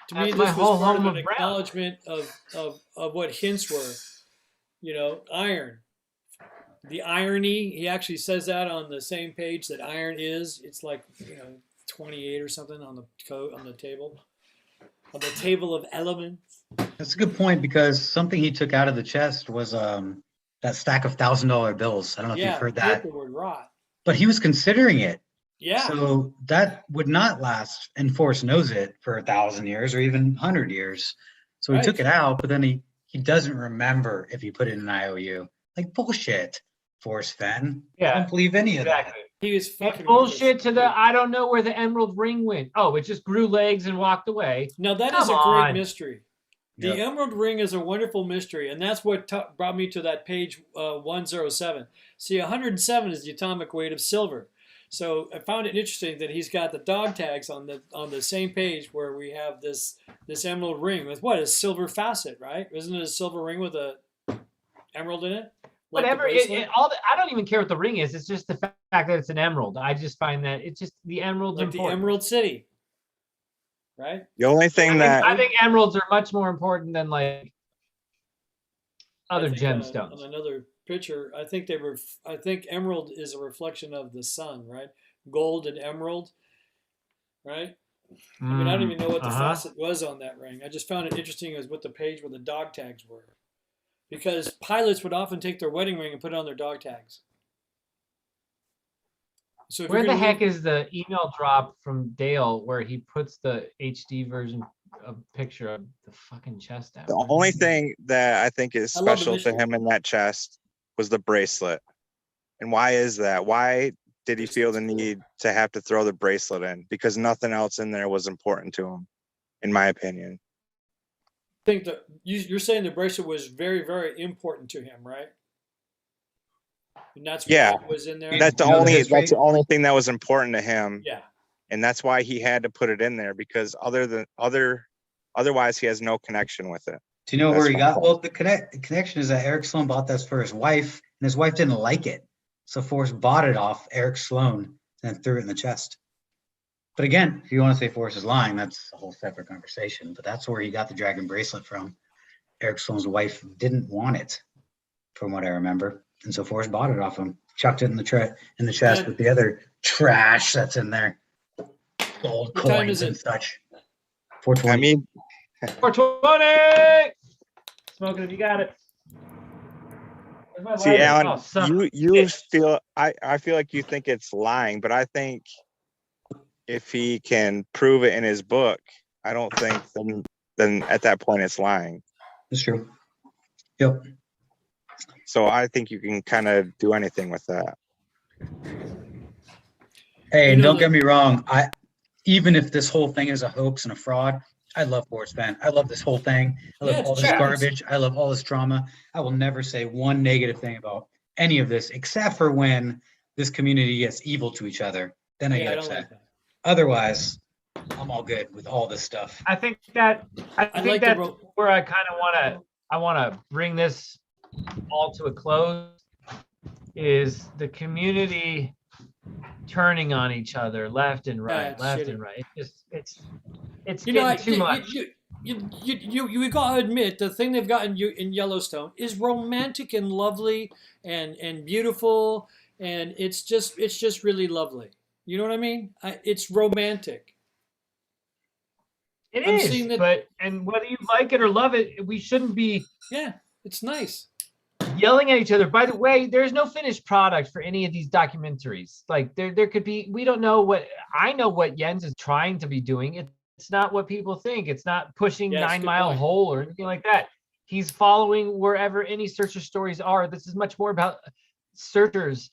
To me, this was part of an acknowledgement of what hints were. Iron. The irony, he actually says that on the same page that iron is. It's like 28 or something on the table of elements.
That's a good point, because something he took out of the chest was that stack of $1,000 bills. I don't know if you've heard that.
Paperwood rot.
But he was considering it.
Yeah.
So that would not last, and Forrest knows it, for 1,000 years or even 100 years. So he took it out, but then he doesn't remember if he put it in an IOU. Like, bullshit, Forrest Fenn.
Yeah,
I don't believe any of that.
He was fucking
bullshit to I don't know where the emerald ring went. Oh, it just grew legs and walked away.
Now that is a great mystery. The emerald ring is a wonderful mystery, and that's what brought me to that page 107. See, 107 is the atomic weight of silver. So I found it interesting that he's got the dog tags on the same page where we have this emerald ring with a silver facet, right? Isn't it a silver ring with a emerald in it? Like
whatever. I don't even care what the ring is. It's just the fact that it's an emerald. I just find that it's just the emerald's
like
important.
The Emerald City, right?
The only thing
I think emeralds are much more important than like other gemstones.
On another picture, I think emerald is a reflection of the sun, right? Gold and emerald, right? I mean, I don't even know what the facet was on that ring. I just found it interesting as what the page where the dog tags were. Because pilots would often take their wedding ring and put it on their dog tags. So
where the heck is the email drop from Dale where he puts the HD version of picture of the fucking chest out?
The only thing that I think is special to him in that chest was the bracelet. And why is that? Why did he feel the need to have to throw the bracelet in? Because nothing else in there was important to him, in my opinion.
I think that you're saying the bracelet was very, very important to him, right? And that's what was in there.
That's the only thing that was important to him.
Yeah.
And that's why he had to put it in there, because otherwise he has no connection with it.
Do you know where he got? Well, the connection is that Eric Sloan bought this for his wife, and his wife didn't like it. So Forrest bought it off Eric Sloan and threw it in the chest. But again, if you want to say Forrest is lying, that's a whole separate conversation. But that's where he got the dragon bracelet from. Eric Sloan's wife didn't want it, from what I remember. And so Forrest bought it off him, chucked it in the chest with the other trash that's in there. Gold coins and such. 420.
I mean,
420! Smoking if you got it.
See, Alan, you feel, I feel like you think it's lying, but I think if he can prove it in his book, I don't think then at that point it's lying.
That's true. Yep.
So I think you can kind of do anything with that.
Hey,
You
and
know,
don't get me wrong. Even if this whole thing is a hoax and a fraud, I love Forrest Fenn. I love this whole thing. I love
Yeah,
all this
sure.
garbage. I love all this drama. I will never say one negative thing about any of this, except for when this community gets evil to each other. Then I
Yeah,
get
I don't
upset.
like that.
Otherwise, I'm all good with all this stuff.
I think
I
think
like the
that's
ro-
where I kind of want to bring this all to a close. Is the community turning on each other left and right,
it's
left
shitty.
and right? It's
You know,
getting too much.
you gotta admit the thing they've got in Yellowstone is romantic and lovely and beautiful, and it's just really lovely. You know what I mean? It's romantic.
It
I'm
is,
seeing that.
but and whether you like it or love it, we shouldn't be
Yeah, it's nice.
yelling at each other. By the way, there's no finished product for any of these documentaries. Like there could be, we don't know what, I know what Jens is trying to be doing. It's not what people think. It's not pushing
Yes,
9
good
Mile
point.
Hole or anything like that. He's following wherever any searcher stories are. This is much more about searchers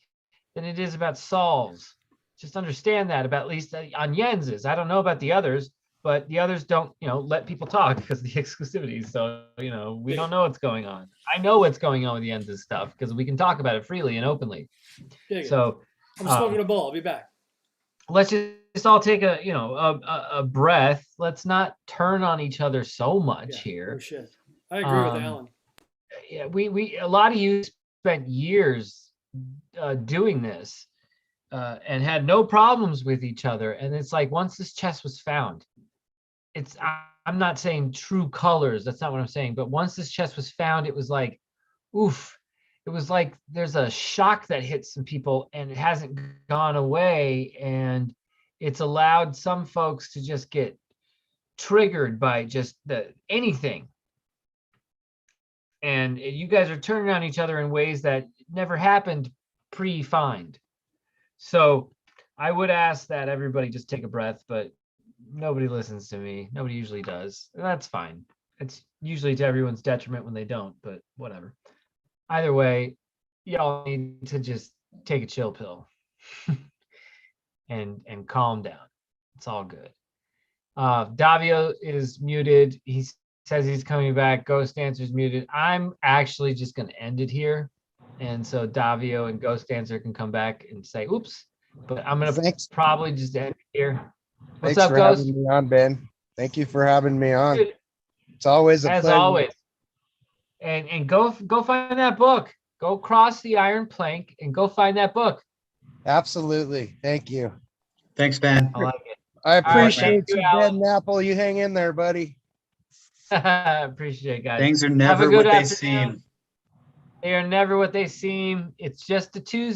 than it is about solves. Just understand that about, at least on Jens's. I don't know about the others, but the others don't, let people talk because of the exclusivity. So, we don't know what's going on. I know what's going on with the ends of stuff because we can talk about it freely and openly. So
I'm smoking a bowl. I'll be back.
let's just all take a breath. Let's not turn on each other so much here.
Oh shit. I agree with Alan.
Yeah, we a lot of you spent years doing this and had no problems with each other. And it's like, once this chest was found, I'm not saying true colors. That's not what I'm saying. But once this chest was found, it was like, oof. It was like there's a shock that hits some people and it hasn't gone away. And it's allowed some folks to just get triggered by just anything. And you guys are turning on each other in ways that never happened pre-find. So I would ask that everybody just take a breath, but nobody listens to me. Nobody usually does. That's fine. It's usually to everyone's detriment when they don't, but whatever. Either way, y'all need to just take a chill pill and calm down. It's all good. Davio is muted. He says he's coming back. Ghost Answer's muted. I'm actually just going to end it here. And so Davio and Ghost Answer can come back and say, oops. But I'm going to probably just end it here. What's
Thanks
up,
for
Ghost?
having me on, Ben. Thank you for having me on.
Dude,
it's always a
as
pleasure.
always. And go find that book. Go cross the iron plank and go find that book.
Absolutely. Thank you.
Thanks, Ben.
I like it.
I appreciate
you,
you,
Alan.
Ben Apple. You hang in there, buddy.
I appreciate it, guys.
Things are
Have a
never
good
what they
afternoon.
seem.
They are never what they seem. It's just a Tuesday.